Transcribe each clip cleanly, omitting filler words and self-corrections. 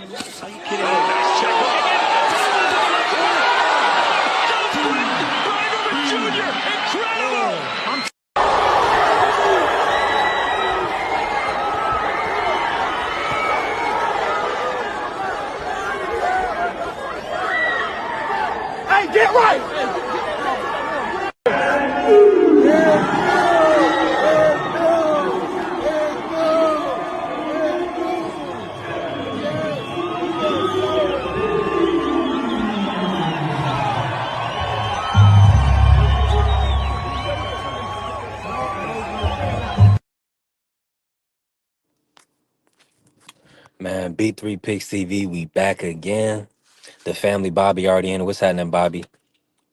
Are you kidding me? Nice check hook again. Jr. Incredible. Hey, get right. Man, B3 Picks TV, we back again. The family, Bobby already in. What's happening, Bobby?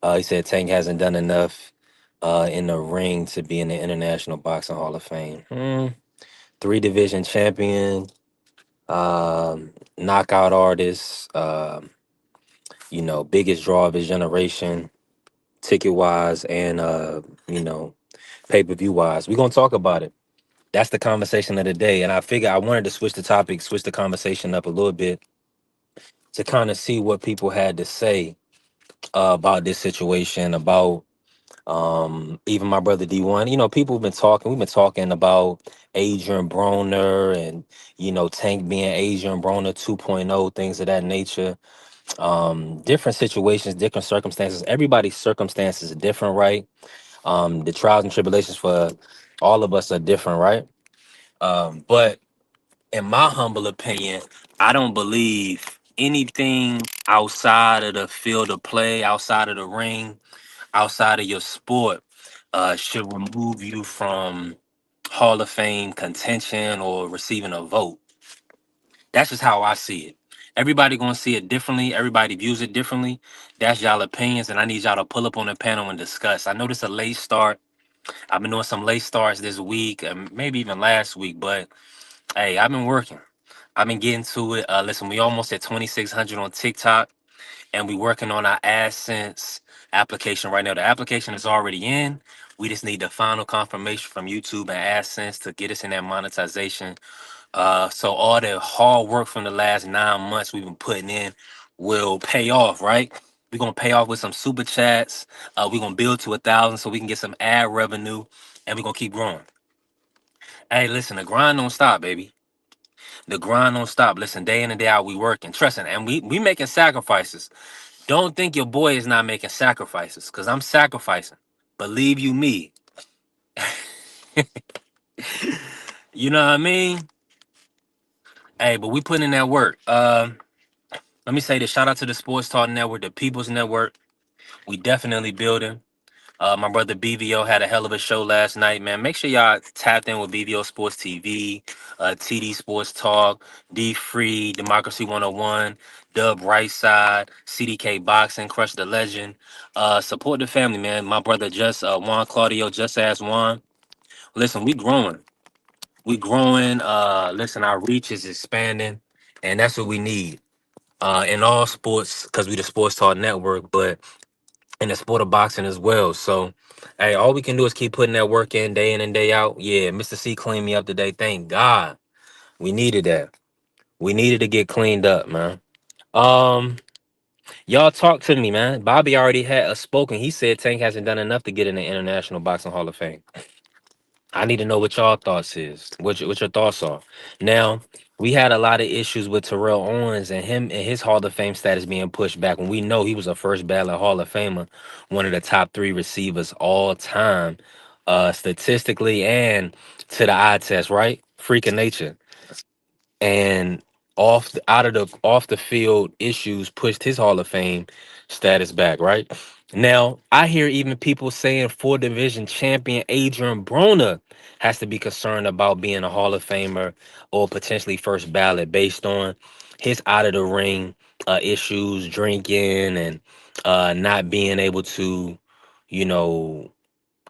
He said Tank hasn't done enough in the ring to be in the International Boxing Hall of Fame. Three division champion, knockout artist, biggest draw of his generation, ticket wise and pay-per-view wise. We're gonna talk about it. That's the conversation of the day. And I figure I wanted to switch the topic, switch the conversation up a little bit to kind of see what people had to say about this situation, about even my brother D1. People have been talking, we've been talking about Adrian Broner and, Tank being Adrian Broner 2.0, things of that nature. Different situations, different circumstances. Everybody's circumstances are different, right? The trials and tribulations for all of us are different, right? But in my humble opinion, I don't believe anything outside of the field of play, outside of the ring, outside of your sport, should remove you from Hall of Fame contention or receiving a vote. That's just how I see it. Everybody gonna see it differently. Everybody views it differently. That's y'all opinions, and I need y'all to pull up on the panel and discuss. I know this a late start. I've been doing some late starts this week, and maybe even last week, but hey, I've been working. I've been getting to it. Listen, we almost at 2,600 on TikTok, and we working on our AdSense application right now. The application is already in. We just need the final confirmation from YouTube and AdSense to get us in that monetization. So all the hard work from the last 9 months we've been putting in will pay off, right? We're gonna pay off with some super chats. We're gonna build to 1,000 so we can get some ad revenue, and we're gonna keep growing. Hey, listen, the grind don't stop, baby. The grind don't stop. Listen, day in and day out, we working, trusting, and we making sacrifices. Don't think your boy is not making sacrifices, cause I'm sacrificing. Believe you me. You know what I mean? Hey, but we putting in that work. Let me say this. Shout out to the Sports Talk Network, the People's Network. We definitely building. My brother BVO had a hell of a show last night, man. Make sure y'all tapped in with BVO Sports TV, TD Sports Talk, D Free, Democracy 101, Dub Right Side, CDK Boxing, Crush the Legend. Support the family, man. My brother Juan Claudio, just asked Juan. Listen, we growing. We growing. Listen, our reach is expanding, and that's what we need. In all sports, because we the Sports Talk Network, but in the sport of boxing as well. So, hey, all we can do is keep putting that work in and day out. Yeah, Mr. C cleaned me up today. Thank God. We needed that. We needed to get cleaned up, man. Um, y'all talk to me, man. Bobby already had a spoken. He said Tank hasn't done enough to get in the International Boxing Hall of Fame. I need to know what y'all thoughts is. What your thoughts are. Now, we had a lot of issues with Terrell Owens and him and his Hall of Fame status being pushed back when we know he was a first ballot Hall of Famer, one of the top three receivers all time, statistically and to the eye test, right? Freak of nature. And off the field issues pushed his Hall of Fame status back, right? Now, I hear even people saying four division champion Adrian Broner has to be concerned about being a Hall of Famer or potentially first ballot based on his out of the ring issues, drinking and not being able to, you know,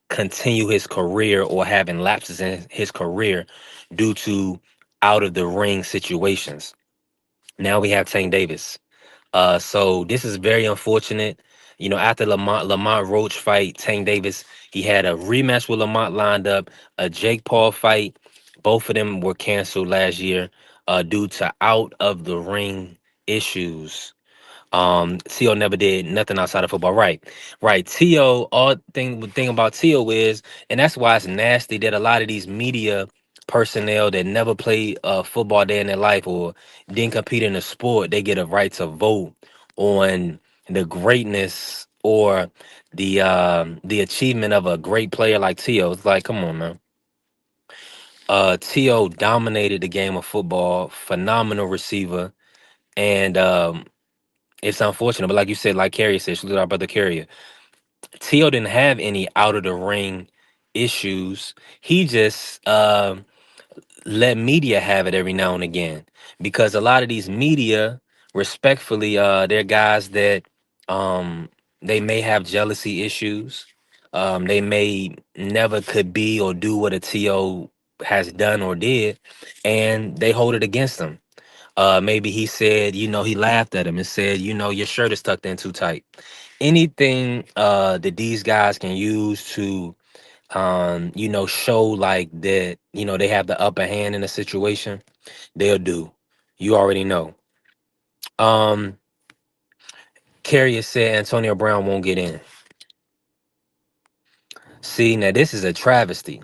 continue his career or having lapses in his career due to out of the ring situations. Now we have Tank Davis. So this is very unfortunate. After Lamont Roach fight, Tank Davis, he had a rematch with Lamont lined up, a Jake Paul fight. Both of them were canceled last year. due to out of the ring issues. Tio never did nothing outside of football. Right. Right. Tio, all thing about Tio is, and that's why it's nasty that a lot of these media personnel that never played football day in their life or didn't compete in a sport, they get a right to vote on the greatness or the achievement of a great player like Tio. It's like, come on, man. Tio dominated the game of football, phenomenal receiver, and it's unfortunate, but like you said, like Carrier said, salute our brother Carrier. Tio didn't have any out of the ring issues. He just let media have it every now and again, because a lot of these media, respectfully, they're guys that um they may have jealousy issues. They may never could be or do what a T.O. has done or did, and they hold it against them. Maybe he said, he laughed at him and said, your shirt is tucked in too tight. Anything that these guys can use to show like that, they have the upper hand in a situation, they'll do. You already know. Um, Carrier said Antonio Brown won't get in. See, now this is a travesty.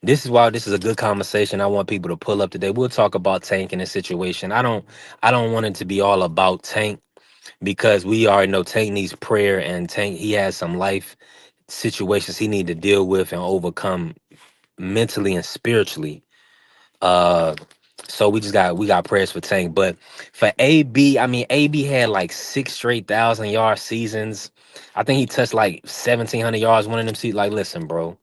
This is why this is a good conversation. I want people to pull up today. We'll talk about Tank in this situation. I don't want it to be all about Tank, because we already know Tank needs prayer, and Tank, he has some life situations he need to deal with and overcome mentally and spiritually. Uh so we got prayers for Tank. But for AB, I mean, AB had like 6 straight 1,000 yard seasons. I think he touched like 1,700 yards one of them seasons. Like, listen, bro,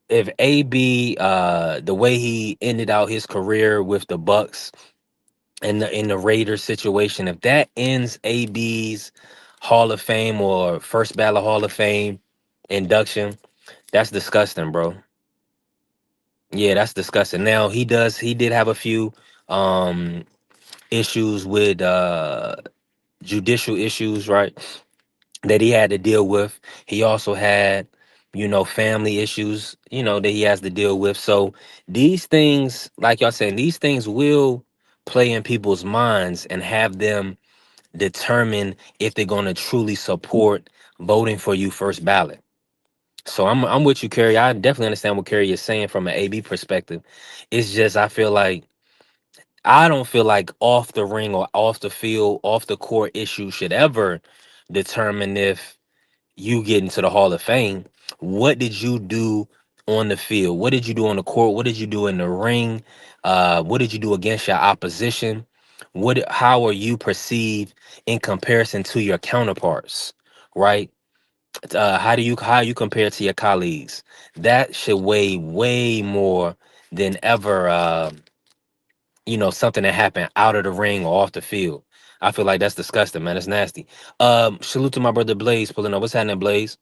if AB, the way he ended out his career with the Bucks and in the Raiders situation, if that ends AB's Hall of Fame or first ballot Hall of Fame induction, that's disgusting, bro. Yeah, that's disgusting. Now he did have a few um issues with judicial issues, right? That he had to deal with. He also had, family issues, that he has to deal with. So these things, like y'all saying, these things will play in people's minds and have them determine if they're going to truly support voting for you first ballot. So I'm with you, Kerry. I definitely understand what Kerry is saying from an AB perspective. It's just I don't feel like off the ring or off the field, off the court issue should ever determine if you get into the Hall of Fame. What did you do on the field? What did you do on the court? What did you do in the ring? What did you do against your opposition? How are you perceived in comparison to your counterparts? Right? How you compare to your colleagues? That should weigh way more than ever. Something that happened out of the ring or off the field. I feel like that's disgusting, man. It's nasty. Salute to my brother Blaze pulling up. What's happening, Blaze?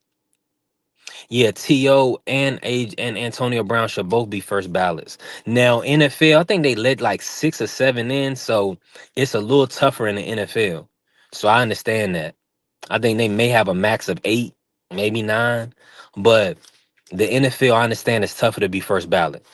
Yeah, T.O. and Antonio Brown should both be first ballots. Now, NFL, I think they let like 6 or 7 in, so it's a little tougher in the NFL. So I understand that. I think they may have a max of 8, maybe 9, but the NFL, I understand it's tougher to be first ballot.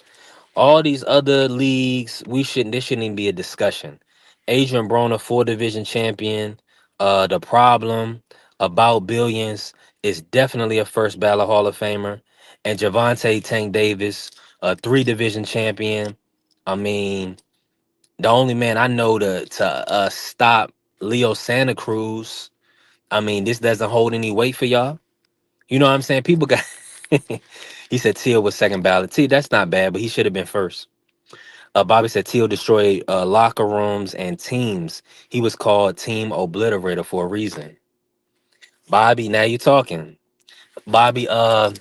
All these other leagues, this shouldn't even be a discussion. Adrian Broner, 4 division champion. The problem about billions is definitely a first ballot Hall of Famer. And Javante Tank Davis, a 3 division champion. I mean, the only man I know to stop Leo Santa Cruz. I mean, this doesn't hold any weight for y'all. You know what I'm saying? People got. He said Teal was second ballot. T, that's not bad, but he should have been first. Bobby said Teal destroyed locker rooms and teams. He was called Team Obliterator for a reason. Bobby, now you talking. Bobby, now,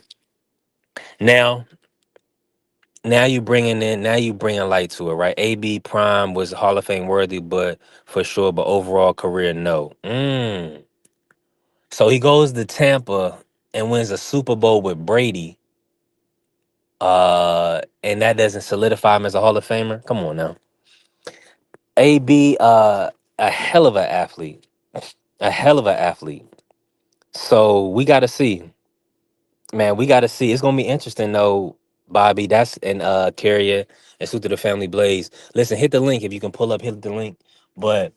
now you bringing light to it, right? AB Prime was Hall of Fame worthy, but for sure, but overall career, no. So he goes to Tampa and wins a Super Bowl with Brady. And that doesn't solidify him as a Hall of Famer. Come on now. AB, a hell of an athlete. A hell of an athlete. So we got to see, man. We got to see. It's gonna be interesting though. Bobby, that's and Carrier and Suit to the Family Blaze. Listen, hit the link if you can pull up, hit the link. But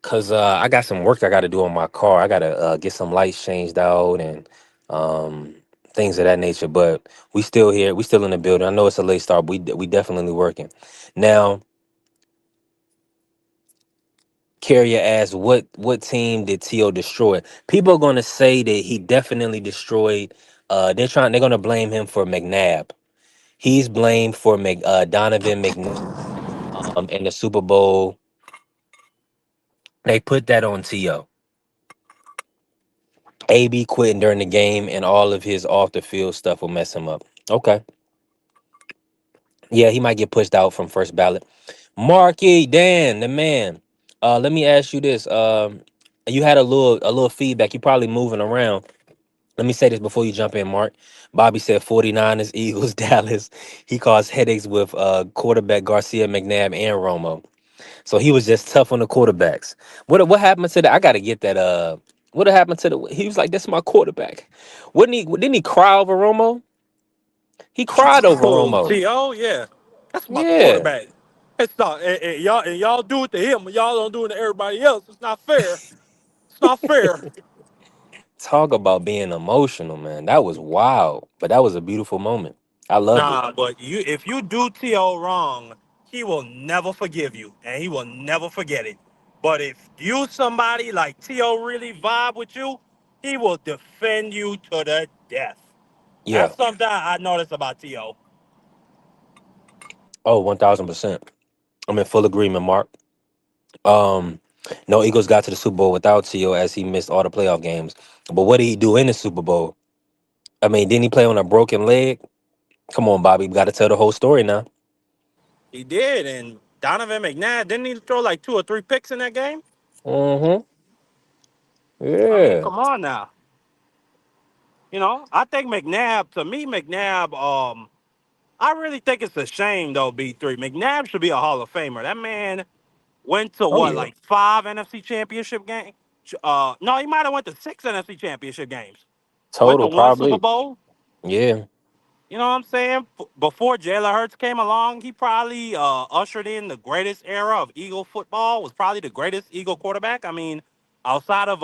cause I got some work I gotta do on my car. I gotta get some lights changed out and um things of that nature. But we still here, we still in the building. I know it's a late start, but we definitely working. Now, Carrier asked what team did T.O. destroy? People are gonna say that he definitely destroyed they're gonna blame him for McNabb. He's blamed for Donovan McNabb in the Super Bowl. They put that on T.O. AB quitting during the game and all of his off the field stuff will mess him up. Okay. Yeah, he might get pushed out from first ballot. Marky, Dan, the man. Let me ask you this. You had a little feedback. You probably moving around. Let me say this before you jump in, Mark. Bobby said 49ers, Eagles, Dallas. He caused headaches with quarterback Garcia, McNabb, and Romo. So he was just tough on the quarterbacks. What happened to that? I gotta get that what happened to the he was like, that's my quarterback. Didn't he cry over Romo? He cried over Oh, Romo. T.O., yeah. That's my Yeah. quarterback. It's not, and y'all do it to him, and y'all don't do it to everybody else. It's not fair. It's not fair. Talk about being emotional, man. That was wild. But that was a beautiful moment. I loved it. Nah, but if you do T.O. wrong, he will never forgive you, and he will never forget it. But if you somebody like T.O. really vibe with you, he will defend you to the death. Yeah. That's something I noticed about T.O. Oh, 1000%. I'm in full agreement, Mark. Um, no Eagles got to the Super Bowl without T.O. as he missed all the playoff games. But what did he do in the Super Bowl? I mean, didn't he play on a broken leg? Come on, Bobby. We got to tell the whole story now. He did, and Donovan McNabb, didn't he throw like 2 or 3 picks in that game? Mm-hmm. I mean, Yeah. come on now. I think McNabb, to me, McNabb, I really think it's a shame though, B3. McNabb should be a Hall of Famer. That man went to Oh what, yeah. like 5 NFC championship games? No, he might have went to 6 NFC championship games. Went to Total, one Super probably. Bowl. Yeah. You know what I'm saying? Before Jalen Hurts came along, he probably ushered in the greatest era of Eagle football. Was probably the greatest Eagle quarterback. I mean, outside of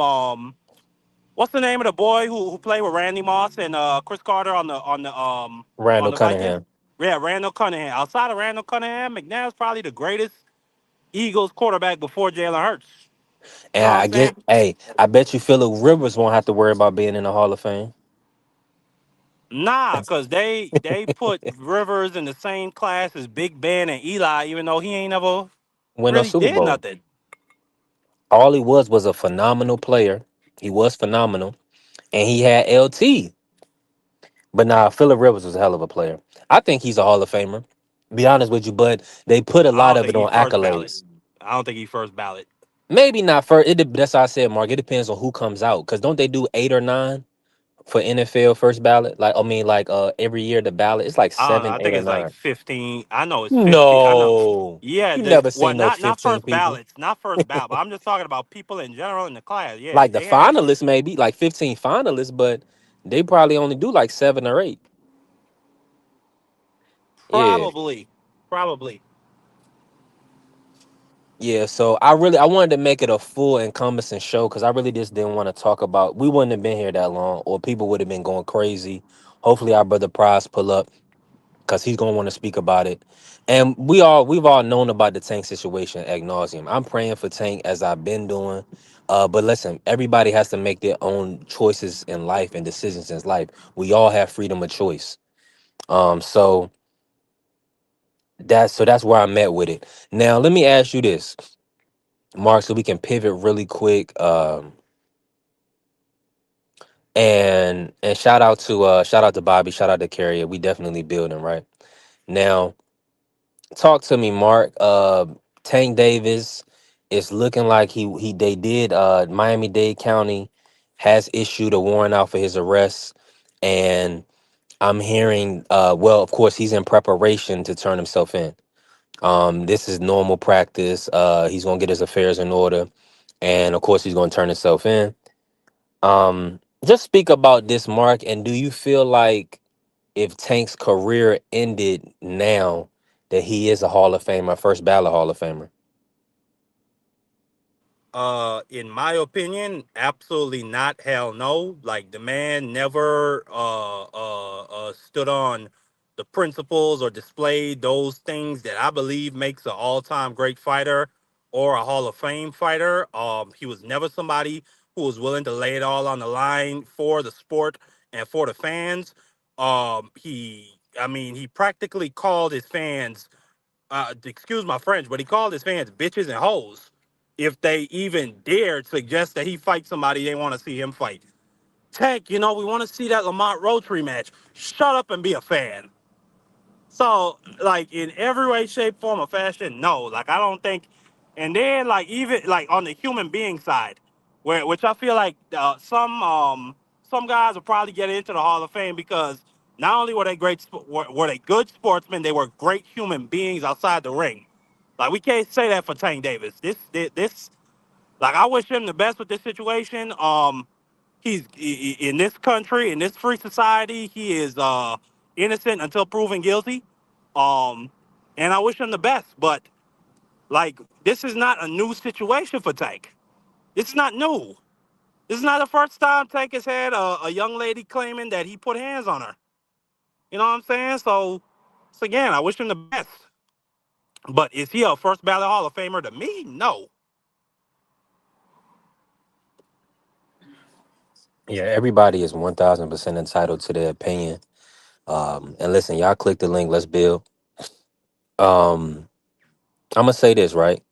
what's the name of the boy who played with Randy Moss and Chris Carter on Randall the Vikings? Cunningham. Yeah, Randall Cunningham. Outside of Randall Cunningham, McNabb's probably the greatest Eagles quarterback before Jalen Hurts. You And know what I'm I get, saying? hey, I bet you Phillip Rivers won't have to worry about being in the Hall of Fame. Nah, cause they put Rivers in the same class as Big Ben and Eli, even though he ain't never Win a really Super did Bowl. nothing. All he was a phenomenal player. He was phenomenal. And he had LT. But nah, Phillip Rivers was a hell of a player. I think he's a Hall of Famer. Be honest with you, but they put a I lot don't of think it he's on first ballot. accolades. I don't think he's first ballot. Maybe not first. That's how I said, Mark. It depends on who comes out. Because don't they do 8 or 9 for NFL first ballot? Like, I mean, like every year the ballot, it's like I don't know. seven, I eight think or it's like nine. 15. I know it's 15. I know. No. Yeah, You never well, seen no not 15 first people. ballots, not first ballot. But I'm just talking about people in general in the class. Yeah, Like the they have finalists, maybe like 15 finalists, but they probably only do like 7 or 8. Yeah. probably, probably. Yeah, so I wanted to make it a full encompassing show because I really just didn't want to talk about we wouldn't have been here that long or people would have been going crazy. Hopefully our brother Prize pull up because he's gonna want to speak about it. And we've all known about the Tank situation ad nauseum. I'm praying for Tank as I've been doing. But listen, everybody has to make their own choices in life and decisions in life. We all have freedom of choice. So that's where I'm at with it. Now let me ask you this, Mark, so we can pivot really quick. And shout out to Bobby, shout out to Carrier. We definitely building right now. Talk to me, Mark. Tank Davis is looking like he they did. Miami-Dade County has issued a warrant out for his arrest, and I'm hearing. Well, of course, he's in preparation to turn himself in. This is normal practice. He's gonna get his affairs in order, and of course, he's gonna turn himself in. Just speak about this, Mark. And do you feel like if Tank's career ended now, that he is a Hall of Famer, first ballot Hall of Famer? In my opinion, absolutely not. Hell no. Like the man never stood on the principles or displayed those things that I believe makes an all-time great fighter or a Hall of Fame fighter. He was never somebody who was willing to lay it all on the line for the sport and for the fans. I mean, he practically called his fans excuse my French, but he called his fans bitches and hoes if they even dared suggest that he fight somebody they want to see him fight. Tank, we want to see that Lamont Roach rematch. Shut up and be a fan. So, like, in every way, shape, form, or fashion, no. Like, I don't think. And then, like, even like on the human being side, which I feel like some guys will probably get into the Hall of Fame because not only were they were they good sportsmen, they were great human beings outside the ring. Like, we can't say that for Tank Davis. This like, I wish him the best with this situation. In this country, in this free society, he is innocent until proven guilty. Um, and I wish him the best. But like, this is not a new situation for Tank. This is not new. This is not the first time Tank has had a young lady claiming that he put hands on her. You know what I'm saying? So again, I wish him the best. But is he a first ballot Hall of Famer to me? No. Yeah, everybody is 1000% entitled to their opinion. And listen, y'all click the link. Let's build. Um, I'm gonna say this right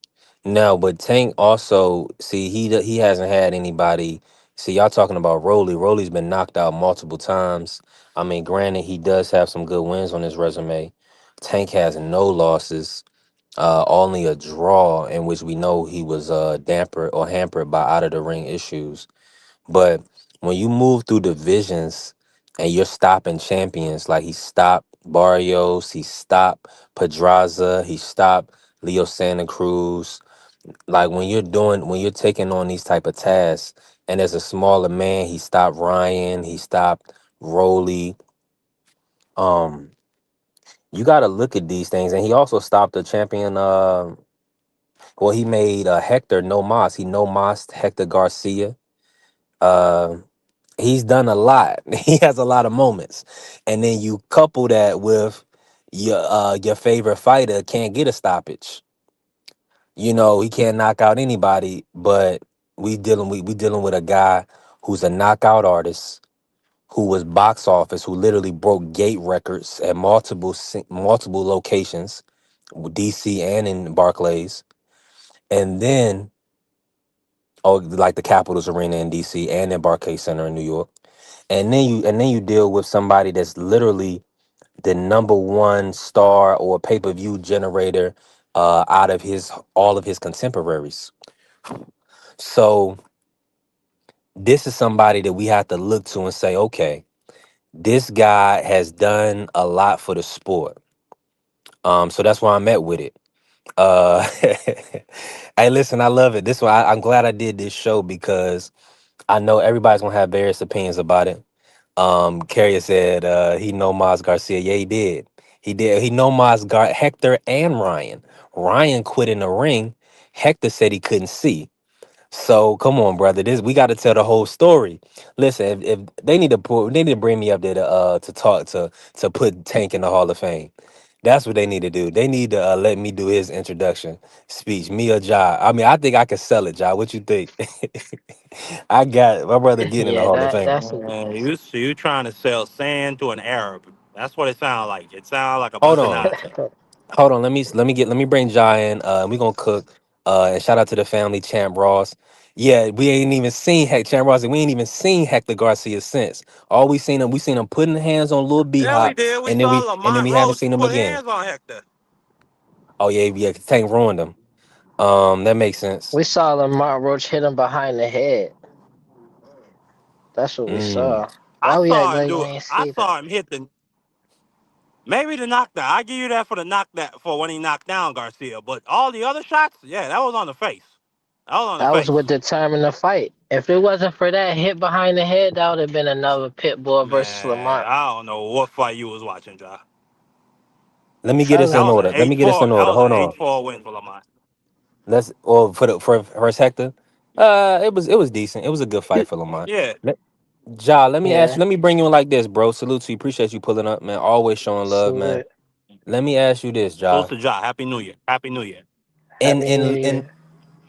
now, but Tank also see he hasn't had anybody. See, y'all talking about Rolly. Rolly's been knocked out multiple times. I mean, granted, he does have some good wins on his resume. Tank has no losses, only a draw in which we know he was dampered or hampered by out of the ring issues. But when you move through divisions and you're stopping champions, like he stopped Barrios, he stopped Pedraza, he stopped Leo Santa Cruz. Like when you're taking on these type of tasks, and as a smaller man, he stopped Ryan, he stopped Rolly. Um, you got to look at these things, and he also stopped the champion. Well, he made Hector no mas. He no mas Hector Garcia. Uh, he's done a lot. He has a lot of moments, and then you couple that with your favorite fighter can't get a stoppage. You know, he can't knock out anybody, but we dealing with a guy who's a knockout artist who was box office, who literally broke gate records at multiple locations, DC and in Barclays, and then like the Capitals Arena in DC and in Barclays Center in New York. And then you deal with somebody that's literally the number one star or pay-per-view generator out of his all of his contemporaries. So this is somebody that we have to look to and say, okay, this guy has done a lot for the sport. So that's why I'm at with it. Uh, hey, listen, I love it. This one, I'm glad I did this show because I know everybody's gonna have various opinions about it. Carrier said he know Maz Garcia. Yeah, he did. He did. He know Hector and Ryan. Ryan quit in the ring. Hector said he couldn't see. So come on, brother. This we got to tell the whole story. Listen, if they need to they need to bring me up there to talk to put Tank in the Hall of Fame. That's what they need to do. They need to let me do his introduction speech. Me or Ja. I mean, I think I can sell it, Ja. What you think? I got my brother getting in the Yeah, Hall of Fame. that's a Man, you trying to sell sand to an Arab. That's what it sounds like. It sounds like a Hold bunch of on. nonsense. Hold on, let me bring Jai in. We gonna cook. And shout out to the family, Champ Ross. Yeah, we ain't even seen Champ Ross. We ain't even seen Hector Garcia since. All we seen him putting hands on Lil B Yeah, we Hop, did. We and saw then Lamont we haven't Roach seen him put again. hands on Hector. Oh yeah, 'cause Tank ruined him. That makes sense. we saw Lamar Roach hit him behind the head. That's what we Mm. saw. Why we act like we ain't I see that? saw him hit the maybe the knockdown. I give you that for the knockdown for when he knocked down Garcia. But all the other shots, yeah, that was on the face. I was on the That was face. what determined the fight. If it wasn't for that hit behind the head, that would have been another Pitbull versus Man, Lamont. I don't know what fight you was watching, Ja. Let me get this That in Telling was an order. Let me get this 8-4. in That order. was an Hold on. 8-4 win for Lamont. Let's or for first Hector. It was decent. It was a good fight for Lamont. Yeah. Let, Ja, let me ask yeah, you. Let me bring you in like this, bro. Salute to you. Appreciate you pulling up, man. Always showing love, man. salute. Let me ask you this, Close Ja. to Ja. Happy New Year. Happy New Year. In Happy New in in Year.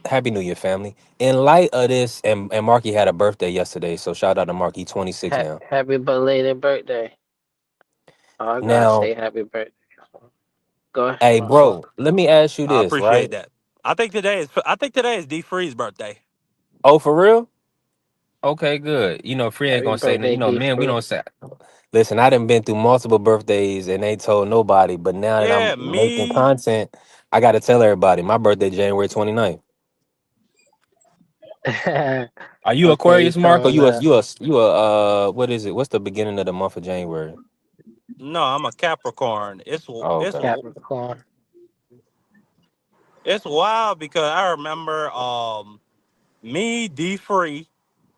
Happy New Year, family. In light of this, and Marky had a birthday yesterday, so shout out to Marky, 26 now. Happy belated birthday. Oh, I gotta Now, say happy birthday. Go ahead. hey, My fault. bro, let me ask you I this, right? appreciate that. I think today is D Free's birthday. Oh, for real? Okay, good. Free ain't Happy gonna say, birthday, D man, we Free. don't say. Listen, I done been through multiple birthdays and ain't told nobody, but now that I'm Yeah, making me. content, I gotta tell everybody. My birthday, January 29th. Are you Okay, you Aquarius, Mark, or showing love. what is it? What's the beginning of the month of January? No, I'm a Capricorn. Oh, It's okay. Capricorn. it's wild because I remember me, D Free,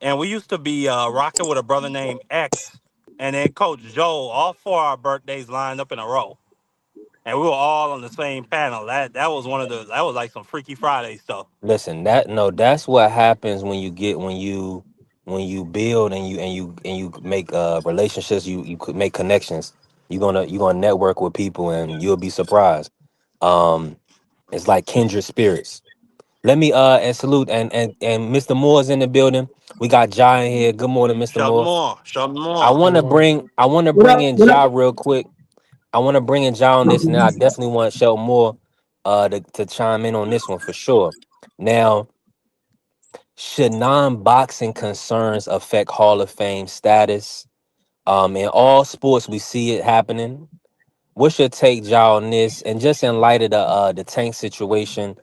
and we used to be rocking with a brother named X, and then Coach Joe. All four of our birthdays lined up in a row, and we were all on the same panel. That was like some Freaky Friday stuff. Listen, that's what happens when you build and you make relationships, you could make connections. You're gonna network with people and you'll be surprised. Um, it's like kindred spirits. Let me and salute and Mr. Moore's in the building. We got Ja in here. Good morning, Mr. Sheldon Moore. Moore, Sheldon I Moore. wanna bring I wanna What bring up? in What up? Ja real quick. I wanna bring in Ja on this, and then I definitely want Sheldon Moore to chime in on this one for sure. Now, should non-boxing concerns affect Hall of Fame status? In all sports, we see it happening. What's your take, Ja, on this? And just in light of the Tank situation,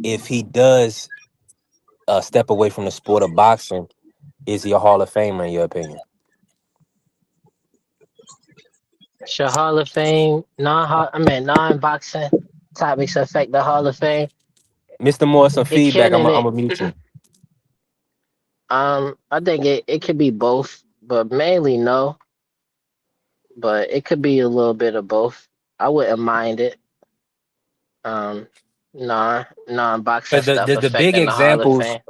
if he does step away from the sport of boxing, is he a Hall of Famer in your opinion? Should Hall of Fame non-boxing topics affect the Hall of Fame? Mr. Moore, some It feedback. can I'm and I'm it. gonna mute you. I think it could be both, but mainly no. But it could be a little bit of both. I wouldn't mind it. Um, non-boxing 'Cause stuff the big affecting the Hall of examples Fame.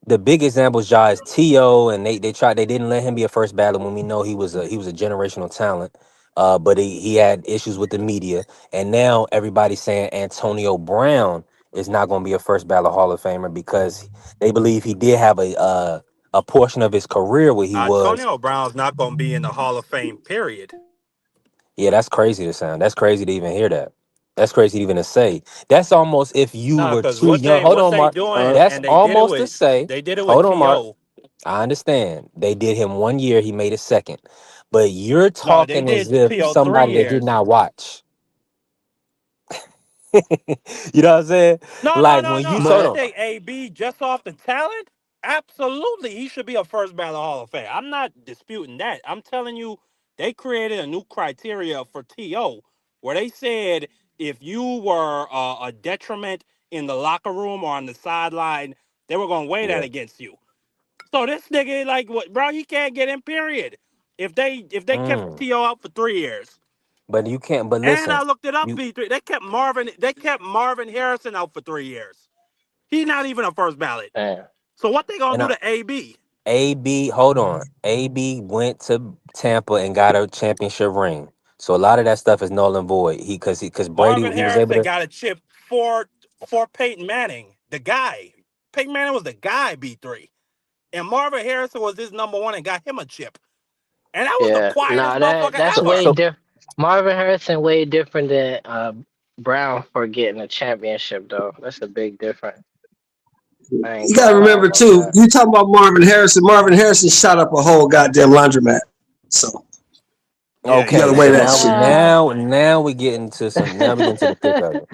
the big examples, Ja, is T.O. and they didn't let him be a first ballot when we know he was a generational talent. But he had issues with the media, and now everybody's saying Antonio Brown is not going to be a first ballot Hall of Famer because they believe he did have a portion of his career where he was. Antonio Brown's not going to be in the Hall of Fame. Period. Yeah, that's crazy to sound. That's crazy to even hear that. That's crazy even to say. That's almost if you No, were because too young. Hold what on, they Mark. doing, Uh, That's and almost to say. they did it with Hold on, Mark. T.O. I understand. They did him 1 year, he made a second. But you're No, they talking as did if T.O. three somebody that did years. not watch. You know what I'm saying? No, no, Like no, when no. you I told him, but think AB just off the talent, absolutely, he should be a first ballot Hall of Fame. I'm not disputing that. I'm telling you, they created a new criteria for TO where they said if you were a detriment in the locker room or on the sideline, they were going to weigh that yeah. against you. So this nigga, like, what, bro? He can't get in. Period. If they kept Mm. TO out for 3 years. But you can't. But And listen, I looked it up, you B3. They kept Marvin Harrison out for 3 years. He's not even a first ballot. damn, So what they gonna and do to AB? AB. Hold on, AB went to Tampa and got a championship ring. So a lot of that stuff is null and void. Because Brady Marvin he was able Harrison to. got a chip for Peyton Manning, the guy. Peyton Manning was the guy, B3. And Marvin Harrison was his number one and got him a chip. And that was the yeah, quietest nah, that motherfucker that's So ever. way so different. Marvin Harrison way different than Brown for getting a championship though. That's a big difference. I ain't You got to gonna lie remember about too. that. You talking about Marvin Harrison? Marvin Harrison shot up a whole goddamn laundromat. So Yeah, you got yeah, to okay. yeah, weigh So that yeah. now shit. we get into some. Now we get into the thick of it.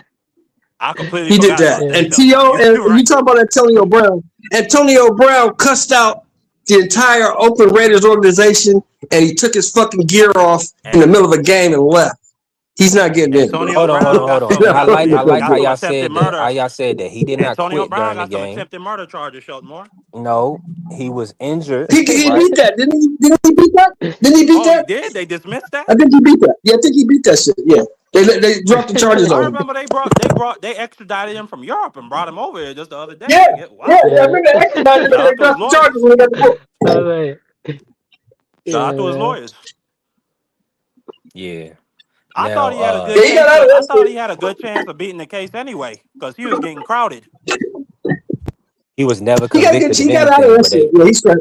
I completely He did forgot that. about Yeah. that, And Sheldon. T.O. You and are you right. talking about Antonio Brown. Antonio Brown cussed out the entire Oakland Raiders organization and he took his fucking gear off in the And middle of a game and left. He's not getting in, bro. Antonio Hold on, hold Brown on, got hold on. He's And some not I playing like the got how some football. y'all attempted said that. How murder. y'all said that he did not Antonio quit Brown during the got some game. attempted murder charges, Shelton Moore. No, he was injured, He right? beat that, didn't he? Didn't he beat that? Didn't he beat Oh, he that? did? They dismissed that? I think he beat that. Yeah, I think he beat that shit. Yeah, they dropped the charges I on him. remember they extradited him from Europe and brought him over here just the other day. Yeah, Yeah, yeah. wow. I Yeah. remember that. Shout They out to his dropped the lawyers. charges when he got the book. All right. Shout out to his Yeah. lawyers. Yeah. I thought Now, he had a Yeah, good he got case. out I thought arrested. he had a good chance of beating the case anyway because he was getting crowded. he was never convicted of He got out anything, but arrested. Yeah, he's straight.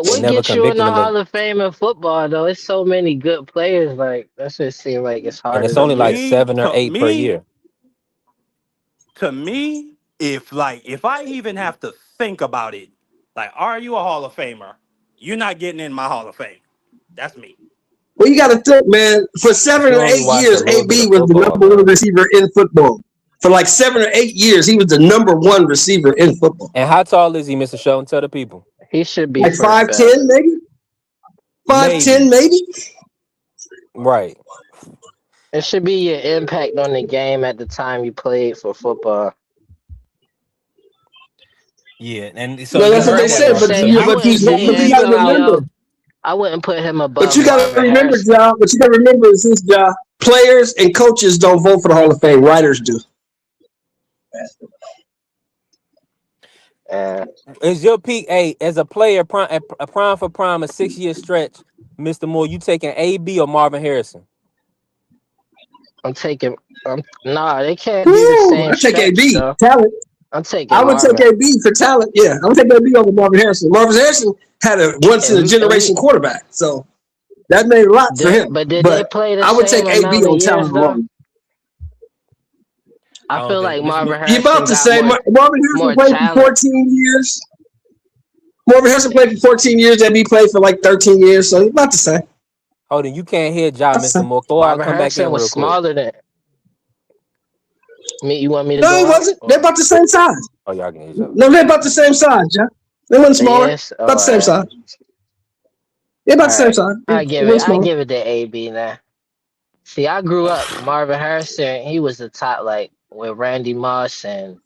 they What never gets you in convicted the him of, Hall of Fame in football though? It's so many good players. Like that should seem like it's and harder it's to To only like get. me, 7 or 8 per year. to me, if I even have to think about it, like, are you a Hall of Famer? You're not getting in my Hall of Fame. That's me. Well, you got to think, man. For If 7 you or only 8 watched a years, little bit AB of was the football, number one man. receiver in football. For like 7 or 8 years, he was the number one receiver in football. And how tall is he, Mr. Shelton? Tell the people. He should be Like first 5'10", ballot. maybe 5'10", Maybe. maybe. Right. It should be your impact on the game at the time you played for football. Yeah. And so No, you that's what I they heard that, said. wouldn't But Marvin. say you, I but wouldn't you, You say but you believe got to in remember. Antonio. I wouldn't put him But above you got to Marvin remember, Harrison. John. But you got to remember is this, John. Players and coaches don't vote for the Hall of Fame. Writers do. Is your peak as a player a prime for prime a 6 year stretch, Mr. Moore? You taking AB or Marvin Harrison? I'm taking. Nah, they can't be the Woo! same I take stretch AB though. talent. I'm I taking would take Marvin. AB for talent. Yeah, I would take AB over Marvin Harrison. Marvin Harrison had a once in a And generation quarterback, so that made a lot for him. but did they But play the I would same take AB amount of on years talent though? alone. I feel Okay, like Mr. Marvin You Harrison about to got say Marvin Harrison more played for talent. 14 years. Marvin Harrison played for 14 years. AB played for like 13 years. So you about to say. Hold on, you can't hear John, About to say. Mr. Moore. Go out, Marvin come back Harrison in was real quick. smaller than me. You want me to No, go he out? wasn't. They're about the same size. Oh, y'all can hear each other. No, they're about the same size, John. They weren't smaller. Yes. About the same size. They're about the same size. I They give weren't it. I smaller. give it to AB now. See, I grew up Marvin Harrison. He was the top, like with Randy Moss and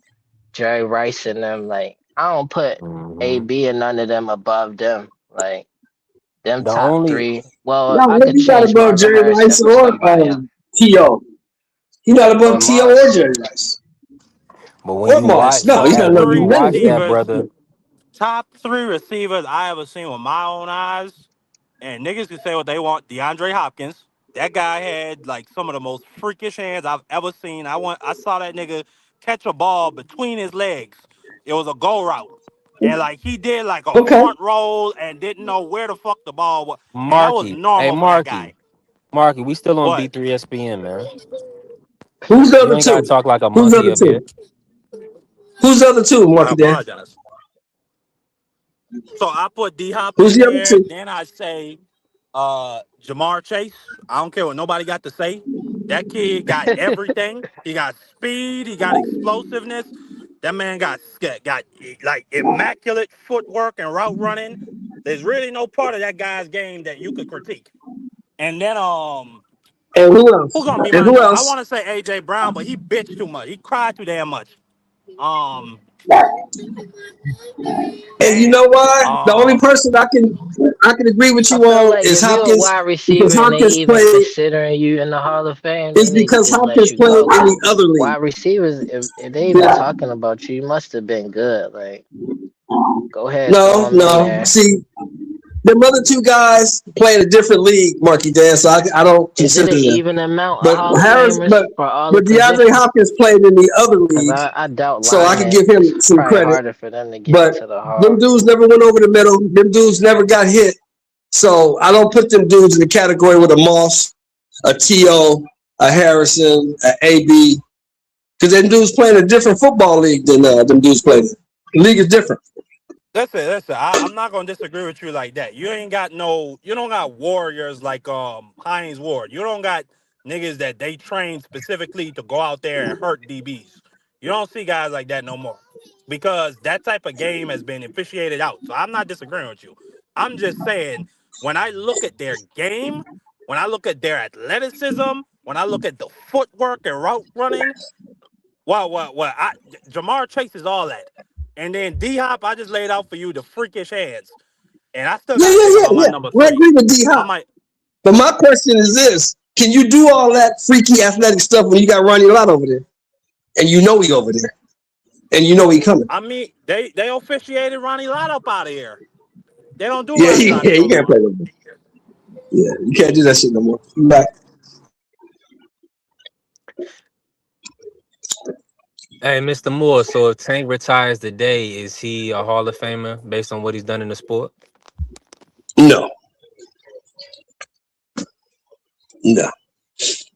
Jerry Rice and them. Like I don't put Mhm. AB and none of them above them. Like them The top only three. Well, No, I could maybe not change above Marvin Jerry Harrison Rice for or somebody else. T.O. He's not above Or T.O. or Moss. Jerry Rice. But when Or you Moss. watch No, he's that, not top when above you three none watch of them. that, receivers, brother, top three receivers I ever seen with my own eyes, and niggas can say what they want. DeAndre Hopkins, that guy had like some of the most freakish hands I've ever seen. I saw that nigga catch a ball between his legs. It was a go route. And like he did like a Okay. front roll and didn't know where the fuck the ball was. And that was Marky, hey normal for that guy. Marky, we still on What? B3 SPN, man. Who's the You other ain't gotta two? talk like a Who's the monkey other up here. two? Who's the other two, I Marky Dan? apologize. So I put D Hop Who's in the other there. two? Then I say Jamar Chase. I don't care what nobody got to say. That kid got everything. He got speed. He got explosiveness. That man got like immaculate footwork and route running. There's really no part of that guy's game that you could critique. And then And who who's else? gonna be And my who number? I else? want to say AJ Brown, but he bitched too much. He cried too damn much. Um, And you damn. know why? The only person I can agree with I you feel on like is if you're a Hopkins wide because receiver and they Hopkins even played considering you in the Hall of Fame, they is need to because just let Hopkins you played go. in Cause the other league. wide receivers, if they even Yeah. talking about you, you must have been good. Like, go ahead, No, throw them in no. there. See, them other two guys play in a different league, Marky Dan, so I don't Is it consider an them. even amount of But Hall of Harris, Famers for all the but DeAndre positions? Hopkins played in the other Because league, I doubt so I can linemen. give him It's some probably credit. harder for them to get But into the them Hall. dudes never went over the middle. Them dudes never got hit. So I don't put them dudes in the category with a Moss, a T.O., a Harrison, a AB, because them dudes playing a different football league than them dudes play. The league is different. Listen. I'm not gonna disagree with you like that. You don't got warriors like Hines Ward. You don't got niggas that they train specifically to go out there and hurt DBs. You don't see guys like that no more. Because that type of game has been officiated out. So I'm not disagreeing with you. I'm just saying when I look at their game, when I look at their athleticism, when I look at the footwork and route running, Jamar Chase is all that. And then D Hop, I just laid out for you the freakish hands. And I still Yeah, got to yeah, take him yeah, on my yeah. number We three. agree with D I Hop. might. But my question is this: can you do all that freaky athletic stuff when you got Ronnie Lott over there, and you know he over there, and you know he coming? I mean, they officiated Ronnie Lott up out of here. They don't do Yeah, Ronnie Lott yeah, no you can't more. play no more. Yeah, you can't do that shit no more. You back. Hey, Mr. Moore. So if Tank retires today, is he a Hall of Famer based on what he's done in the sport? No, no.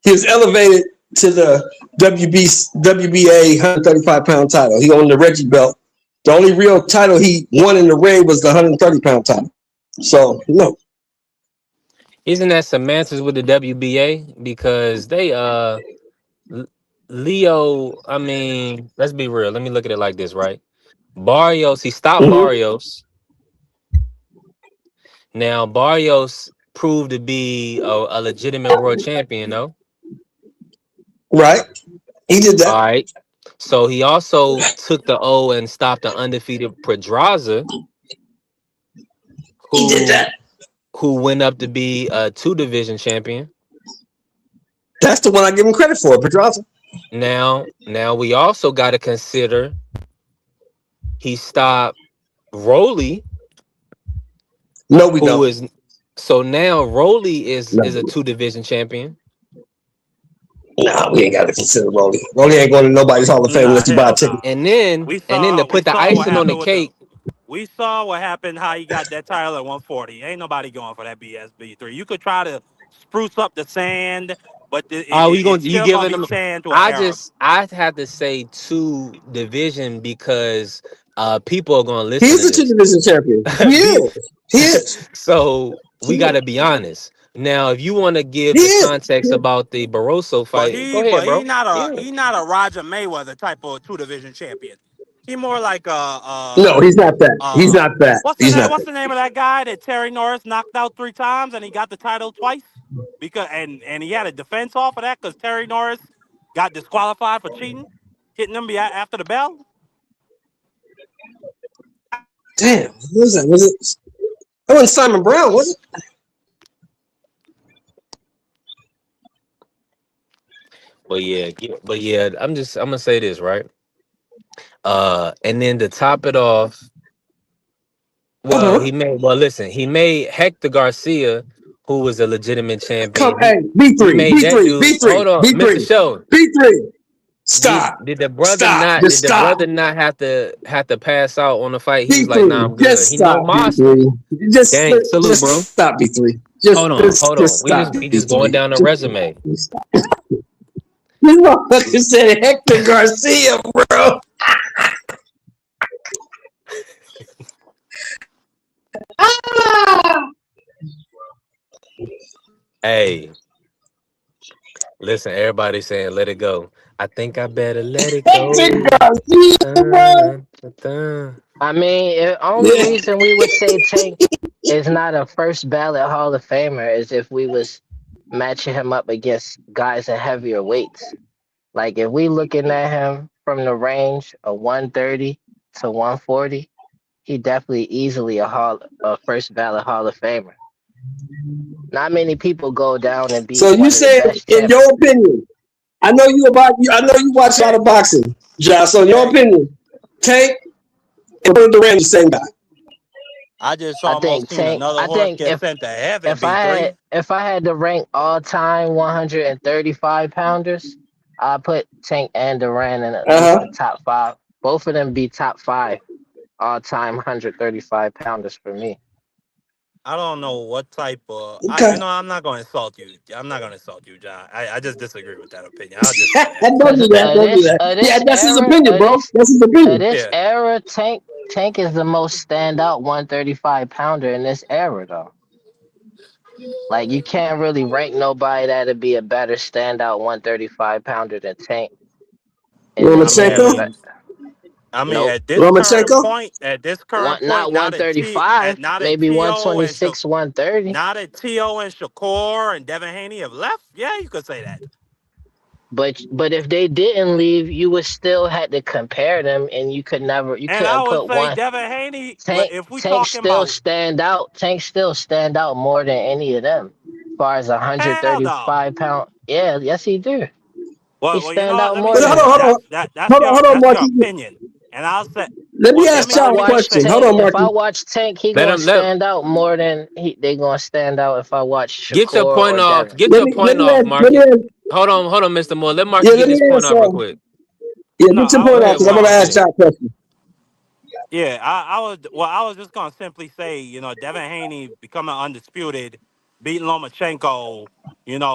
He was elevated to the WBA 135-pound title. He owned the Reggie belt. The only real title he won in the ring was the 130-pound title. So no. Isn't that semantics with the WBA? Because they Leo, I mean, let's be real. Let me look at it like this, right? Barrios, he stopped Mhm. Barrios. Now Barrios proved to be a legitimate world champion, though. Right. He did All that. right. So he also took the O and stopped the undefeated Pedraza, He did that. who went up to be a 2 division champion. That's the one I give him credit for, Pedraza. Now we also got to consider he stopped Rolly, No, we who don't. is so now Rolly is No, a 2 division champion. nah, we ain't got to consider Rolly. Rolly ain't going to nobody's Hall of Fame Nah, unless you buy a hell ticket. nah. And then We to saw put the what icing on the happened with the. cake, We saw what happened. How he got that title at 140. Ain't nobody going for that BSB3. You could try to spruce up the sand, but you it's still gonna giving be them sand to an Arab. I had to say 2 division because people are gonna He listen is to a two this. division champion. He Be- is. He is. so He we is. gotta be honest. Now, if you want to give He the is. context about the Barroso But fight, go ahead, bro. Yeah. he not a Roger Mayweather type of 2 division champion. He more like No, he's not that. He's uh not that. He's not what's that. the name of that guy that Terry Norris knocked out 3 times and he got the title twice? Because and he had a defense off of that because Terry Norris got disqualified for cheating, hitting him after the bell. Damn. What was that? Was it? That wasn't Simon Brown, was it? But yeah, I'm gonna say this, right? And then to top it off, Uh-huh. he made Hector Garcia, who was a legitimate Come, champion. hey, He B3, made that B3, dude. B3, Hold on, Mr. B3, Show. B3. Did Stop. did the brother Stop. not Just did the stop. brother not have to pass out on the fight? He was like, nah, B3. I'm good. Just He no stop, monster. B3. Gang, salute, bro. Just stop, B3. Hold on, hold on. Just stop, We just going B3. down the resume. Just stop. This motherfucker said Hector Garcia, bro. Hey, listen, everybody saying let it go. I think I better let it go. Hector Garcia, bro. I mean, the only reason we would say Tank is not a first ballot Hall of Famer is if we was matching him up against guys in heavier weights. Like if we looking at him from the range of 130 to 140, he definitely easily a first ballot Hall of Famer. Not many people go down and be So you one of the say, best in champs. your opinion, I know you watch a lot of boxing, Josh. So in your opinion, Tank and Durant the same guy. I just I almost think seen Tank. another I horse think get sent to heaven. B3. if I had to rank all time 135 pounders, I put Tank and Duran in at least the top 5. Both of them be top 5 all time 135 pounders for me. I don't know what type of. Okay. I'm not going to insult you. I'm not going to insult you, John. I just disagree with that opinion. I'll just say that. Don't do that. Don't do that. Yeah, that's his opinion, bro. That's his opinion. This era, Tank is the most standout 135 pounder in this era, though. Like you can't really rank nobody that'd be a better standout 135 pounder than Tank. And then Lomachenko? I mean, Nope. at this current Lomachenko? point, Not now that T, 135, now that maybe To and 126, 130. now that To and Shakur and Devin Haney have left, yeah, you could say that. But if they didn't leave, you would still had to compare them, and you And I couldn't would put say one. Devin Haney. Tank If we Tank talking still about stand out. Tank still stand out more than any of them. As far as hell no. 135 pound. Yeah, yes he do. He Well, you know stand what? out Let me more But say than hold on, them. this. hold on, hold on, That's your Marquis. opinion. And I'll say, Let me well, If ask let I y'all a me just watch say, question. Hold Tank, on, if I Marquis. watch Tank, he Let gonna him let stand out more than they gonna stand out if I watch get your Shakur point or off. Devin. Get Let your me let point me off, ask, let me Marky. ask, Hold on, Mr. Moore. Let yeah, Marky let get me his point ask, off real quick. yeah, no, get your I Go point was off ahead, because just I'm Moore. gonna gonna ask Finish. y'all a question. Yeah, I was just gonna simply say, Devin Haney becoming undisputed, beating Lomachenko,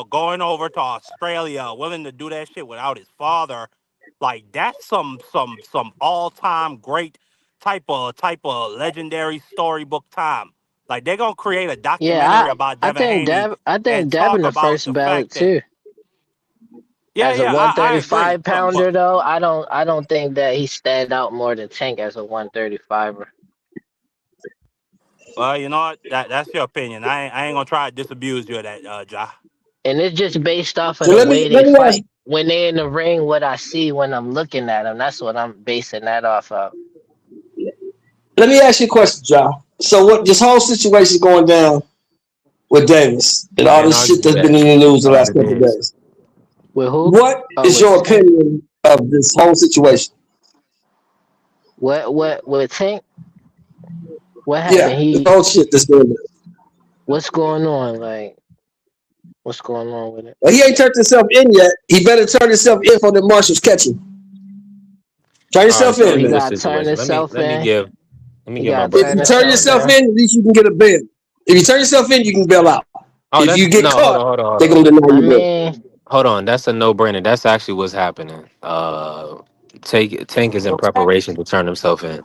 going over to Australia, willing to do that shit without his father, like that's some all time great type of legendary storybook time. Like they're gonna create a documentary Yeah, about I Devin think Haney I and think Devin talk the about first the ballot fact that too. yeah, As a yeah, I agree. 135 pounder though, I don't think that he stand out more than Tank as a 135er. Well, you know what? That's your opinion. I ain't gonna try to disabuse you of that, Ja. And it's just based off of So the let me way they let me ask fight. When they in the ring, what I see when I'm looking at them, that's what I'm basing that off of. let me ask you a question, John. So what this whole situation going down with Davis and We've all been this shit arguing that's been that in the news the for last 100 couple of days. days? With who? What Oh, is with your Tank. opinion of this whole situation? What with Tank? What Yeah, happened? this whole shit that's going on. What's going on? Like, what's going on with it? Well, he ain't turned himself in yet. He better turn himself in for the marshals catch him. Turn All right, yourself so So look in, he at man. this got to turn situation. himself in. Let me He give my got to If turn you breakdown turn on himself it. yourself in. in, at least you can get a bail. If you turn yourself in, you can bail out. Oh, If that's you get no, caught, hold they're on. gonna deny I you bail. mean, Hold on. That's a no brainer. That's actually what's happening. Tank is in preparation to turn himself in.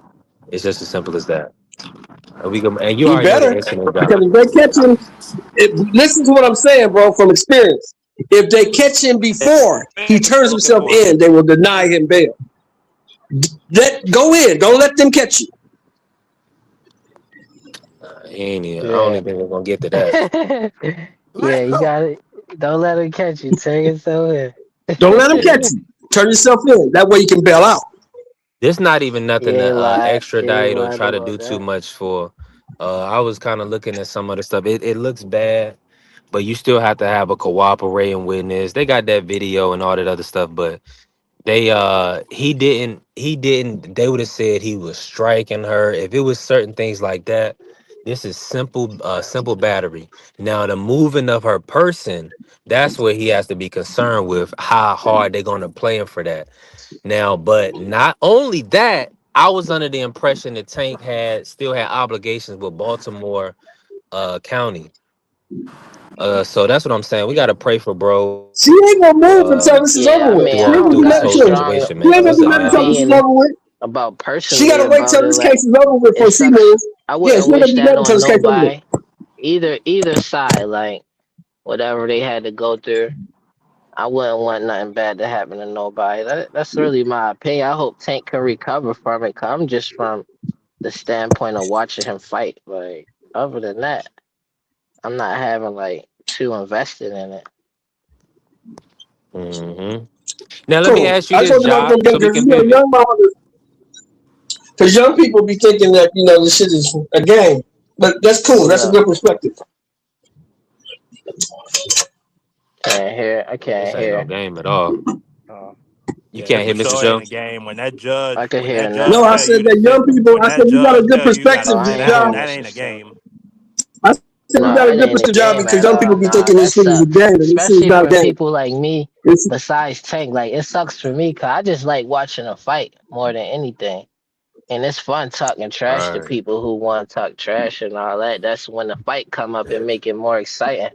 It's just as simple as that. And you He already know the better, incident got. because if they catch him, listen to what I'm saying, bro, from experience. If they catch him before he turns Looking himself for in, they will deny him bail. Let go in. Don't let them catch you. He ain't even, I don't yeah. even think we're gonna get to that. Yeah, you got it. Don't let him catch you. Take it so in. Don't let them catch you. Turn yourself in. That way you can bail out. There's not even You nothing to ain't lied. You ain't extradite or lied try to about do too that. much for. I was kind of looking at some of the stuff. It looks bad, but you still have to have a cooperating witness. They got that video and all that other stuff, but he didn't they would have said he was striking her. If it was certain things like that, this is simple battery. Now the moving of her person, that's where he has to be concerned with how hard they're gonna play him for that. Now, but not only that, I was under the impression that Tank still had obligations with Baltimore County. So that's what I'm saying. We gotta pray for bro She ain't gonna move until this is Yeah, over I with. mean, She I ain't gonna don't do through this got nothing a whole to him. strong situation, She man, ain't gonna because do it's a nothing until this madness. is opinion over with. about She personally gotta wait about till it. this case Like, is over with it before she sucks. moves. I Yeah, wouldn't she ain't gonna wish do that nothing until on this case is over with. nobody. Either side. Like, whatever they had to go through. I wouldn't want nothing bad to happen to nobody. That's really my opinion. I hope Tank can recover from it. Cause I'm just from the standpoint of watching him fight. Like, other than that, I'm not having like too invested in it. Hmm. Now let me Cool. ask you I this, told you about job, them so we because can pivot. young mama. Because young people be thinking that this shit is a game, but that's cool. That's a Yeah, good perspective. can't hear. I This can't ain't no hear. game at all. Oh, You yeah, can't it hear for Mr. sure ain't Show? a game when I can hear No, now. I tell said you to that sit young people. when I that said you got a judge good tell you Oh, perspective, I ain't hear job. that ain't Mr. a Show. game. I said you No, got a it good ain't a perspective, job, game because at young people all. be Nah, thinking that this shit is a sucks. game, and this shit is Especially not a for game. people like me. It's, Besides Tank, like it sucks for me because I just like watching a fight more than anything. And it's fun talking trash to Right. people who want to talk trash and all that. That's when the fight come up and make it more exciting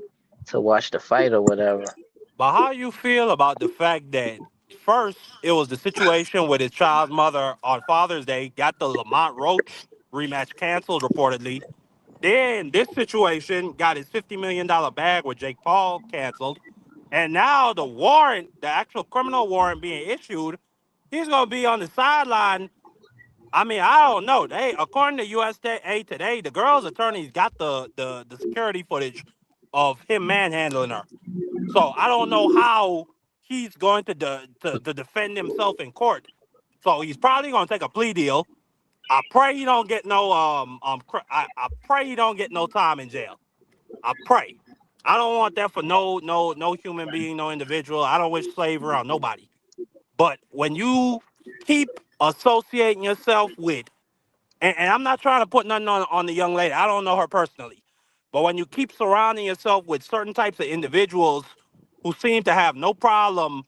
to watch the fight or whatever. But how you feel about the fact that first it was the situation with his child's mother on Father's Day got the Lamont Roach rematch canceled reportedly. Then this situation got his $50 million bag with Jake Paul canceled. And now the warrant, the actual criminal warrant being issued, he's gonna be on the sideline I mean, I don't know. They, according to USA Today, the girl's attorneys got the security footage of him manhandling her. So I don't know how he's going to defend himself in court. So he's probably going to take a plea deal. I pray he don't get no I pray he don't get no time in jail. I pray. I don't want that for no human being, no individual. I don't wish slavery on nobody. But when you keep associating yourself with, and I'm not trying to put nothing on the young lady. I don't know her personally. But when you keep surrounding yourself with certain types of individuals who seem to have no problem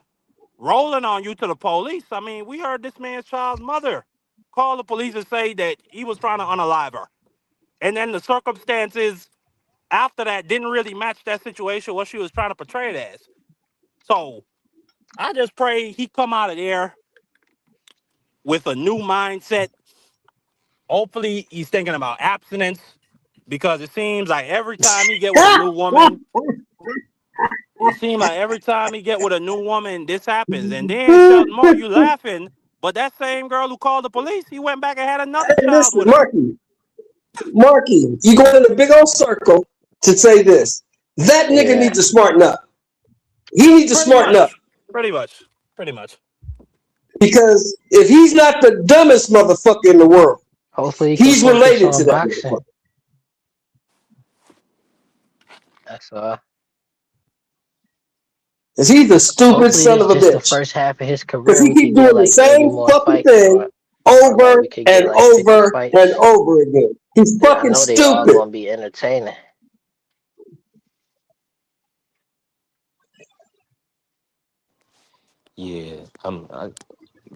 rolling on you to the police, I mean, we heard this man's child's mother call the police and say that he was trying to unalive her. And then the circumstances after that didn't really match that situation, what she was trying to portray it as. So I just pray he come out of there with a new mindset. Hopefully he's thinking about abstinence because it seems like every time he get with a new woman, this happens. And then Shelton Moore, you laughing, but that same girl who called the police, he went back and had another Hey, child listen, with her. Marky, you go in a big old circle to say this. That nigga Yeah. needs to smarten up. He needs to Pretty smarten up. much. Pretty much. Pretty much. Because if he's not the dumbest motherfucker in the world, Hopefully he can he's focus related to on that boxing. motherfucker. That's all. Because he's a stupid Hopefully son this of a just the bitch. first half of his Because career. he We keep could get doing the like 80 same more fucking fights, thing or over we could and get like 50 over fights. and over again. He's And I fucking know they all stupid. gonna be entertaining. Yeah,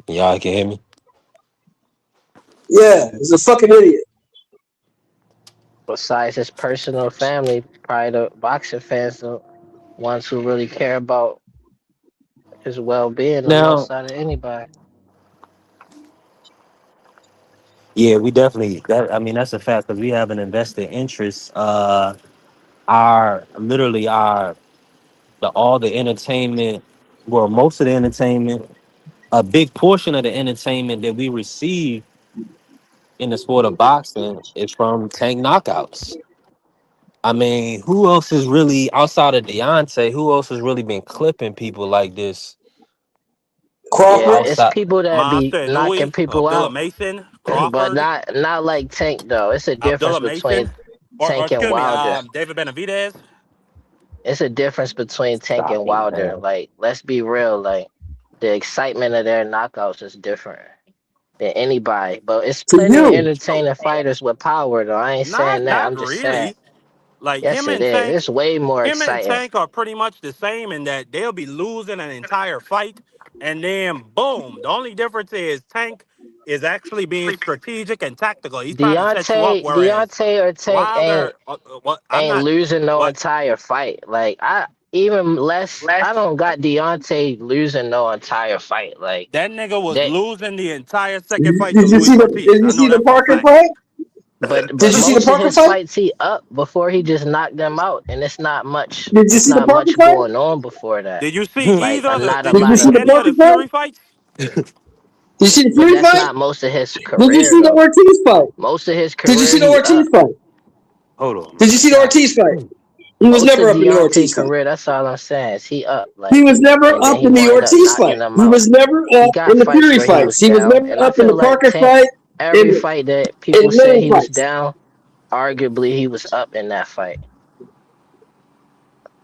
y'all can hear me. Yeah, he's a fucking idiot. Besides his personal family, probably the boxing fans, the ones who really care about his well-being the Now, most out of anybody. yeah, we definitely. I mean, that's a fact because we have an invested interest. Our literally our the all the entertainment, well, most of the entertainment, a big portion of the entertainment that we receive in the sport of boxing is from Tank knockouts. I mean, who else is really outside of Deontay? Who else has really been clipping people like this Yeah, Crawford, it's outside? people that be Monster knocking Inouye, people Abdullah out, Mason, but Crawford, not like Tank though. It's a difference Abdullah between Mason, or Tank and excuse me, Wilder. David Benavidez. It's a difference between Tank Stop and it, Wilder. man. Like, let's be real. Like, the excitement of their knockouts is different than anybody. But it's to plenty of you. entertaining fighters with power, though. I ain't saying that. Not I'm just saying, really. Like yes, it is. It's way more him and exciting. Tank are pretty much the same in that they'll be losing an entire fight, and then boom. The only difference is Tank is actually being strategic and tactical. He's trying to set you up, whereas Deontay or Tank Wilder, what I'm ain't not losing no what entire fight. Like, I even less. I don't got Deontay losing no entire fight. Like, that nigga was that. losing the entire second fight to Did you Luis see the Ortiz. Did you I know see the that for a Parker fact. fight? But Did you see the most of Parker his fight? fights he up before he just knocked them out, and it's not much. Did you It's see the not Parker much fight? going on before that. Did you see Like not a Did you Did you lot see see of. the any of Parker the fight? Fury fights? Did you see the But Fury that's fight? not most of his Did you career see the though. Ortiz fight? Most of his Did you career see the he Ortiz up. fight? Hold on, Did you man. see the God. Ortiz fight? He was Most of never up in the Deontay Ortiz fight. career, that's all I'm saying. Is he up He like, was never and then up he in the wind up Ortiz knocking fight. them He out. was never He up in got the fights Fury where he fights. was He was down, never and I up in feel the like Parker Tank. fight Every in fight that people in say many he was fights. down, arguably he was up in that fight.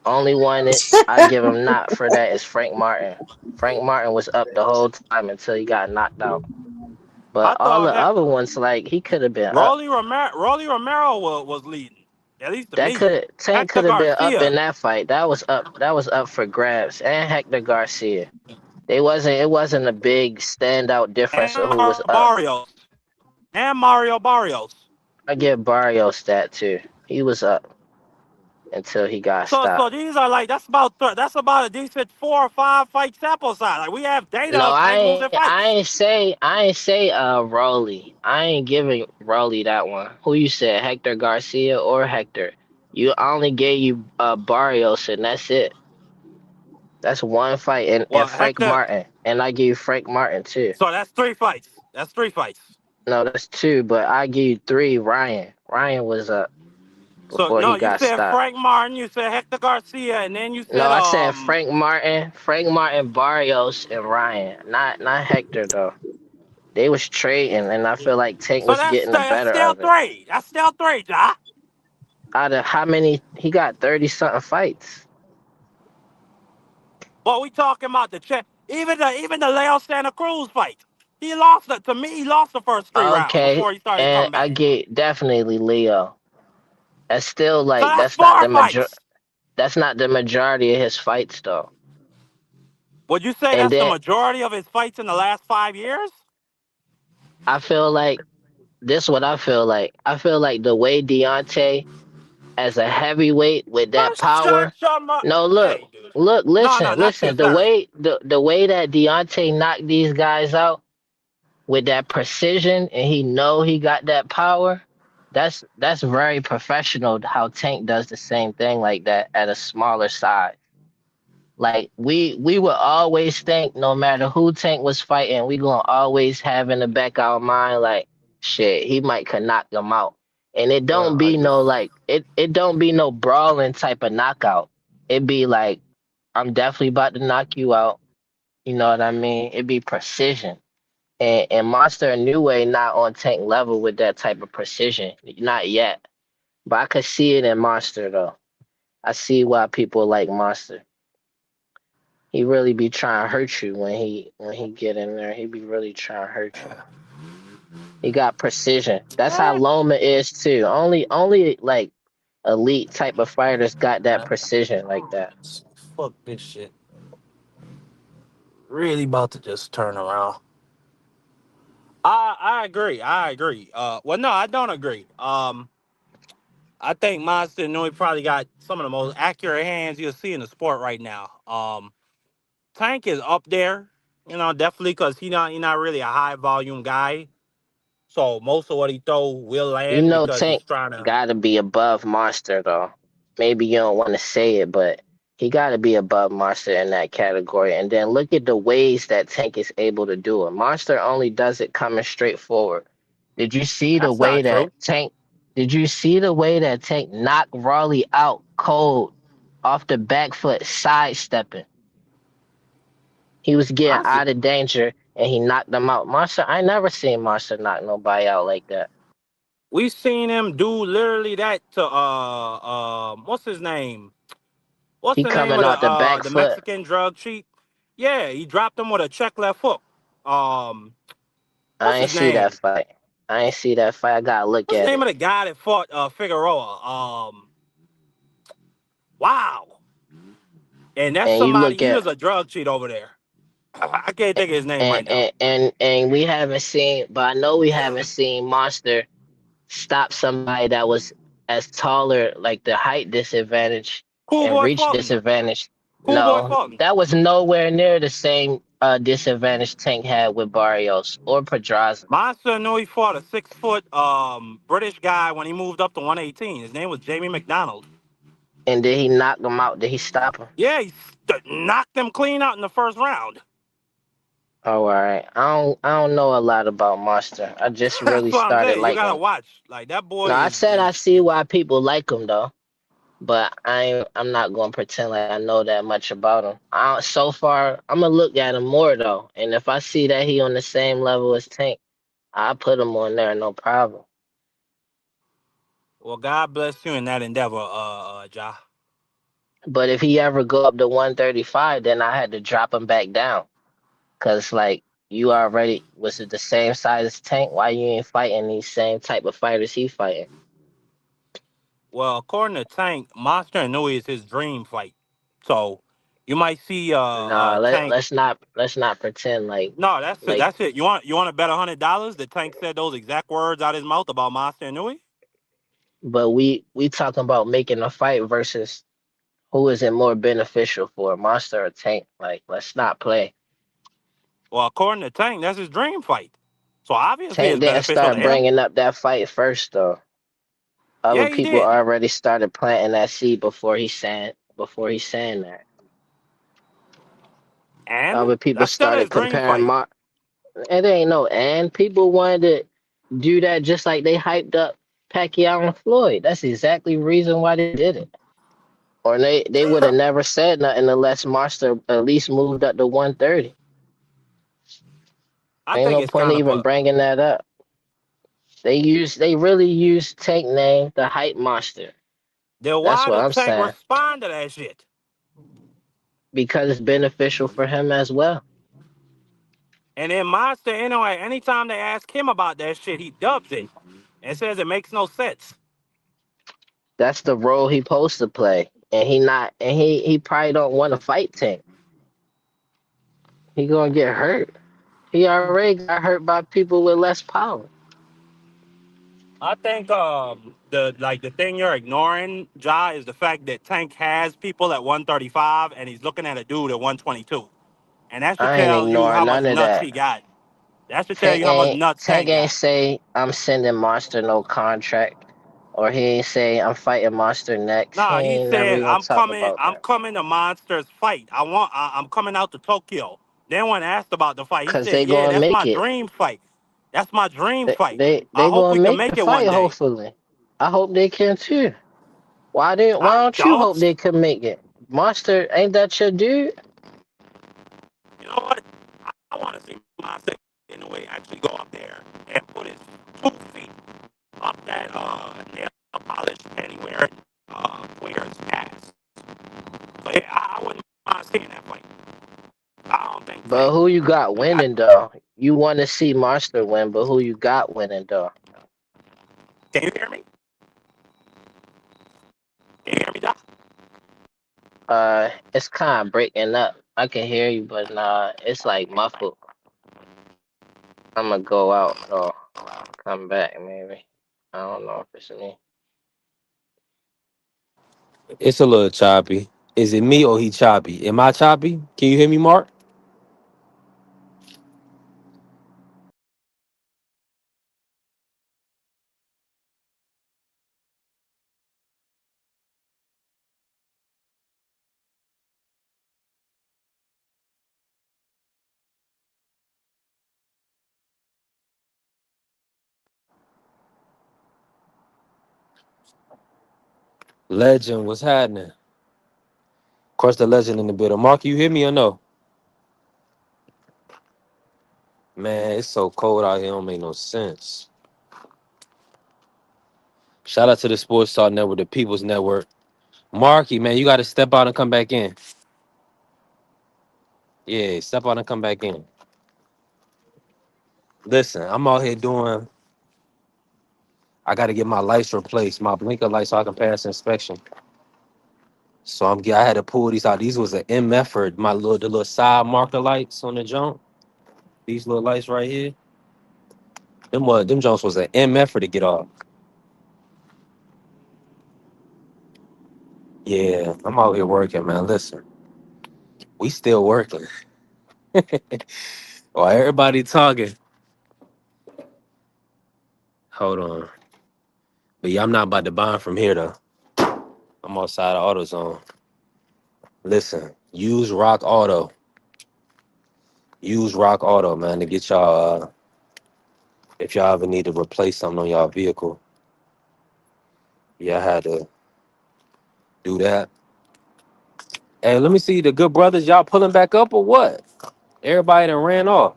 Only one that I give him not for that is Frank Martin. Frank Martin was up the whole time until he got knocked out. But I all thought the other ones, like he could have been up. Rolly Romero was leading, at least to That me. could Tank Hector could have been up in Garcia that fight. That was up. That was up for grabs. And Hector Garcia. They wasn't. It wasn't a big standout difference of and who was up. Mario Barrios. I give Barrios that too. He was up until he got So stopped. these are like that's about a decent 4 or 5 fight sample size. Like we have data No, of Tank losing I fights. ain't say Rolly. I ain't giving Rolly that one. Who you said, Hector Garcia or Hector? You I only gave you Barrios and that's it. That's one fight and Well, Frank Hector. Martin. And I gave you Frank Martin too. So that's 3 fights. That's 3 fights. No, that's two, but I give you three. Ryan. Ryan was up So before no, he you got said stopped. Frank Martin, you said Hector Garcia, and then you No, said I said Frank Martin, Barrios, and Ryan. Not Hector though. They was trading, and I feel like Tank So was getting the that's better still of it. three. That's still three, Ja. Out of how many? He got 30 something fights. But we talking about the check. Even the Leo Santa Cruz fight. He lost it to me. He lost the first 3 rounds Okay, before he started and coming I back. get definitely Leo. That's still So like that's four fights. that's not the majority of his fights though. Would you say And that's the then majority of his fights in the last 5 years? I feel like this what I feel like. I feel like the way Deontay as a heavyweight with that Shut power. your mouth. No, Hey, dude. look, No, not you, listen. sir. The way that Deontay knocked these guys out with that precision, and he know he got that power. That's very professional. How Tank does the same thing like that at a smaller size. Like we would always think, no matter who Tank was fighting, we gonna always have in the back of our mind like, shit, he might could knock them out. And it Well, don't I be just no like it don't be no brawling type of knockout. It be like, I'm definitely about to knock you out. You know what I mean? It be precision. And Monster and New Way not on Tank level with that type of precision. Not yet. But I could see it in Monster though. I see why people like Monster. He really be trying to hurt you when he get in there. He be really trying to hurt you. He got precision. That's how Loma is too. Only like elite type of fighters got that precision like that. fuck this shit. Really about to just turn around. I agree. I agree. Well, no, I don't agree. I think Monster Nui probably got some of the most accurate hands you'll see in the sport right now. Tank is up there, definitely because he not really a high volume guy. So most of what he throw will You land know because he's Tank trying to. gotta be above Monster though. Maybe you don't want to say it, but he gotta be above Monster in that category. And then look at the ways that Tank is able to do it. Monster only does it coming straight forward. Did you see the That's way not that true. Tank did you see the way that Tank knocked Raleigh out cold off the back foot sidestepping? He was getting I see. out of danger and he knocked them out. Monster, I never seen Monster knock nobody out like that. We seen him do literally that to what's his name? What's He the name coming of out the back the foot. Mexican drug chief? Yeah, he dropped him with a check left hook. Um, I what's ain't his see that name? fight. I ain't see that fight. I gotta look What's the at name it. of the guy that fought Figueroa? Wow. And that's And you somebody. look He at was a drug cheat over there. I can't think of his name right now. and we haven't seen, but I know we haven't seen Monster stop somebody that was as taller, like the height disadvantage Cool and boy reach Fulton. disadvantage. Cool boy No, Fulton. that was nowhere near the same disadvantage Tank had with Barrios or Pedraza. Monster knew he fought a 6 foot British guy when he moved up to 118. His name was Jamie McDonald. And did he knock him out? Did he stop him? Yeah, he knocked them clean out in the first round. Oh, all right. I don't know a lot about Monster. I just That's really what I'm started saying. You gotta liking. watch. Like that boy No, I is said is I see why people like him though, but I'm not gonna pretend like I know that much about him. So far, I'm gonna look at him more though, and if I see that he on the same level as Tank, I put him on there, no problem. well. God bless you in that endeavor, Ja. But if he ever go up to 135, then I had to drop him back down, cause like you already was it the same size as Tank? Why you ain't fighting these same type of fighters he fighting? Well, according to Tank, Monster and Nui is his dream fight. So you might see Nah, Tank. let's not pretend No, that's it. like That's it. You want to bet $100 that Tank said those exact words out his mouth about Monster and Nui? but we talking about making a fight versus who is it more beneficial for, Monster or Tank? Like, let's not play. Well, according to Tank, that's his dream fight. So obviously Tank it's didn't beneficial to start him. bringing up that fight first though. Other Yeah, he people did. already started planting that seed before he saying that. And Other people that's still started his dream comparing fight. It ain't no and people wanted it. do that just like they hyped up Pacquiao and Floyd. That's exactly the reason why they did it. Or they would have never said nothing unless Monster at least moved up to 130. I Ain't think no it's point in kind of even a. bringing that up. They really use Tank name the hype Monster. Then That's why what did I'm Tank saying respond to that shit? because it's beneficial for him as well. And then Monster, anyway, anytime they ask him about that shit, he dubs it and says it makes no sense. That's the role he supposed to play, and he probably don't want to fight Tank. He gonna get hurt. He already got hurt by people with less power. I think the thing you're ignoring, Ja, is the fact that Tank has people at 135 and he's looking at a dude at 122. And that should I ain't tell you how ignoring much none of nuts that. he got. That should tell you how much nuts Tank Tank ain't got. say I'm sending Monster no contract, or he ain't say I'm fighting Monster next. He Nah, he ain't never said even talk about I'm that. coming to Monster's fight. I'm coming out to Tokyo. Then when asked about the fight, he Cause said, they "Yeah, gonna that's my make it. dream fight. That's my dream They fight. they I they hope gonna we can make the make it one fight. day." Hopefully, I hope they can too. Why I don't you hope don't. they can make it? Monster, ain't that your dude? You know what? I want to see Monster in a way actually go up there and put his 2 feet up that nail polish anywhere where his ass. So yeah, I wouldn't mind seeing that fight. I don't think But Tank. who you got I, winning though? You want to see Monster win, but who you got winning though? can you hear me? Can you hear me, Doc? It's kind of breaking up. I can hear you, but nah, it's like muffled. I'm gonna go out or come back maybe. I don't know if it's me. It's a little choppy. Is it me or he choppy? Am I choppy? Can you hear me, Mark? Legend, what's happening? Of course, the legend in the building. Mark, you hear me or no? Man, it's so cold out here. Don't make no sense. Shout out to the Sports Talk Network, the People's Network. Marky, man, you got to step out and come back in. Yeah, step out and come back in. Listen, I'm out here doing. I got to get my lights replaced, my blinker lights, so I can pass inspection. So I had to pull these out. These was an M effort. The little side marker lights on the jump. These little lights right here. Them jumps was an M effort to get off. Yeah, I'm out here working, man. Listen, we still working. While everybody talking, hold on. But yeah, I'm not about to buy 'em from here though. I'm outside of AutoZone. Listen, use Rock Auto. Use Rock Auto, man, to get y'all. If y'all ever need to replace something on y'all vehicle, yeah, I had to do that. Hey, let me see the good brothers. Y'all pulling back up or what? Everybody that ran off.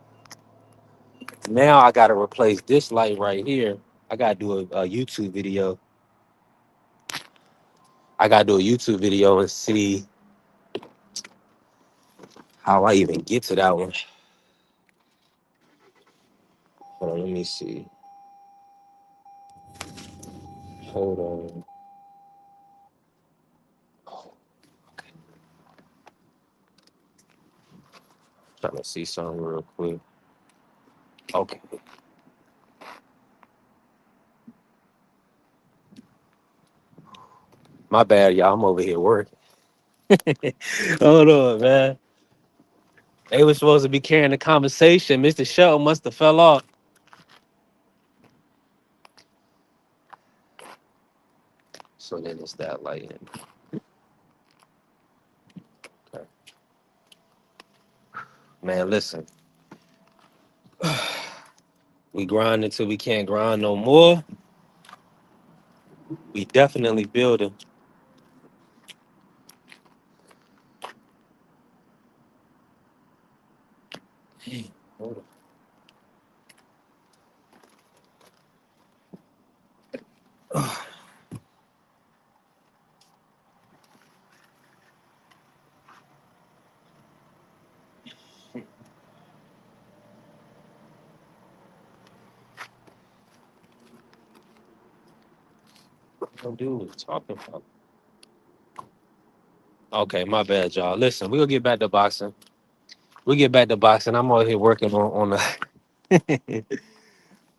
Now I gotta replace this light right here. I gotta do a YouTube video. I gotta do a YouTube video and see how I even get to that one. Hold on, let me see. Hold on. Trying to see something real quick. Okay. My bad, y'all. I'm over here working. Hold on, man. They were supposed to be carrying the conversation. Mr. Shelton must have fell off. So then it's that light. Okay. Man, listen. We grind until we can't grind no more. We definitely building. Hold on. What dude was talking about? Okay, my bad, y'all. Listen, we'll get back to boxing. We get back to boxing. I'm out here working on the.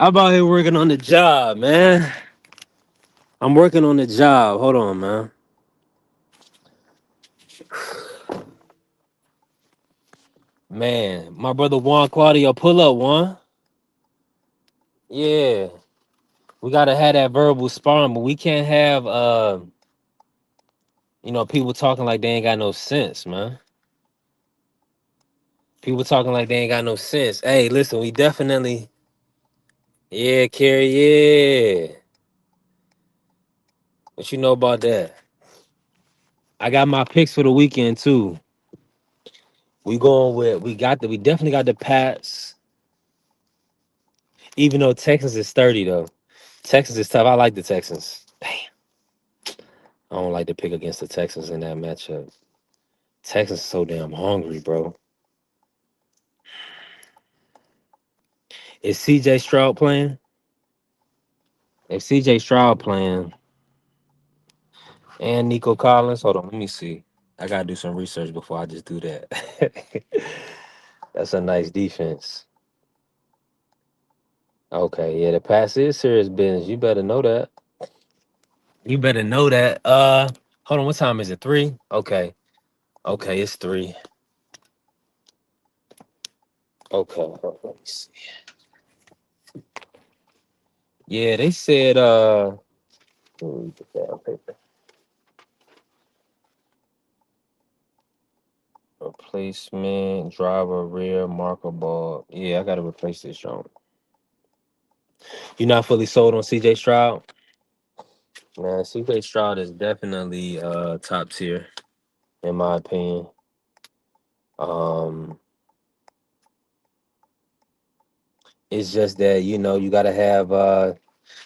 I'm out here working on the job, man. I'm working on the job. Hold on, man. Man, my brother Juan Claudio, pull up, Juan. Yeah, we gotta have that verbal sparring, but we can't have people talking like they ain't got no sense, man. People talking like they ain't got no sense. Hey, listen, we definitely, yeah, Carrie, yeah. What you know about that? I got my picks for the weekend too. We definitely got the Pats. Even though Texans is 30 though. Texans is tough. I like the Texans. Damn. I don't like to pick against the Texans in that matchup. Texans so damn hungry, bro. Is CJ Stroud playing? If CJ Stroud playing and Nico Collins, hold on, let me see. I gotta do some research before I just do that. That's a nice defense. Okay, yeah, the pass is serious business. You better know that. You better know that. Hold on, what time is it? 3? Okay. Okay, it's 3. Okay, hold on, let me see. Yeah, they said let me get that on paper. Replacement, driver, rear, marker ball. Yeah, I gotta replace this joint. You're not fully sold on CJ Stroud? Man, CJ Stroud is definitely top tier, in my opinion. Um it's just that, you gotta have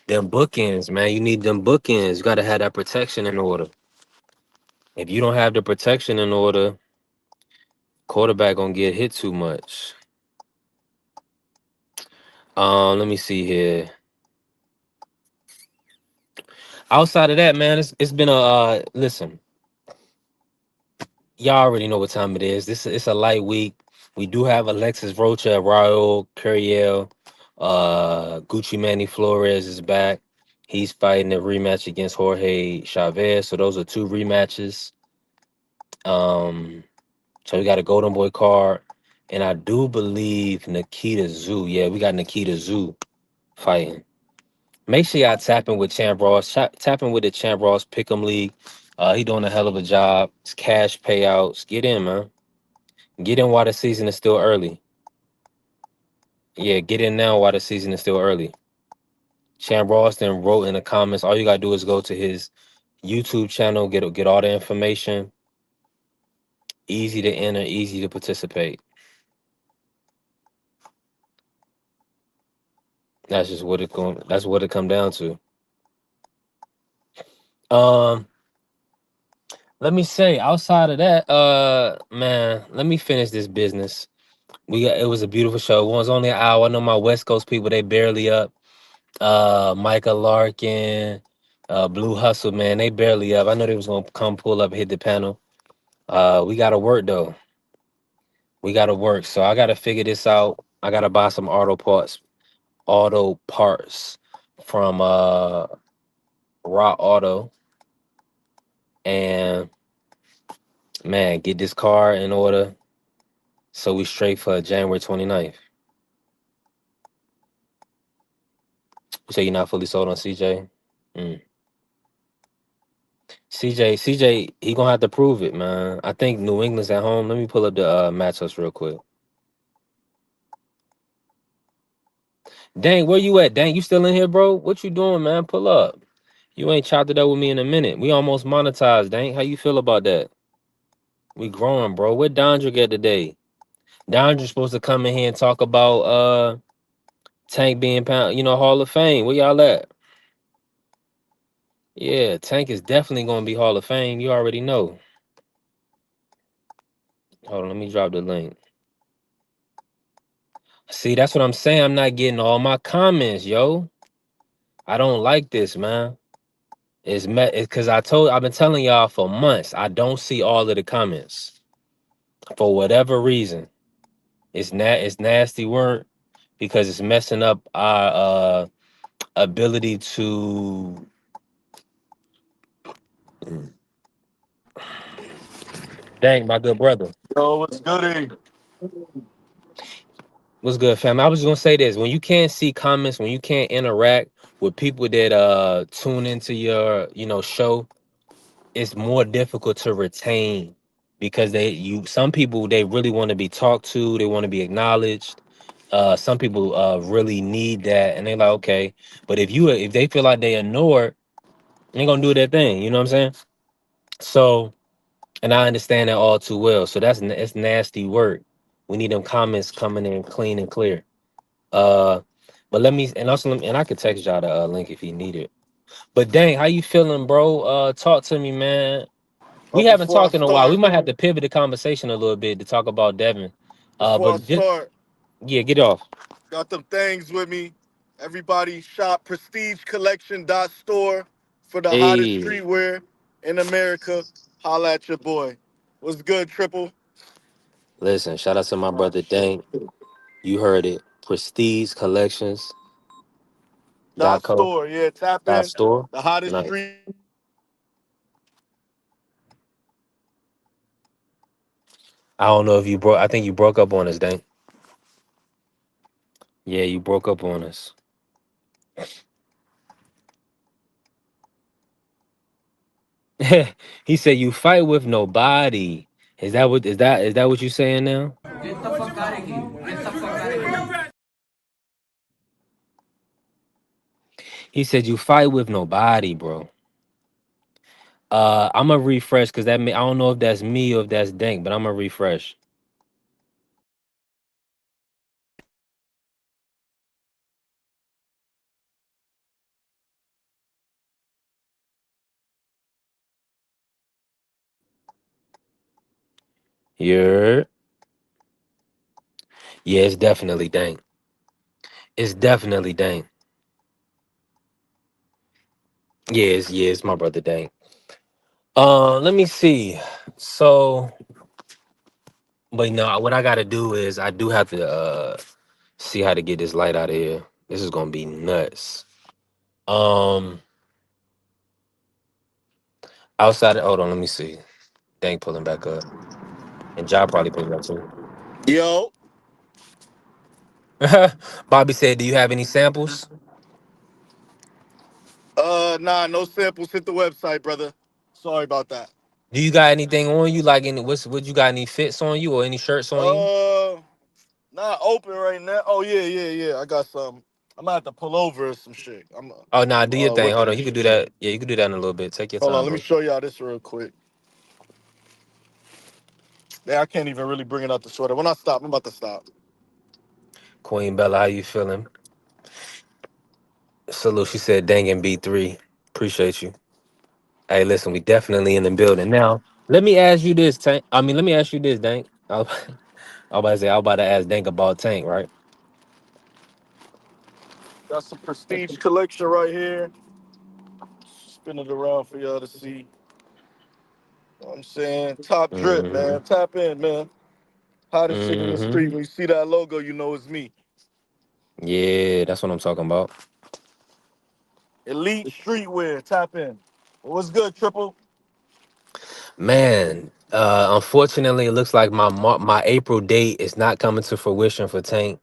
them bookends, man. You need them bookends. You gotta have that protection in order. If you don't have the protection in order, quarterback gonna get hit too much. Let me see here. Outside of that, man, it's been a listen. Y'all already know what time it is. It's a light week. We do have Alexis Rocha, Raul Curiel, Gucci Manny Flores is back. He's fighting a rematch against Jorge Chavez. So those are 2 rematches. So we got a Golden Boy card, and I do believe Nikita Zoo. Yeah, we got Nikita Zoo fighting. Make sure y'all tapping with Champ Ross. Tapping with the Champ Ross Pick'em League. He doing a hell of a job. It's cash payouts. Get in, man. Get in while the season is still early. Yeah, get in now while the season is still early. Champ Ross then wrote in the comments. All you gotta do is go to his YouTube channel, get all the information. Easy to enter, easy to participate. That's just what that's what it come down to. Um, Let me say, outside of that, man, let me finish this business. It was a beautiful show. It was only an hour. I know my West Coast people, they barely up. Micah Larkin, Blue Hustle, man, they barely up. I know they was gonna come pull up, hit the panel. We gotta work though. We gotta work. So I gotta figure this out. I gotta buy some auto parts from Raw Auto, and man, get this car in order. So we straight for January 29th. You say you're not fully sold on CJ? Mm. CJ, he gonna have to prove it, man. I think New England's at home. Let me pull up the matchups real quick. Dang, where you at? Dang, you still in here, bro? What you doing, man? Pull up. You ain't chopped it up with me in a minute. We almost monetized, dang. How you feel about that? We growing, bro. Where Dondrick at today? Dondrick supposed to come in here and talk about Tank being pound, Hall of Fame. Where y'all at? Yeah, Tank is definitely gonna be Hall of Fame. You already know. Hold on, let me drop the link. See, that's what I'm saying. I'm not getting all my comments, yo. I don't like this, man. It's because I've been telling y'all for months. I don't see all of the comments for whatever reason. It's nasty word because it's messing up our ability to. Dang, my good brother. Yo, what's goody? What's good, fam? I was gonna say this: when you can't see comments, when you can't interact with people that tune into your show, it's more difficult to retain because some people they really want to be talked to, they want to be acknowledged. Some people really need that, and they're like, okay, but if they feel like they ignored, they're gonna do their thing. You know what I'm saying? So, and I understand that all too well. So it's nasty work. We need them comments coming in clean and clear. Uh, but and I could text y'all the link if you need it. But dang, how you feeling, bro? Talk to me, man. We haven't Before I talked in a while. We start, might have to pivot the conversation a little bit to talk about Devin. before I But just start, yeah, get off. got them things with me. Everybody shop prestigecollection.store for the hottest Hey, streetwear in America. Holla at your boy. What's good, Triple? listen, shout out to my Oh, brother shit. Dank. You heard it. Prestige Collections Dot .co store, yeah, tap in. .store. The hottest Nice. street. I don't know if you broke. I think you broke up on us, Dank. Yeah, you broke up on us. He said you fight with nobody. Is that what you saying now? He said you fight with nobody, bro. I'm gonna refresh because I don't know if that's me or if that's Dank, but I'm gonna refresh. Yeah, yeah, it's definitely Dank. It's definitely Dank. Yeah, it's my brother Dank. Let me see. So, but no, what I gotta do is I do have to see how to get this light out of here. This is gonna be nuts. Um, outside of hold on, let me see. Dank pulling back up, and Job probably pulling up too. Yo, Bobby said, "Do you have any samples? nah, no samples. Hit the website, brother. Sorry about that. Do you got anything on you? Like what you got any fits on you or any shirts on you? Uh, Not open right now. Oh yeah. I got some. I'm gonna have to pull over or some shit. I'm Oh nah, do your thing. Hold whipping on, and you could shit. do that. Yeah, you could do that in a little bit. Take your Hold on, time, let me bro. show y'all this real quick. Yeah, I can't even really bring it out the sweater. When I stop, I'm about to stop. Queen Bella, how you feeling? Salute. She said, "Dang and B3. Appreciate you." Hey, listen, we definitely in the building now. Let me ask you this, Tank. Let me ask you this, Dank. I was about to ask Dank about Tank, right? Got some prestige collection right here. Spin it around for y'all to see. Know what I'm saying? Top drip, Mm-hmm. man. Tap in, man. Hottest shit in the Mm-hmm. street. When you see that logo, you know it's me. Yeah, that's what I'm talking about. Elite streetwear. Tap in. What's good, Triple? Man, unfortunately, it looks like my April date is not coming to fruition for Tank.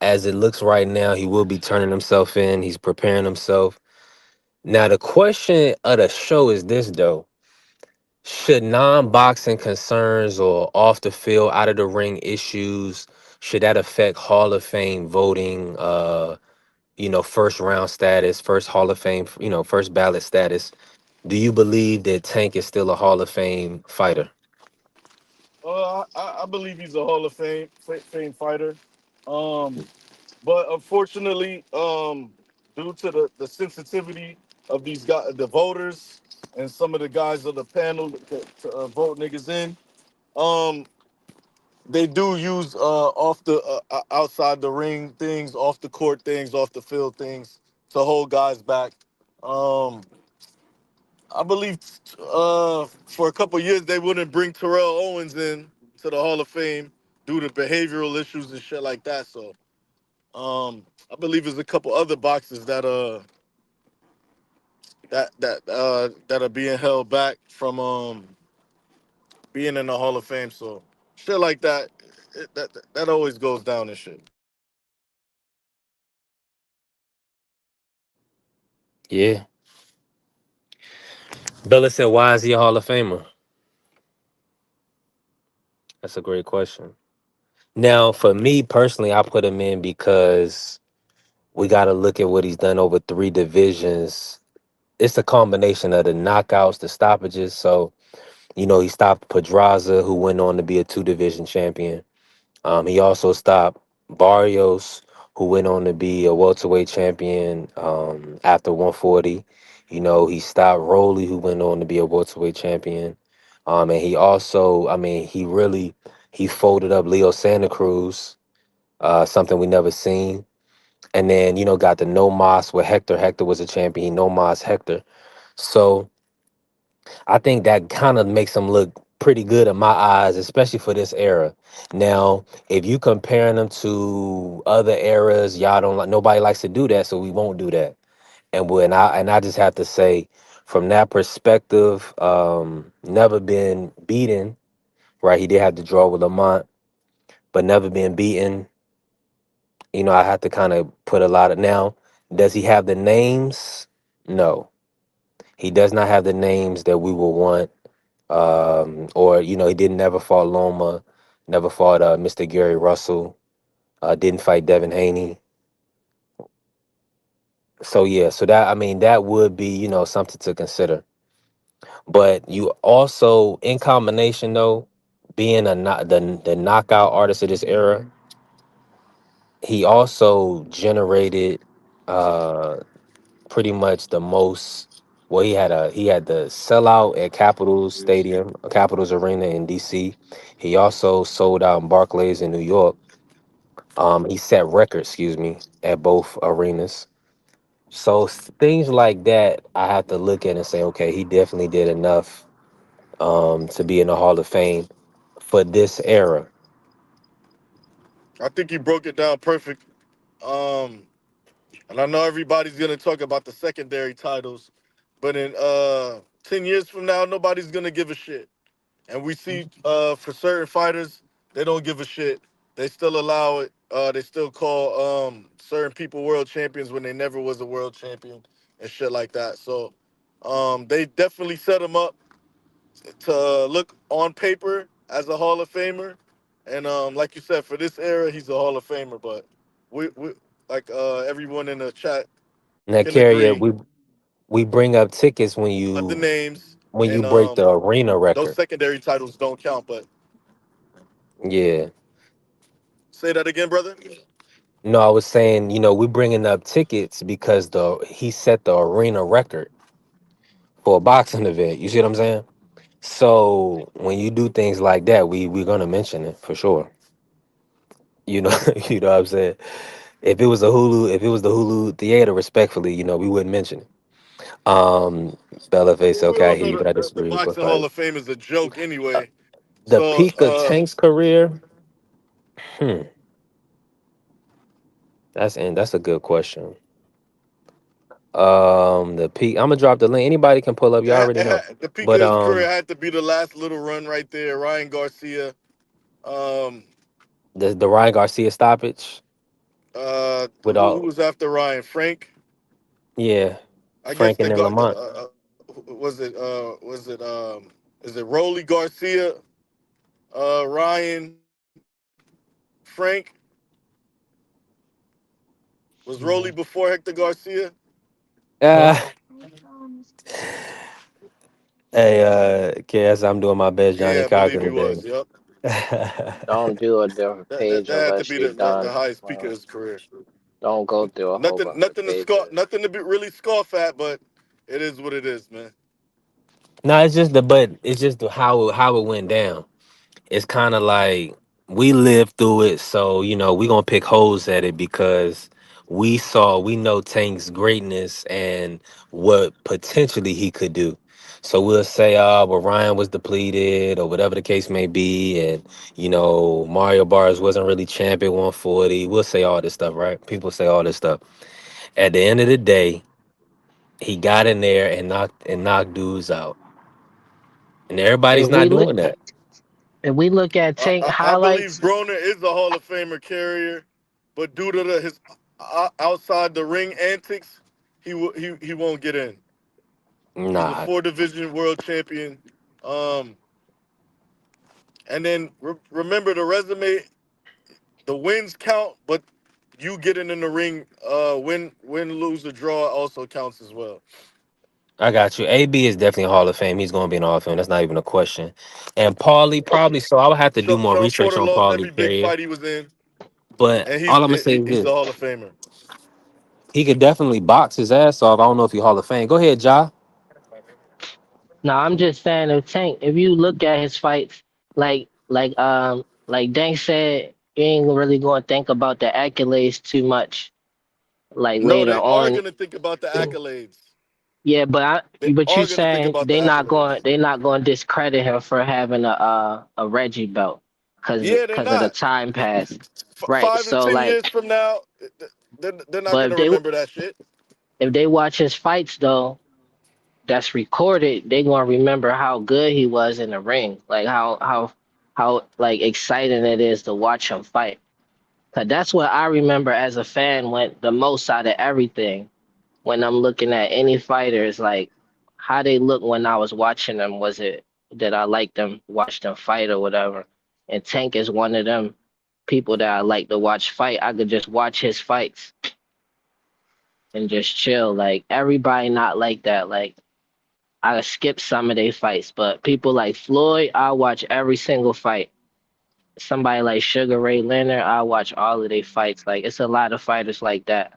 As it looks right now, he will be turning himself in. He's preparing himself. Now, the question of the show is this, though. Should non-boxing concerns or off the field, out of the ring issues, should that affect Hall of Fame voting? First round status, first Hall of Fame, first ballot status. Do you believe that Tank is still a Hall of Fame fighter? I believe he's a Hall of Fame fighter. Um, but unfortunately, due to the sensitivity of these guys, the voters, and some of the guys on the panel to vote niggas in, um, they do use off the outside the ring things, off the court things, off the field things to hold guys back. Um, I believe for a couple years they wouldn't bring Terrell Owens in to the Hall of Fame due to behavioral issues and shit like that. So I believe there's a couple other boxes that are being held back from being in the Hall of Fame. So shit like that, that always goes down and shit. Yeah. Bella said, "Why is he a Hall of Famer?" That's a great question. Now, for me personally, I put him in because we got to look at what he's done over three divisions. It's a combination of the knockouts, the stoppages. So, he stopped Pedraza, who went on to be a two division champion. He also stopped Barrios, who went on to be a welterweight champion after 140. He stopped Rowley, who went on to be a welterweight champion. And he also, he folded up Leo Santa Cruz, something we never seen. And then, got the No Mas with Hector. Hector was a champion. He No Mas Hector. So I think that kind of makes him look pretty good in my eyes, especially for this era. Now, if you comparing them to other eras, y'all don't like nobody likes to do that, so we won't do that. And I just have to say, from that perspective, never been beaten, right? He did have to draw with Lamont, but never been beaten. I have to kind of put a lot of now. Does he have the names? No. He does not have the names that we will want. Or he didn't never fought Loma, never fought Mr. Gary Russell, didn't fight Devin Haney. So yeah, so that would be something to consider. But you also, in combination though, being the knockout artist of this era, he also generated uh pretty much the most. Well, he had the sellout at Capitals Stadium, Capitals Arena in DC. He also sold out in Barclays in New York. He set records, excuse me, at both arenas. So things like that, I have to look at and say, okay, he definitely did enough to be in the Hall of Fame for this era. I think you broke it down perfect. Um, and I know everybody's gonna talk about the secondary titles, but in 10 years from now, nobody's gonna give a shit. And we see for certain fighters, they don't give a shit. They still allow it. They still call certain people world champions when they never was a world champion and shit like that. So they definitely set him up to look on paper as a Hall of Famer. And like you said, for this era, he's a Hall of Famer. But we like everyone in the chat Now, can Carrier, agree we bring up tickets of the names, when you and break the arena those record. secondary titles don't count. But Yeah. say that again, brother. No, I was saying, we bringing up tickets because the he set the arena record for a boxing event. You see what I'm saying? So when you do things like that, we're gonna mention it for sure. You know, you know what I'm saying? If it was the Hulu theater, respectfully, we wouldn't mention it. Um, Bellaface, Well, we okay, I all hear know you, but I the disagree. But Boxing Hall of Fame is a joke anyway. the So, peak of Tank's career, hmm, that's a good question. The peak. I'm gonna drop the link. Anybody can pull up. You already know. the peak of But his career had to be the last little run right there. Ryan Garcia, um, the Ryan Garcia stoppage with who all, was after Ryan? Frank. yeah, I guess Frank the and then guy Lamont. is it Rolly Garcia, Ryan, Frank? Was Rolly Mhm. before Hector Garcia? Uh, hey, KS, I'm doing my best, Johnny Yeah, I believe Cochran he today. was. Yep. Don't do a different page That had to unless be you the done. highest peak of Uh, his career. don't go through a whole bunch of pages. Nothing to be really scoff at, but it is what it is, man. No, it's just how it went down. It's kind of like we lived through it, so we gonna pick holes at it because we know Tank's greatness and what potentially he could do. So we'll say, well, Ryan was depleted or whatever the case may be, and Mario Bars wasn't really champion 140. We'll say all this stuff, right? People say all this stuff. At the end of the day, he got in there and knocked dudes out, and everybody's If not we look, doing that. if we look at Tank I believe highlights, Broner is a Hall of Famer carrier, but due to his outside the ring antics, he won't get in. He's a Nah, 4 division world champion. Um, and then remember the resume, the wins count, but you getting in the ring, win, lose, or draw also counts as well. I got you. AB is definitely a Hall of Fame. He's going to be in the Hall of Fame. That's not even a question. And Paulie probably. So I would have to do more Sean research Porter on lost Paulie. every big Period. fight he was in, But and all I'm gonna say is he's this: a Hall of Famer. he could definitely box his ass off. I don't know if he Hall of Fame. Go ahead, Ja. no, I'm just saying if Tank, if you look at his fights, like Dank said, you ain't really going to think about the accolades too much. Like No, later they are on, gonna think about the accolades. yeah, They but you are gonna think saying about the accolades. they not going to discredit him for having a Reggie belt Yeah, they're because of the not. time pass, right? 5 and 10 years from now, they're not But gonna remember that shit. if they watch his fights though, that's recorded, they gonna remember how good he was in the ring, like how like exciting it is to watch him fight. Cause that's what I remember as a fan went the most out of everything. When I'm looking at any fighters, like how they look when I was watching them, was it that I liked them, watch them fight or whatever. And Tank is one of them people that I like to watch fight. I could just watch his fights and just chill. Like everybody not like that. Like I skip some of their fights, but people like Floyd, I watch every single fight. Somebody like Sugar Ray Leonard, I watch all of their fights. Like it's a lot of fighters like that.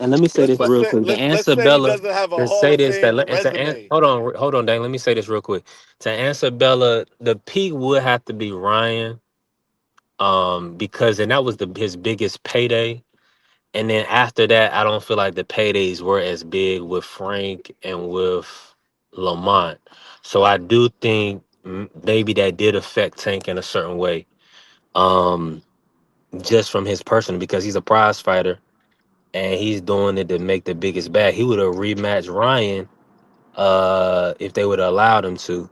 And let me say Let's this just real say quick. To let's answer say he Bella, doesn't have a to Hall say of this that Fame and resume. hold on, Dang. Let me say this real quick. To answer Bella, the peak would have to be Ryan, because and that was his biggest payday. And then after that, I don't feel like the paydays were as big with Frank and with Lamont. So I do think maybe that did affect Tank in a certain way, um, just from his person because he's a prize fighter and he's doing it to make the biggest bag. He would have rematched Ryan if they would have allowed him to.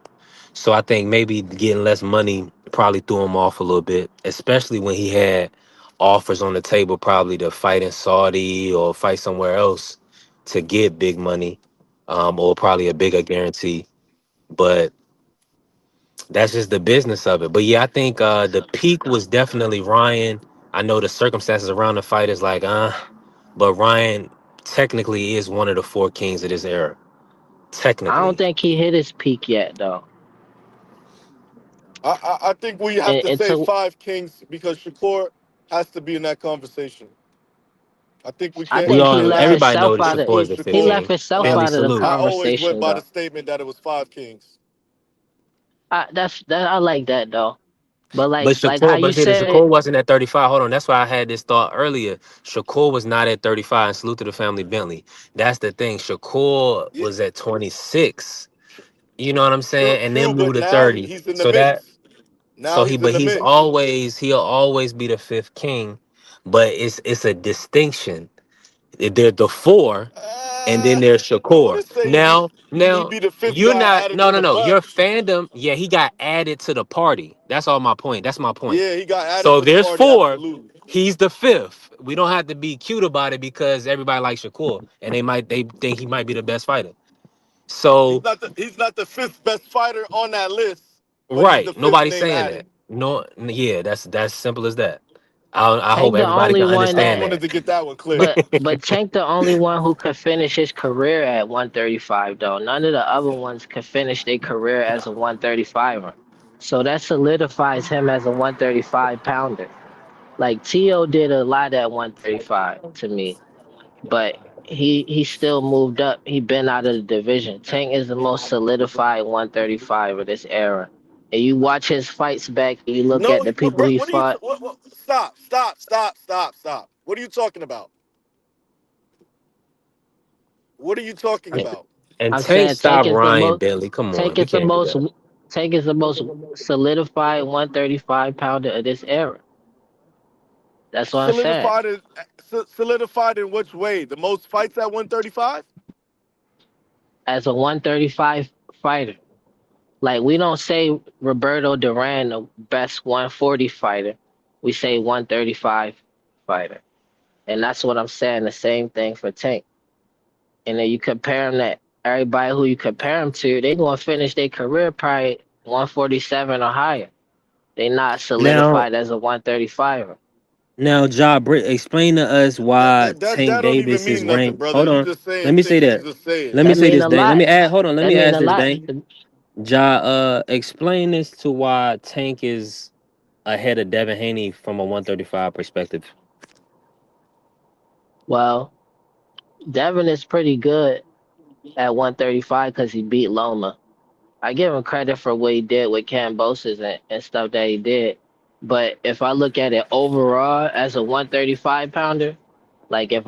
So I think maybe getting less money probably threw him off a little bit, especially when he had offers on the table probably to fight in Saudi or fight somewhere else to get big money, or probably a bigger guarantee. But that's just the business of it. But yeah, I think the peak was definitely Ryan. I know the circumstances around the fight is like, but Ryan technically is one of the four kings of this era. I don't Technically. think he hit his peak yet though. I think we have And to say until five kings because Shakur has to be in that conversation. I think we I can't We think we he all left cannot everybody knows himself that out of Shakur is exclude the fifth he Shakur, left king. and himself Family out of the salute. I always went conversation by the though. statement that it was 5 kings. That I like that though. But But like how Shakur, you but see, the said, Shakur wasn't at 35. Hold on, that's why I had this thought earlier. Shakur was not at 35, and salute to the family Bentley. That's the thing. Shakur Yeah, was at 26. You know what I'm true, saying? And then true, but moved to now 30. he's in the So that mix. Now he's in the mix. he'll always be the fifth king, but it's a distinction. They're the four, and then there's I Shakur. wouldn't say he Now be the fifth you're guy not. added No, to no, the no. Your bunch. fandom, yeah, he got added to the party. That's all my point. That's my point. Yeah, he got added So to if the there's party. four, Absolutely. he's the fifth. We don't have to be cute about it because everybody likes Shakur, and they think he might be the best fighter. So He's not the fifth best fighter on that list, but he's the right, fifth nobody's name saying added. that. No, yeah, that's simple as that. I hope Tank the everybody only can one I understand that, wanted to get that one clear. but Tank the only one who could finish his career at 135 though. None of the other ones could finish their career as a 135er. So that solidifies him as a 135 pounder. Like Tio did a lot at 135 to me, but he still moved up. He been out of the division. Tank is the most solidified 135 of this era. And you watch his fights back, and you look No, at the people bro, he what are you? fought. Stop. What are you talking about? What are you talking about? and I'm Tank saying Tank stop is the Ryan most Bailey. Come Tank on, we is the can't do most that. Tank is the most solidified 135 pounder of this era. That's what I'm saying. Solidified in which way? The most fights at 135? As a 135 fighter. Like we don't say Roberto Duran the best 140 fighter. We say 135 fighter. And that's what I'm saying. The same thing for Tank. And then you compare him that everybody who you compare him to, they gonna finish their career probably 147 or higher. They not Now, solidified as a 135er. Explain to us why Tank That don't even Davis is mean nothing, ranked. brother. Hold You on. just saying Let me say things that. just to say it. Let me That say mean this, a Dane. Let lot. me add. Hold on. Let That me mean ask a this, lot. Dane. Explain this to why Tank is ahead of Devin Haney from a 135 perspective. Well, Devin is pretty good at 135 because he beat Loma. I give him credit for what he did with Cambosis and stuff that he did. But if I look at it overall as a 135 pounder, like if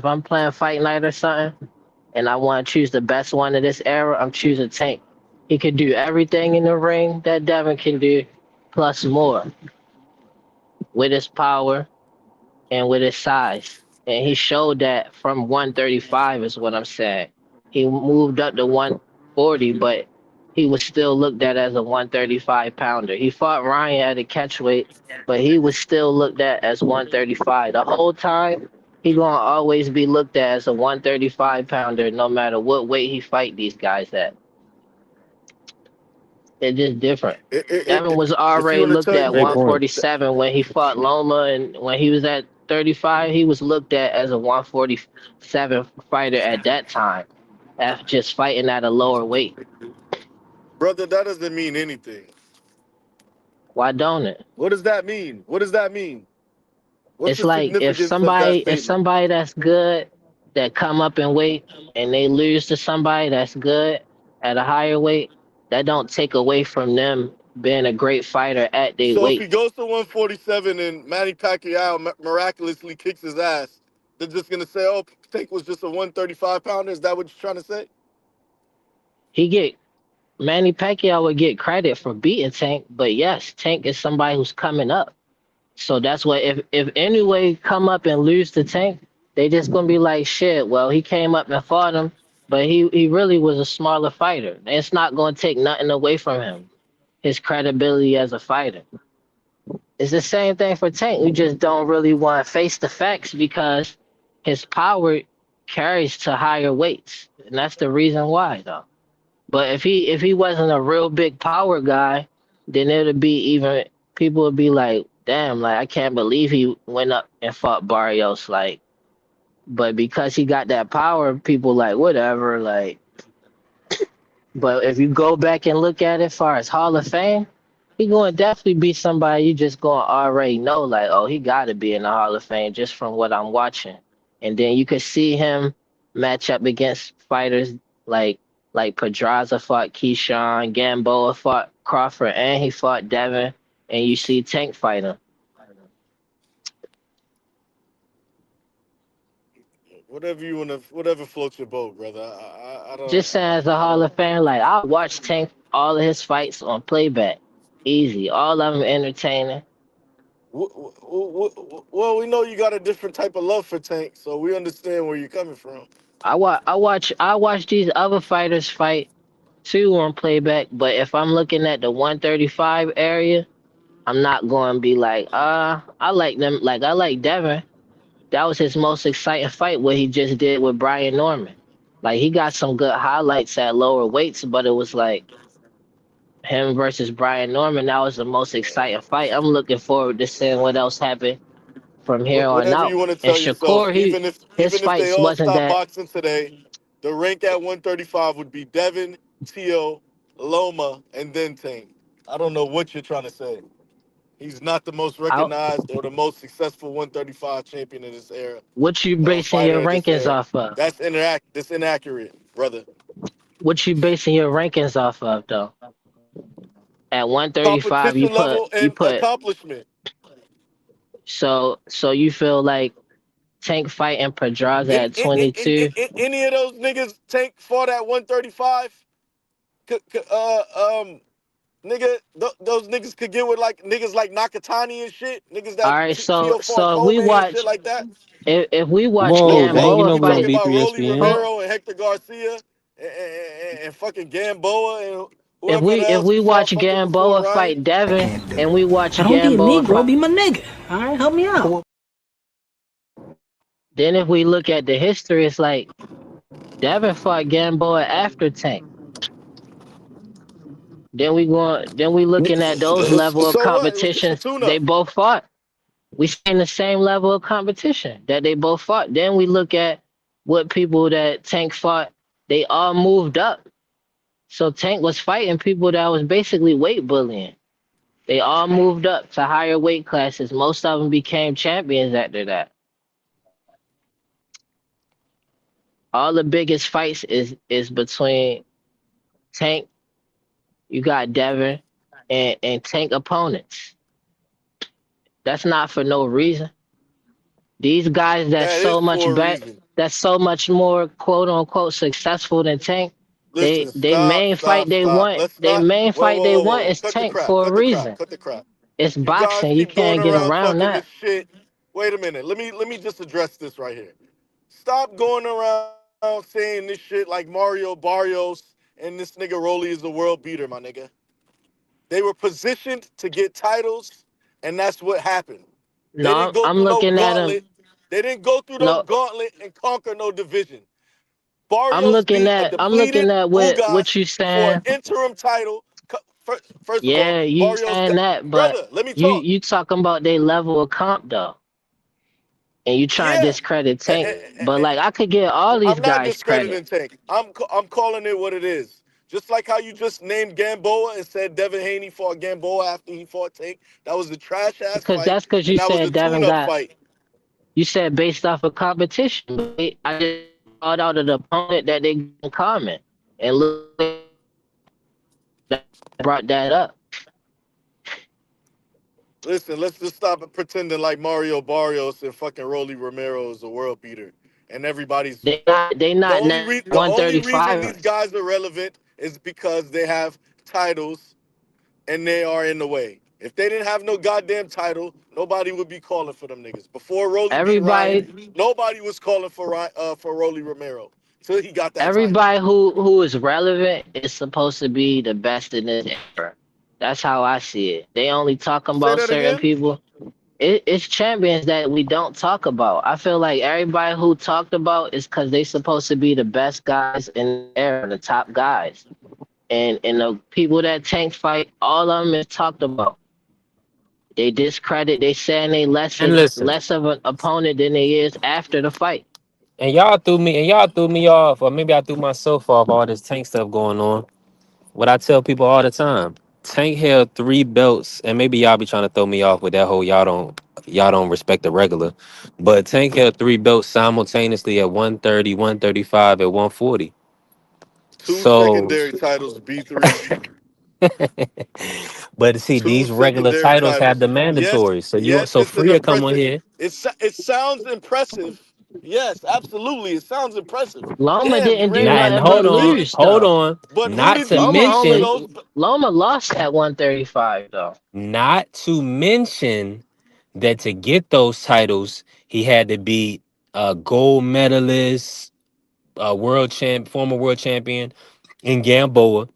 I'm playing Fight Night or something and I want to choose the best one of this era, I'm choosing Tank. He can do everything in the ring that Devin can do, plus more with his power and with his size. And he showed that from 135 is what I'm saying. He moved up to 140, but he was still looked at as a 135 pounder. He fought Ryan at a catchweight, but he was still looked at as 135. The whole time, he gonna always be looked at as a 135 pounder, no matter what weight he fight these guys at. It's just different. It, it, it, Devin it- was if you already want to looked tell, at Great point. 147 when he fought Loma, and when he was at 35, he was looked at as a 147 fighter at that time, after just fighting at a lower weight. brother, that doesn't mean anything. Why don't it? What does that mean? What does that mean? What's It's the like if significance of that somebody if statement? somebody that's good that come up in weight and they lose to somebody that's good at a higher weight, that don't take away from them being a great fighter at their So if weight. he goes to 147 and Manny Pacquiao miraculously kicks his ass, they're just gonna say, "Oh, Tank was just a 135 pounder." Is that what you're trying to say? He get Manny Pacquiao would get credit for beating Tank, but yes, Tank is somebody who's coming up. So that's what if anyway come up and lose to Tank, they just gonna be like shit. Well, he came up and fought him, but he really was a smaller fighter. It's not gonna take nothing away from him, his credibility as a fighter. It's the same thing for Tank. We just don't really want to face the facts because his power carries to higher weights, and that's the reason why though. But if he wasn't a real big power guy, then it'd be even people would be like, damn, like I can't believe he went up and fought Barrios. Like, but because he got that power, people like whatever. Like, but if you go back and look at it, as far as Hall of Fame, he going to definitely be somebody you just going to already know. Like, oh, he got to be in the Hall of Fame just from what I'm watching. And then you could see him match up against fighters like like Pedraza fought Keyshawn, Gamboa fought Crawford, and he fought Devin. And you see Tank fight him. Whatever you wanna, whatever floats your boat, brother. I don't. Just saying, as a Hall of Fame, like I watch Tank all of his fights on playback, easy. All of them entertaining. Well, we know you got a different type of love for Tank, so we understand where you're coming from. I watch these other fighters fight too on playback, but if I'm looking at the 135 area, I'm not going to be like, I like them. Like I like Devin. That was his most exciting fight, what he just did with Brian Norman. Like he got some good highlights at lower weights, but it was like him versus Brian Norman. That was the most exciting fight. I'm looking forward to seeing what else happened from here on Whatever out. you want to And tell yourself, Shakur, his even if they fights all wasn't stop that. boxing today, the rank at 135 would be Devin, Tio, Loma, and then Tank. I don't know what you're trying to say. He's not the most I, recognized or the most successful 135 champion in this era, what you basing fighter your of this rankings era. off of? That's inaccurate, brother. What you basing your rankings off of though? At 135, Competition level you and put accomplishment. so you feel like Tank fighting Pedraza at 22. Any of those niggas Tank fought at 135? Nigga, those niggas could get with like niggas like Nakatani and shit. Niggas All that right, Tio fought so if we Kobe and shit watch like that. if we watch Whoa, dang, you Gamboa know We we on talking fight, about Rolly B3SPN. hold, Romero and Hector Garcia and fucking Gamboa and if whoever we the if else we fought watch fucking before Gamboa Ryan. fight Devin and we watch I don't get Gamboa Negro, fight, be my nigga. All right, help me out. then if we look at the history, it's like Devin fought Gamboa after Tank. Then we looking at those level of So what? It was just a competitions they tune-up. both fought. We seen the same level of competition that they both fought. Then we look at what people that Tank fought, they all moved up. So Tank was fighting people that was basically weight bullying. They all moved up to higher weight classes. Most of them became champions after that. All the biggest fights is between Tank, you got Devin, and Tank opponents. That's not for no reason. These guys That is for a reason. that's so much more quote unquote successful than Tank. Listen, They stop, main fight stop, they stop. want. Let's Their not. main fight they want Whoa. is Cut the Tank crap. for a Cut the crap. reason. Cut the crap. It's You guys boxing. You keep going can't get around around talking this that. shit. Wait a minute. Let me just address this right here. Stop going around saying this shit like Mario Barrios and this nigga Rolly is the world beater, my nigga. They were positioned to get titles, and that's what happened. They didn't No, go I'm through no looking at him. gauntlet. They didn't go through no No, gauntlet and conquer no division. Barrios beat a I'm looking depleted at what Ugas you for an saying. interim title. First of all, Yeah, you Barrios saying got that, but brother. Let me talk. you talking about their level of comp though, and you trying to Yeah, discredit eh, Tank. eh, eh, But eh, like I could give all these I'm not guys credit. discrediting Tank. I'm calling it what it is. Just like how you just named Gamboa and said Devin Haney fought Gamboa after he fought Tank. That was a trash ass fight, Because and you that was said a Devin tune up got fight. you said based off of competition. I just called out an opponent that they in common, and look that brought that up. Listen, let's just stop pretending like Mario Barrios and fucking Rolly Romero is a world beater, and everybody's They the not only now re- the only reason these 135ers. guys are relevant is because they have titles and they are in the way. If they didn't have no goddamn title, nobody would be calling for them niggas. Before Rolly beat Everybody Ryan, nobody was calling for Rolly Romero till he got that title. everybody who is relevant is supposed to be the best in this era. That's how I see it. They only talking Say about that certain again. people. It's champions that we don't talk about. I feel like everybody who talked about is because they supposed to be the best guys in the era, the top guys. And the people that Tank fight, all of them is talked about. They discredit. They saying they And listen, less of an opponent than they is after the fight. y'all threw me off, or maybe I threw myself off all this Tank stuff going on. What I tell people all the time, Tank held 3 belts, and maybe y'all be trying to throw me off with that whole y'all don't respect the regular. But Tank held 3 belts simultaneously at 130, 135, at 140. Two So secondary titles, B3. but see, Two these regular secondary titles have titles. the Yes, mandatory. yes, So it's an Freya come on impressive. here. It sounds impressive. Yes, absolutely, it sounds impressive. Loma Damn, you didn't ran do Not like and nothing but hold 30 on, minutes. lose hold though. on. But who Not did to he Loma beat in mention, only those? Loma lost at 135 though. not to mention that to get those titles, he had to beat a gold medalist, former world champion in Gamboa,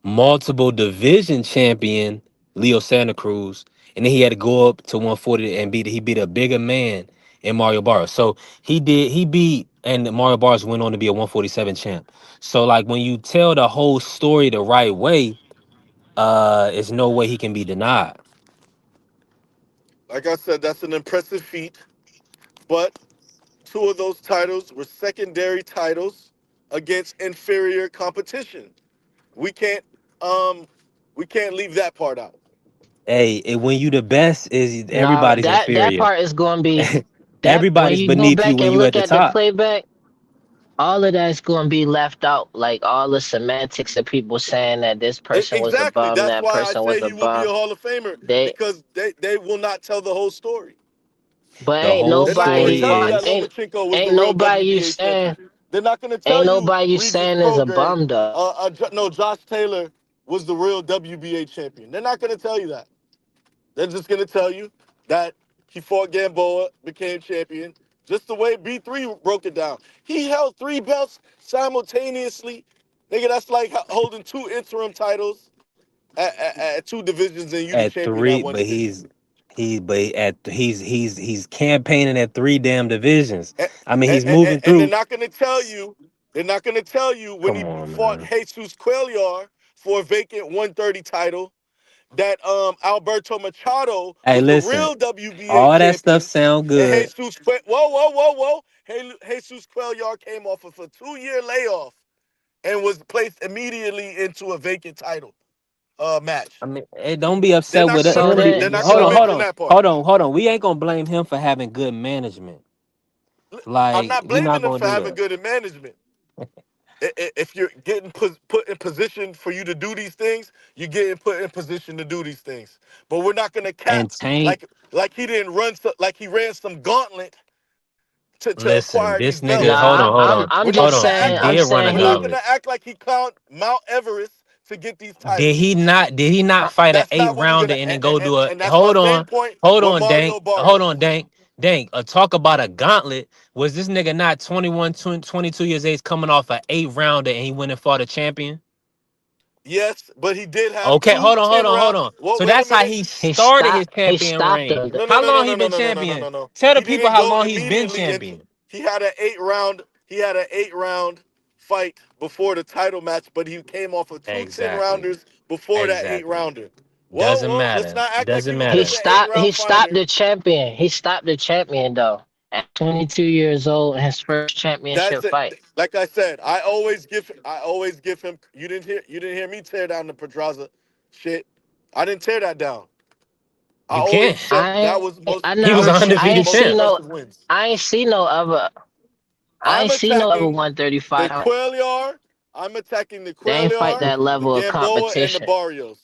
multiple division champion Leo Santa Cruz, and then he had to go up to 140 and he beat a bigger man in Mario Barros. So he beat, and Mario Barros went on to be a 147 champ. So like when you tell the whole story the right way, It's no way he can be denied. Like I said, that's an impressive feat. But two of those titles were secondary titles against inferior competition. We can't um we can't leave that part out. Hey, when you the best, is Now everybody's that inferior. part is going to be that when Everybody's you go beneath you back when and you at look the at the top. playback, all of that's going to be left out. Like all the semantics of people saying that this person was a Exactly. bum, That's that why I person was say a he will be a bum. Hall of Famer They, because they will not tell the whole story. but The whole They're not going to story tell you that is Lomachenko was the ain't real nobody you WBA saying champion. They're not going to tell ain't you nobody you Regis saying is a Prograis, bum though. no, Josh Taylor was the real WBA champion. They're not going to tell you that. They're just going to tell you that he fought Gamboa, became champion, just the way B3 broke it down. He held 3 belts simultaneously. Nigga, that's like holding 2 interim titles at 2 divisions and you the at champion at three, 1 but division. he's campaigning at 3 damn divisions. And, I mean, and, he's and, moving and they're through. not going to tell you, when Come he on, fought man. Jesus Cuellar for a vacant 130 title that Alberto Machado Hey, was the listen, real WBA all that stuff champion, sound and good. Jesus Cuellar came off of a 2-year layoff and was placed immediately into a vacant title match. I mean, hey, don't be They're upset not with gonna So him. then they're not Hold gonna on, so hold mention on, that part. hold on, hold on. We ain't gonna blame him for having good management. I'm Like, not we not blaming them gonna for do having that. good management. If you're getting put in position for you to do these things, you're getting put in position to do these things. But we're not gonna cap And Tank, like he didn't like he ran some gauntlet to listen, acquire these this nigga, belts. hold nah, on, hold on, We're I'm not hold just gonna on. He saying act I'm like did run a saying he he climbed Mount Everest to get these Did titles. he not? Did he not fight an That's eight not what we're rounder gonna and then go do a? and that's my Hold same on, point hold with on, Dank. Mario Hold Barrios. on, Dank. Dank. Talk about a gauntlet. Was this nigga not 21, 22 years age coming off an 8 rounder and he went and fought a champion? Yes, but he did have Okay, two hold on, hold 10 on, hold round. on. Well, So wait a that's how minute. he started his he champion stopped reign. him. How long he been champion? No. Tell the He people didn't how go long he's been immediately into. champion. He had an 8 round. He had an 8 round fight before the title match, but he came off of two 10 Exactly. rounders before that eight Exactly. rounder. Doesn't Whoa, let's matter. not act like he Doesn't was He just matter. an eight stopped he round stopped fighter. the champion. He stopped the champion though. At 22 years old, his first That's championship it. fight. Like I said, I always give him. You didn't hear me tear down the Pedraza shit. I didn't tear that down. I You always can't. said I He that was never an was one of I his undefeated ain't most see champ. no impressive wins. I ain't see no other I I'm ain't see no other attacking 135 the fight. Cuellar. I'm attacking the They ain't fight Cuellar, that the level of Gamboa, and the competition. Barrios.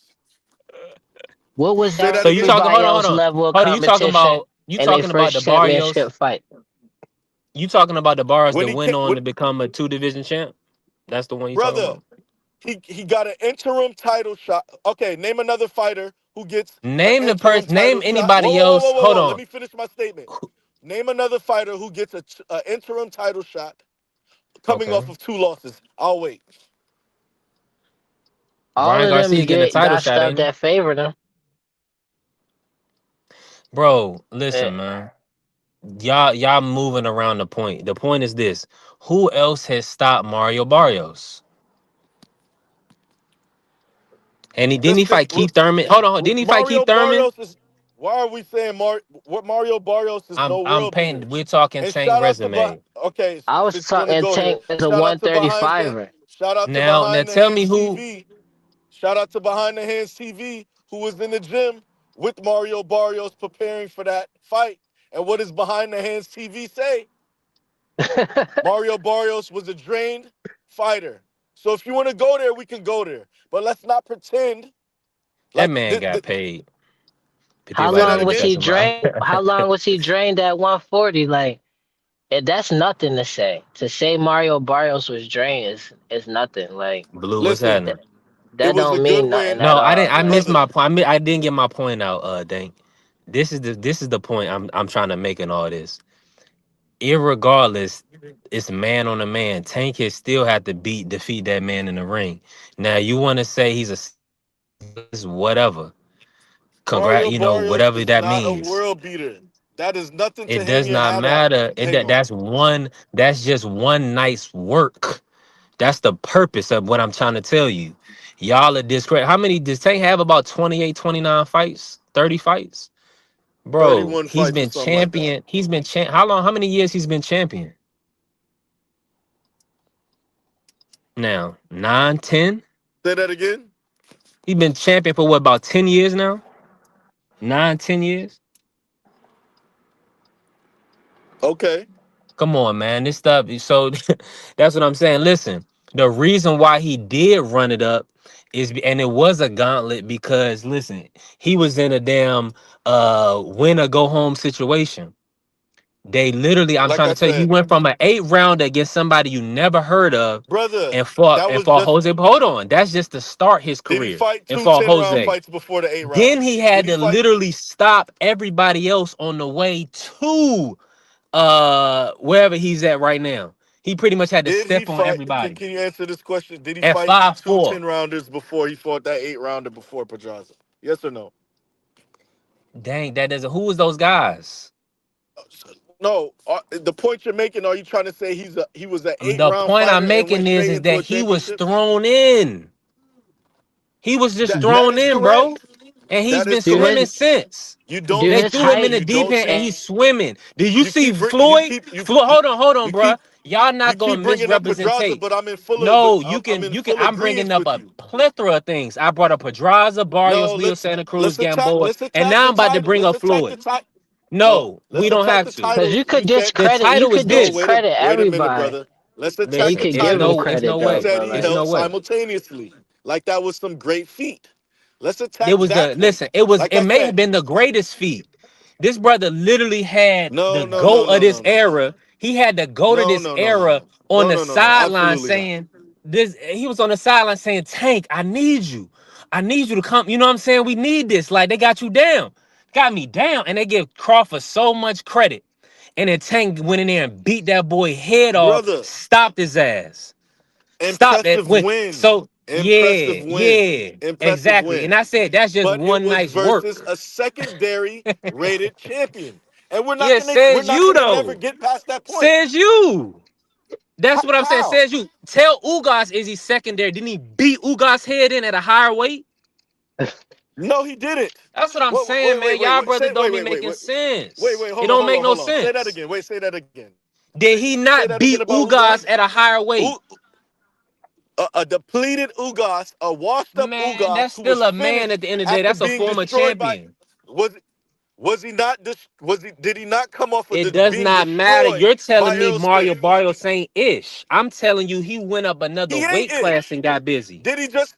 What was Say that So you again. talking? everybody Hold on, hold else on, level of hold on. competition You in their talking about first the Barrios? championship fight? You talking about the Barrios When that he went came, on to become a 2 division champ? That's the one you talking brother, about. he got an interim title shot. Okay, name another fighter who gets an Name the interim person. Name title shot. anybody else. Hold Let on. me finish my statement. Name another fighter who gets a interim title shot coming Okay. off of 2 losses. I'll wait. All Ryan of them Garcia getting a title got shot, stuff ain't he? that favored them. Bro, Eh, listen, man. Y'all moving around the point. The point is this: who else has stopped Mario Barrios? And he didn't he Just fight Keith Thurman? Hold on, didn't he fight Keith Mario Thurman? Barrios is. Why are we saying what Mario Barrios is no I'm world paying. beater? We're talking And Tank shout out to resume. okay, I was since you're gonna talking go there, Tank as a shout out to behind the 135er. shout out to Now behind the tell me hands who. TV. Shout out to behind the hands TV who was in the gym with Mario Barrios preparing for that fight. And what does behind the hands TV say? Mario Barrios was a drained fighter. So if you want to go there, we can go there. But let's not pretend That like man got paid. Put How say that long everybody was again. he check him out. drained? How long was he drained at 140? Like, that's nothing to say. To say Mario Barrios was drained is nothing. Like Blue, what's Listen, happening? it that was a don't good mean nothing win, at No, I didn't. all. I Like missed brother. my point. I didn't get my point out. Dank. This is the point I'm trying to make in all this. Irregardless, it's man on a man. Tank has still had to defeat that man in the ring. Now you want to say he's whatever. Mario Barrios Whatever is that not a means. world beater. That is nothing to It hang does your not hat at, matter. Hang on. That's just one night's work. That's the purpose of what I'm trying to tell you. Y'all are discredit. How many does Tank have? About 28, 29 fights, 30 fights? Bro, 31 he's fights or been something like that. champion. He's been how long? How many years he's been champion? Now, 9, 10. Say that again. He's been champion for what, about 10 years now? 9, 10 years? Okay. Come on, man. This stuff. So that's what I'm saying. Listen, the reason why he did run it up and it was a gauntlet because listen, he was in a damn win or go home situation. They literally, I'm Like trying I to tell you, he said, went from an 8 round against somebody you never heard of brother, and fought that and was fought just. Jose. But hold on, that's just to start his Did he career fight and two fought 10-round Jose. fights before the 8 Then rounds? he Did had he to fight? literally stop everybody else on the way to wherever he's at right now. He pretty much had to Did he step on fight? everybody. Can you answer this question? Did he At fight five two four. 10-rounders before he fought that 8-rounder before Pedraza? Yes or no? Dang, that doesn't. Who was those guys? No. The point you're making, are you trying to say he was an eight The round point I'm fighter and making went straight is into that a he was championship? thrown in. He was just That thrown is in, bro. correct. And he's That been is Do swimming his correct. since. You do don't They his threw him in height the you deep don't end and change. he's swimming. Did you You see keep bring you Floyd? keep you you Hold on, you bruh. keep Y'all you not keep gonna bringing up Pedraza, misrepresentate. but I'm in full of but No, I'm in full I'm bringing agreement up with a you. plethora of things. I brought up Pedraza, No, Barrios, Leo Santa Cruz, Gamboa, let's and attack now the I'm about to title. bring Let's up attack the Floyd. title. No, No, we let's don't attack have the to. because title. you You could said The title you is could no. this. discredit Wait a minute, everybody. brother. Let's Well, you attack the Listen, could it's give him title. no credit You though, way. said but he It's like no held way. simultaneously, like that was some great feat. Let's It attack was that the point. listen. It Like I may said, have been the greatest feat. This brother literally had no, the no, no, goat of no, this no, no, era. He had the goat of no, this no, no, no, era no, on no, the no, no, no. sideline Absolutely not. saying this. He was on the sideline saying, "Tank, I need you. I need you to come." You know what I'm saying? We need this. Like they got you down, got me down, and they give Crawford so much credit. And then Tank went in there and beat that boy head off, Brother, stopped his ass. Stop that. impressive When win. so Impressive win. yeah, Impressive exactly. win. And I said that's just But it one was night's versus work. a secondary rated champion. And Yeah, we're says not you gonna never though. get past that point. Says you. That's what I'm saying. How? Says you. Tell Ugas is he secondary? Didn't he beat Ugas head in at a higher weight? No, he didn't. That's what I'm Wait, saying, wait, man. wait, wait, Y'all wait. brothers Say don't wait, be wait, wait, making wait. Wait, sense. wait, It hold on, don't hold make on, no hold on. Say that sense. again. Wait, say that again. Did he Say not that again beat about Ugas Ugas. at a higher weight? U- a depleted Ugas, a washed up Man, Ugas that's who was still a man at finished the end of the day. after That's a being former destroyed by champion. was was he not was he did he not come off of It does being not matter. destroyed You're telling by me Errol Mario Spence? Barrios ain't ish. I'm telling you he went up another He ain't weight class ish. and got busy.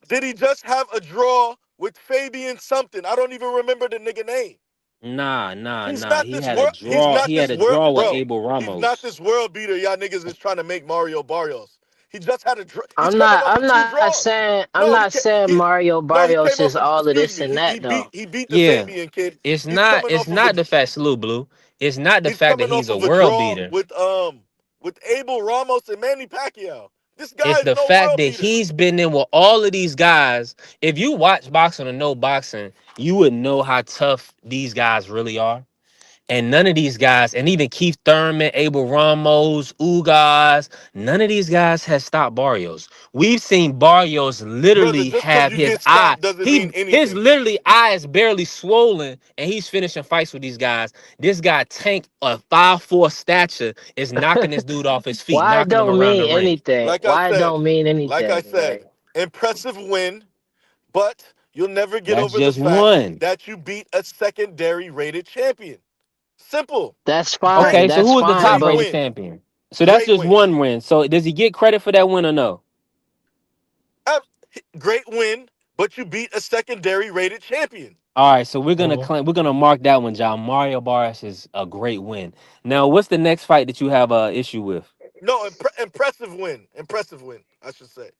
Did he just have a draw with Fabian something? I don't even remember the nigga name. Nah, nah, He's nah. not He this had a world. He's draw. not He had this a world, draw with bro. Abel He's not Ramos. this world beater. Y'all niggas is trying to make Mario Barrios. He just had a. He's I'm coming not off I'm of two not draws. saying I'm No, he not can't. saying He Mario no, he Barrios came is off of. all of Excuse this me. and that though. He beat the Yeah. Fabian kid. It's He's not coming it's off of a. not the fact, Salute Blue. It's not the He's fact that coming he's off a of a world draw beater. with Abel Ramos and Manny Pacquiao. This guy It's is the no fact world that beater. he's been in with all of these guys. If you watch boxing or no boxing, you would know how tough these guys really are. And none of these guys, and even Keith Thurman, Abel Ramos, Ugas, none of these guys has stopped Barrios. We've seen Barrios Brother, literally just because have you his get eye. stopped doesn't mean His anything. literally eye is barely swollen, and he's finishing fights with these guys. This guy Tank, a 5'4" stature, is knocking this dude off his feet, Why it knocking him don't around the mean ring. anything? Like I Why it said, don't mean like I anything? said, Like impressive win, but you'll never get That's over the just fact one. that you beat a secondary rated champion. Simple. that's Great, fine. Okay, so That's who was the fine, top great but rated win. champion? So that's Great just win. one win. So does he get credit for that win or no? Uh, Great win, but you beat a secondary rated champion. All right, so mhm. we're gonna mark that one, John. Mario Barris is a great win. Now, what's the next fight that you have a issue with? No, impressive win. Impressive win, I should say.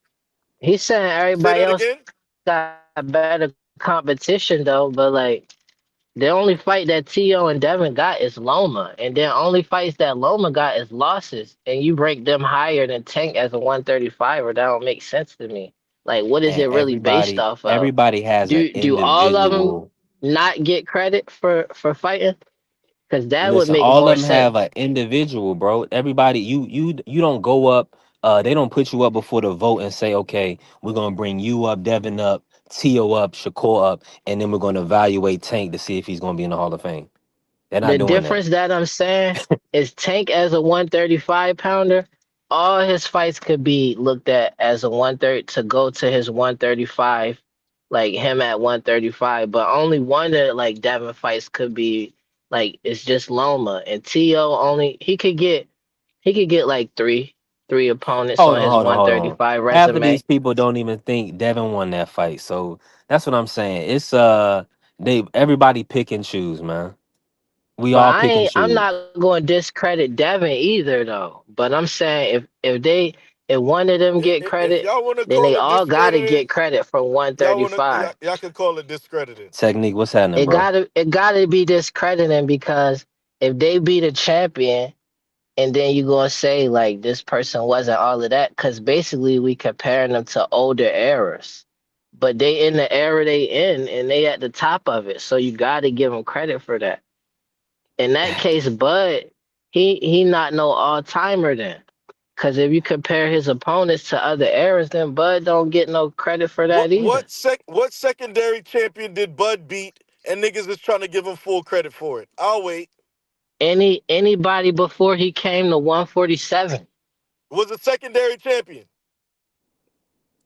He's saying Say everybody that else again. got better competition though, but like the only fight that T.O. and Devin got is Loma, and then only fights that Loma got is losses, and you break them higher than Tank as a 135, or that don't make sense to me. Like, what is And it really based off of? everybody has an Do all of them individual. not get credit for fighting? Because that would Listen, make all more of them have sense. an individual, bro. Everybody, you don't go up They don't put you up before the vote and say, okay, we're gonna bring you up, Devin up, Tio up, Shakur up, and then we're gonna evaluate Tank to see if he's gonna be in the Hall of Fame. They're not The doing that. difference that I'm saying is Tank as a 135 pounder, all his fights could be looked at as a 130 to go to his 135, like him at 135. But only one of like Devin fights could be like it's just Loma and T.O. only he could get like three opponents Hold on on, his hold on, hold on. 135 Half of these resume. people don't even think Devin won that fight. So that's what I'm saying. It's they everybody pick and choose, man. We But all pick and I'm choose. not going to discredit Devin either though. But I'm saying if one of them get If credit, y'all want to then they call it all got to discrediting, get credit from y'all want to 135. y'all can call it discrediting. Technique, what's happening, It bro? gotta it gotta be discrediting because if they beat a champion and then you gonna say like this person wasn't all of that, because basically we comparing them to older eras. But they in the era they in and they at the top of it. So you gotta give them credit for that. In that case, Bud, he not no all timer then. Cause if you compare his opponents to other eras, then Bud don't get no credit for What that either. what sec what secondary champion did Bud beat? And niggas is trying to give him full credit for it. I'll wait. Anybody before he came to 147. Was a secondary champion.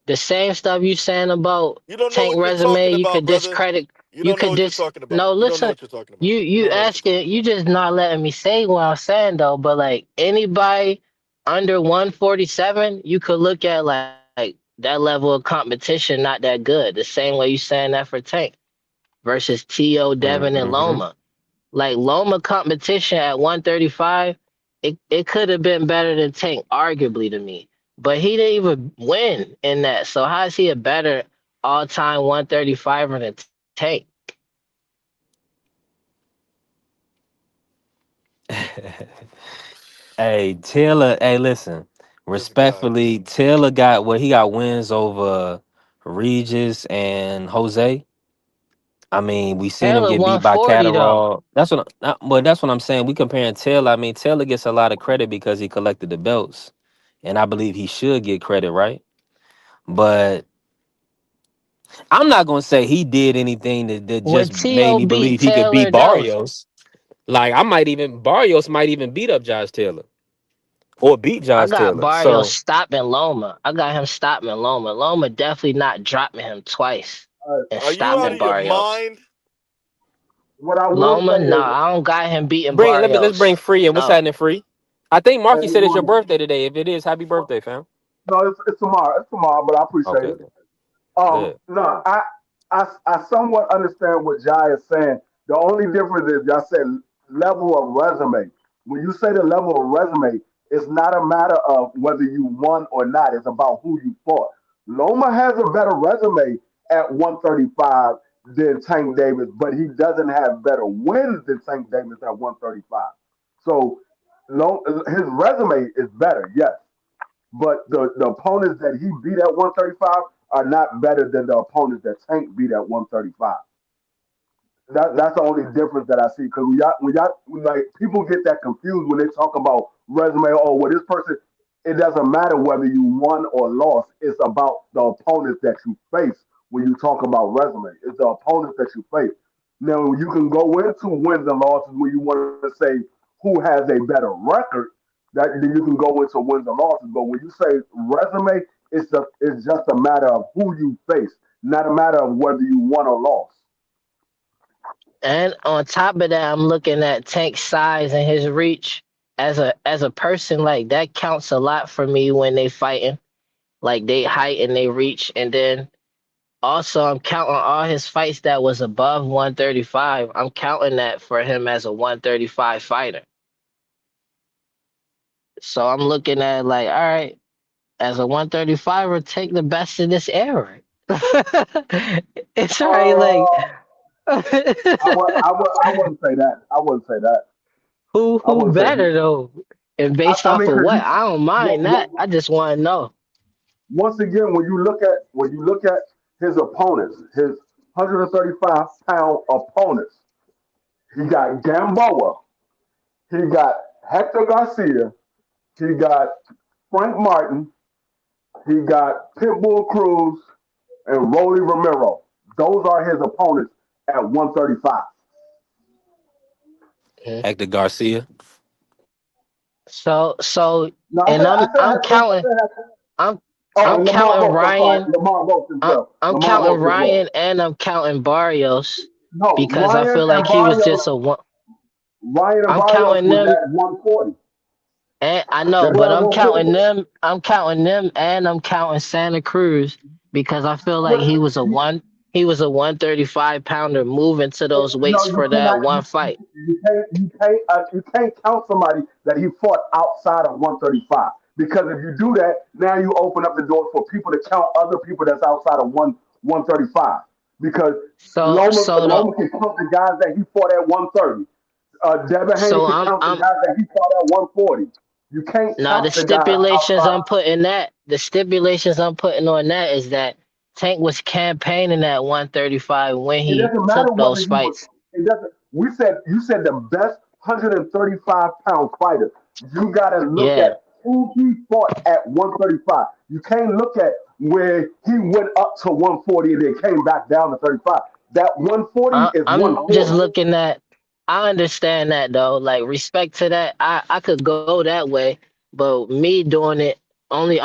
The same stuff you saying about You don't know Tank what you're resume, talking you about, could brother. discredit. You You don't know could what you're talking about. no. You don't know Listen, what you're talking about. You you don't know what you're talking asking, about. you just not letting me say what I'm saying though. But like anybody under 147, you could look at like that level of competition not that good. The same way you saying that for Tank versus T.O. Devin and Mm-hmm. Loma. Like Loma competition at 135, it could have been better than Tank, arguably to me. But he didn't even win in that. So how is he a better all-time 135er than Tank? Hey, Taylor, hey, listen. This guy, man. Respectfully, Taylor got what he got wins over Regis and Jose. I mean, we seen him Taylor get beat by 140 though. Catterall. But that's what I'm saying. We comparing Taylor. I mean, Taylor gets a lot of credit because he collected the belts, and I believe he should get credit, right? But I'm not gonna say he did anything that When just made T.O. me beat believe he could beat Taylor, that was Barrios. Like Barrios might even beat up Josh Taylor or beat I Josh got Taylor. Barrio So stopping Loma. I got him stopping Loma. Loma definitely not dropping him twice and Are you out stopping of your Barrios. mind? What I will Loma, say no, is, I don't got him beating let's bring Barrios. Free in. What's No. happening, Free? I think hey, Marky said it's your Marty, birthday today. If it is, happy birthday, fam. no, it's tomorrow. It's tomorrow, but I appreciate Okay, it. good. No, I somewhat understand what Jai is saying. The only difference is y'all said level of resume. When you say the level of resume, it's not a matter of whether you won or not. It's about who you fought. Loma has a better resume at 135 than Tank Davis, but he doesn't have better wins than Tank Davis at 135. So his resume is better, yes. But the opponents that he beat at 135 are not better than the opponents that Tank beat at 135. That's the only difference that I see. Because when like people get that confused when they talk about resume. Oh, well, this person. It doesn't matter whether you won or lost. It's about the opponents that you face when you talk about resume. It's the opponents that you face. Now you can go into wins and losses when you want to say who has a better record. That then you can go into wins and losses. But when you say resume, it's just a matter of who you face, not a matter of whether you won or lost. And on top of that, I'm looking at Tank's size and his reach. As a person, like that counts a lot for me when they fighting. Like they height and they reach. And then also I'm counting all his fights that was above 135. I'm counting that for him as a 135 fighter. So I'm looking at like, all right, as a 135er, take the best of this era. It's already like Uh, I wouldn't say that. I wouldn't say that. I who wouldn't say he. better though? And based I off mean, of because what? you I don't mind that. I just want to know. once again, when you look at his opponents, his 135-pound opponents, he got Gamboa, he got Hector Garcia, he got Frank Martin, he got Pitbull Cruz, and Rolly Romero. Those are his opponents at 135. Mhm. Hector Garcia. So, No, and I said I'm Hector. I counting. said Hector. I'm Oh, I'm and Lamar counting Roach. I'm sorry, Ryan. Lamar Roach as well. I'm Lamar counting Roach as well. Ryan, and I'm counting Barrios No, because I feel like he was just a one. Ryan and I'm Barrios counting was them, at 140. and I know, They were but at I'm counting 140. them. I'm counting them, and I'm counting Santa Cruz because I feel like he was a You, one. He was a 135 pounder moving to those no, weights you for that cannot. one fight. You can't count somebody that he fought outside of 135 because if you do that, now you open up the door for people to count other people that's outside of 135 because So the Loma can count the guys that he fought at 130. Devin Haney so can count the I'm guys that he fought at 140. You can't now count the guys outside. the stipulations I'm putting on that is that Tank was campaigning at 135 when It he doesn't matter took whether those he was. fights. It doesn't. You said the best 135-pound fighter. You got to look Yeah. at who he fought at 135. You can't look at where he went up to 140 and then came back down to 35. That 140 is I'm just 140. looking at. I understand that though. Like respect to that. I could go that way, but me doing it only.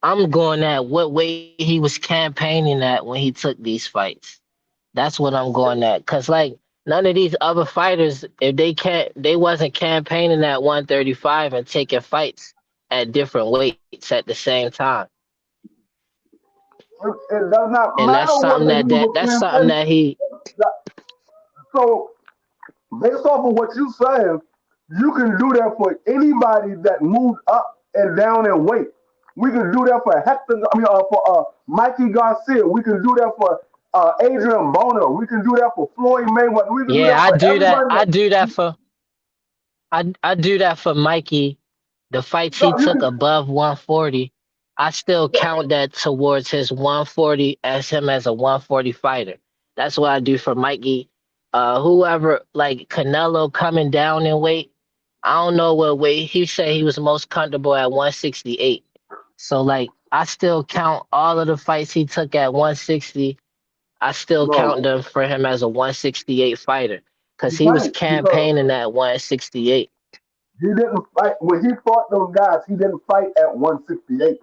I'm going at what weight he was campaigning at when he took these fights. That's what I'm going at. Cause like none of these other fighters, if they wasn't campaigning at 135 and taking fights at different weights at the same time. It does not And matter whether he was that's something campaigning. that he. So based off of what you saying, you can do that for anybody that moved up and down in weight. We can do that for Hector. I mean, for Mikey Garcia. We can do that for Adrian Boner. We can do that for Floyd Mayweather. We can do Yeah, that for everybody. I do that for Mikey. The fights No, he you took can. above 140, I still count that towards his 140 as him as a 140 fighter. That's what I do for Mikey. Whoever like Canelo coming down in weight, I don't know what weight he said he was most comfortable at 168. So like I still count all of the fights he took at 160. I still count No, them for him as a 168 fighter because you he was can't because campaigning at 168. he didn't fight when he fought those guys. He didn't fight at 168.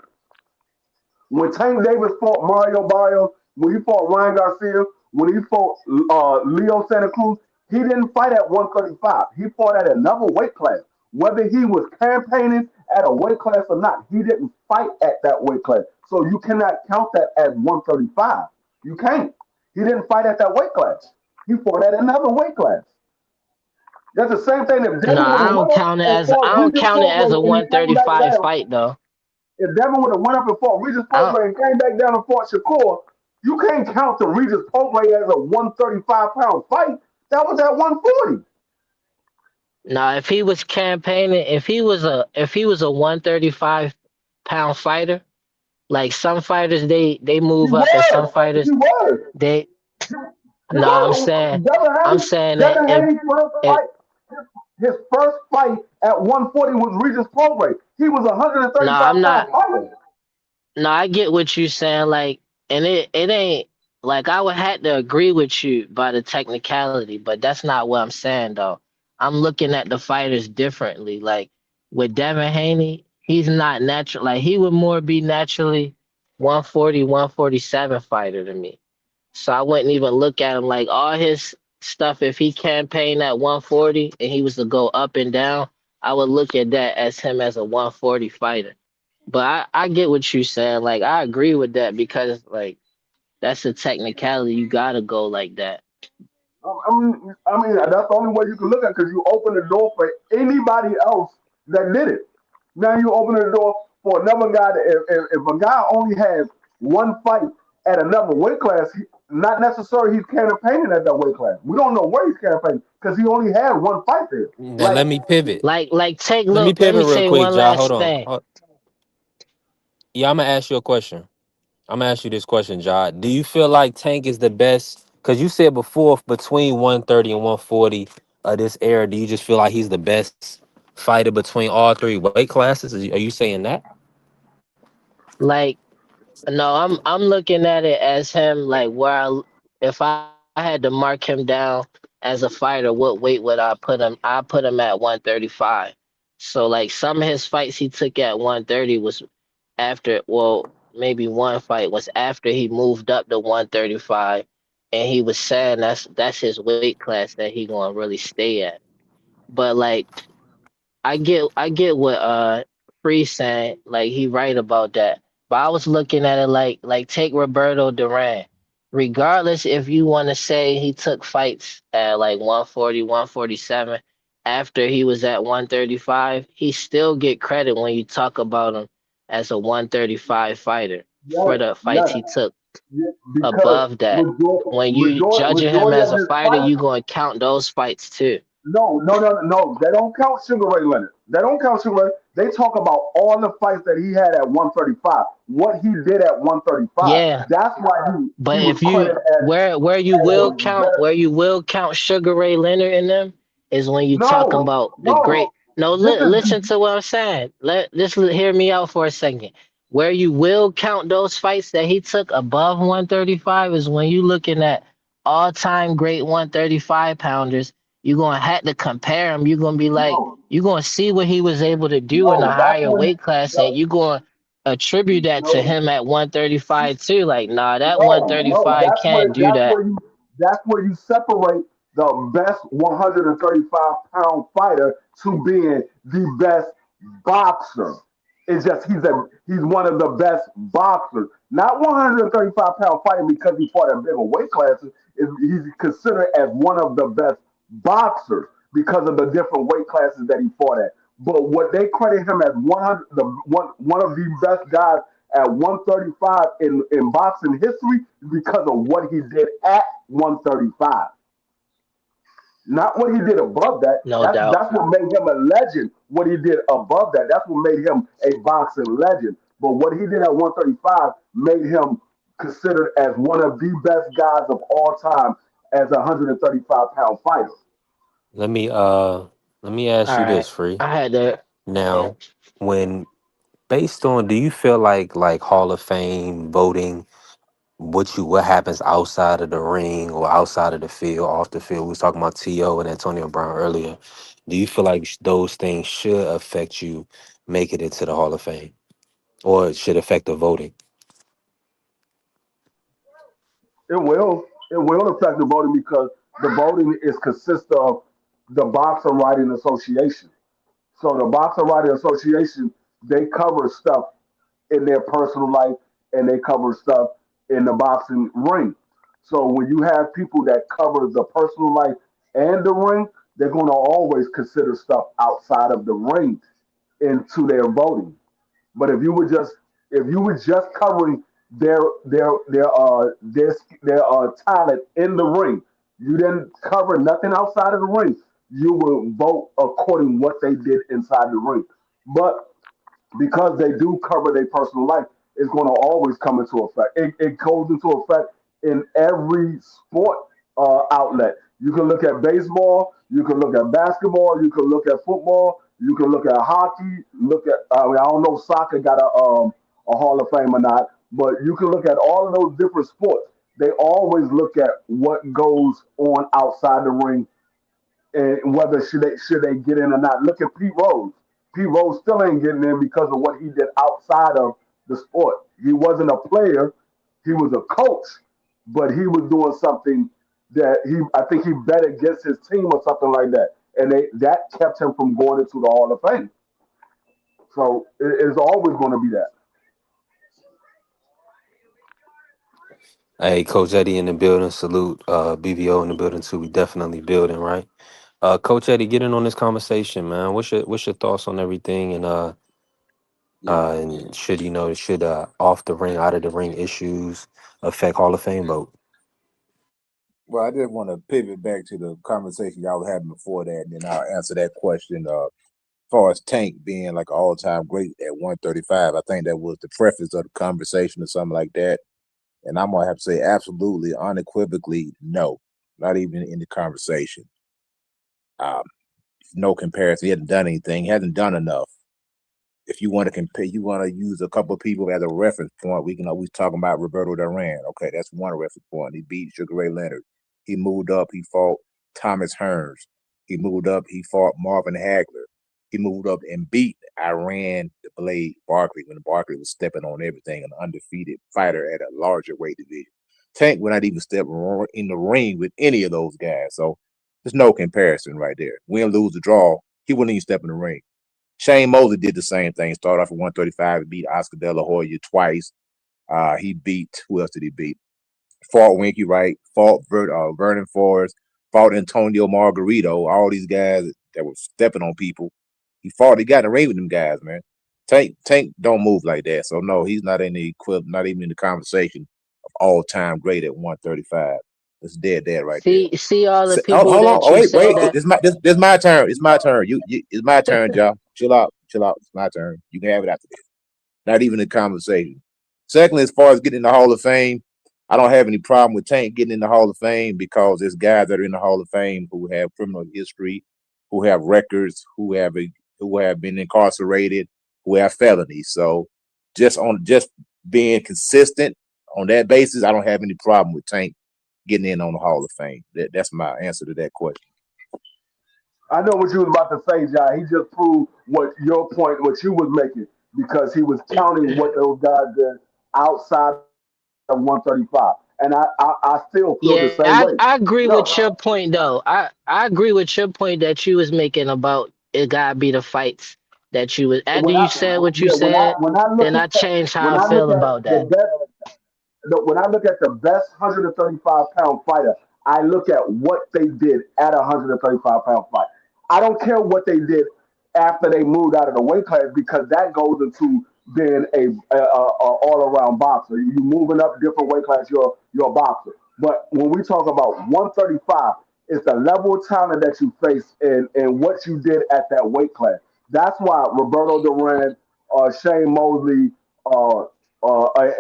When Tank Davis fought Mario Barrios, when he fought Ryan Garcia, when he fought Leo Santa Cruz, he didn't fight at 135. He fought at another weight class. Whether he was campaigning at a weight class or not, he didn't fight at that weight class. So you cannot count that as 135. You can't. He didn't fight at that weight class. He fought at another weight class. That's the same thing if No, Devin would have went up and I fought don't Regis count it as a Prograis and he came back 135 down. fight though. If Devin would have went up and fought Regis I don't, Prograis and came back down and fought Shakur, you can't count the Regis Prograis as a 135-pound fight. That was at 140. no, if he was campaigning, if he was a 135 pound fighter, like some fighters they He move up and some was. He fighters was. they He no, was. I'm saying that Devin Haney's first if fight, his first fight at 140 was Regis Prograis. He was a no, I'm 135-pound not fighter. no, I get what you saying, like, and it ain't like I would have to agree with you by the technicality, but that's not what I'm saying though. I'm looking at the fighters differently. Like with Devin Haney, he's not natural. Like he would more be naturally 140, 147 fighter to me. So I wouldn't even look at him like all his stuff. If he campaigned at 140 and he was to go up and down, I would look at that as him as a 140 fighter. But I get what you're saying. Like I agree with that because like that's a technicality. You gotta go like that. I mean, that's the only way you can look at it because you open the door for anybody else that did it. Now you open the door for another guy. If a guy only has one fight at another weight class, not necessarily he's campaigning at that weight class. We don't know where he's campaigning because he only had one fight there. Now Like let me pivot. Like take Let me look. Let me pivot real say quick, one Ja. Hold last on. thing. Yeah, I'm gonna ask you a question. I'm gonna ask you this question, Ja. Do you feel like Tank is the best? Because you said before between 130 and 140 of this era, do you just feel like he's the best? fighter between all three weight classes? Are you saying that? Like, no, I'm looking at it as him like if I had to mark him down as a fighter, what weight would I put him? I put him at 135. So like some of his fights he took at 130 was after, well, maybe one fight was after he moved up to 135, and he was saying that's his weight class that he gonna really stay at. But like I get what Free saying, like he right about that. But I was looking at it like take Roberto Duran. Regardless if you want to say he took fights at like 140, 147 after he was at 135, he still get credit when you talk about him as a 135 fighter Yes, for the fights yes, he took yes, because above that. When you judging him majority as of a his fighter, fights. you going to count those fights too. No, no, no, no. They don't count Sugar Ray Leonard. They don't count Sugar Ray. They talk about all the fights that he had at 135. What he did at 135. Yeah, That's why he but was if you credited as as the where best. you will count Sugar Ray Leonard in them is when you talking No, about the no. great. No, This listen is to what I'm saying. Hear me out for a second. Where you will count those fights that he took above 135 is when you looking at all time great 135 pounders. You're gonna have to compare them. You're gonna be like, no, you're gonna see what he was able to do in a no. That's higher when weight class, and no, you're gonna attribute that to no. him at 135 too. Like, nah, that No, no, 135 can't do that. that's where you separate the best 135-pound fighter to being the best boxer. It's just he's one of the best boxers. Not 135-pound fighter because he fought in bigger weight classes. He's considered as one of the best boxers because of the different weight classes that he fought at. But what they credit him as 100, one of the best guys at 135 in boxing history because of what he did at 135. Not what he did above that. No That's doubt. that's what made him a legend. What he did above that, that's what made him a boxing legend. But what he did at 135 made him considered as one of the best guys of all time as a 135-pound fighter. Let me uh let me ask All you this, right. Free. I had to. Now, when based on, do you feel like Hall of Fame voting, what happens outside of the ring or outside of the field, off the field? We was talking about T.O. and Antonio Brown earlier. Do you feel like those things should affect you making it to the Hall of Fame, or it should affect the voting? It will. It will affect the voting because the voting is consist of the Boxing Writing Association. So the Boxing Writing Association, they cover stuff in their personal life and they cover stuff in the boxing ring. So when you have people that cover the personal life and the ring, they're going to always consider stuff outside of the ring into their voting. But if you were just covering their talent in the ring, you didn't cover nothing outside of the ring. You will vote according what they did inside the ring. But because they do cover their personal life, it's going to always come into effect. It goes into effect in every sport outlet. You can look at baseball, you can look at basketball, you can look at football, you can look at hockey. Look at I don't know if soccer got a Hall of Fame or not, but you can look at all of those different sports. They always look at what goes on outside the ring and whether should they get in or not. Look at Pete Rose. Pete Rose still ain't getting in because of what he did outside of the sport. He wasn't a player; he was a coach, but he was doing something that I think he bet against his team or something like that, and that kept him from going into the Hall of Fame. So it's always going to be that. Hey, Coach Eddie in the building. Salute. BVO in the building too. We definitely building, right? Coach Eddie, get in on this conversation, man. What's your thoughts on everything? And should off the ring, out of the ring issues affect Hall of Fame vote? Well, I just want to pivot back to the conversation y'all were having before that, and then I'll answer that question. As far as Tank being like an all-time great at 135, I think that was the preface of the conversation or something like that. And I'm gonna have to say absolutely, unequivocally, no, not even in the conversation. Um, no comparison. He hasn't done anything. He hasn't done enough. If you want to compare, you want to use a couple of people as a reference point. We can always talk about Roberto Duran. Okay, that's one reference point. He beat Sugar Ray Leonard. He moved up. He fought Thomas Hearns. He moved up. He fought Marvin Hagler. He moved up and beat Iran the Blade Barkley when Barkley was stepping on everything, an undefeated fighter at a larger weight division. Tank would not even step in the ring with any of those guys. So there's no comparison right there. Win, lose, or draw, he wouldn't even step in the ring. Shane Mosley did the same thing. Started off at 135. He beat Oscar De La Hoya twice. He beat, who else did he beat? Fought Winky Wright, fought Vernon Forrest, fought Antonio Margarito, all these guys that were stepping on people. He got in the ring with them guys, man. Tank don't move like that. So no, he's not in the equivalent, not even in the conversation of all-time great at 135. It's dead right there. See all the people hold on. that you Wait. say that. This my turn. It's my turn. It's my turn, y'all. Chill out. It's my turn. You can have it after this. Not even a conversation. Secondly, as far as getting in the Hall of Fame, I don't have any problem with Tank getting in the Hall of Fame because there's guys that are in the Hall of Fame who have criminal history, who have records, who have been incarcerated, who have felonies. So just being consistent on that basis, I don't have any problem with Tank getting in on the Hall of Fame. That's my answer to that question. I know what you was about to say, John. He just proved what your point, what you was making, because he was counting what those guys did outside of 135. And I still feel the same Yeah, way. I agree No, with your point though. I agree with your point that you was making about it gotta be the fights that you was after when I you said what you yeah said, when I look then I at changed how when I I look feel at about the that. best when I look at the best 135-pound fighter, I look at what they did at a 135-pound fight. I don't care what they did after they moved out of the weight class because that goes into being a all around boxer. You moving up different weight class, you're a boxer. But when we talk about 135, it's the level of talent that you face and what you did at that weight class. That's why Roberto Duran, Shane Mosley, uh,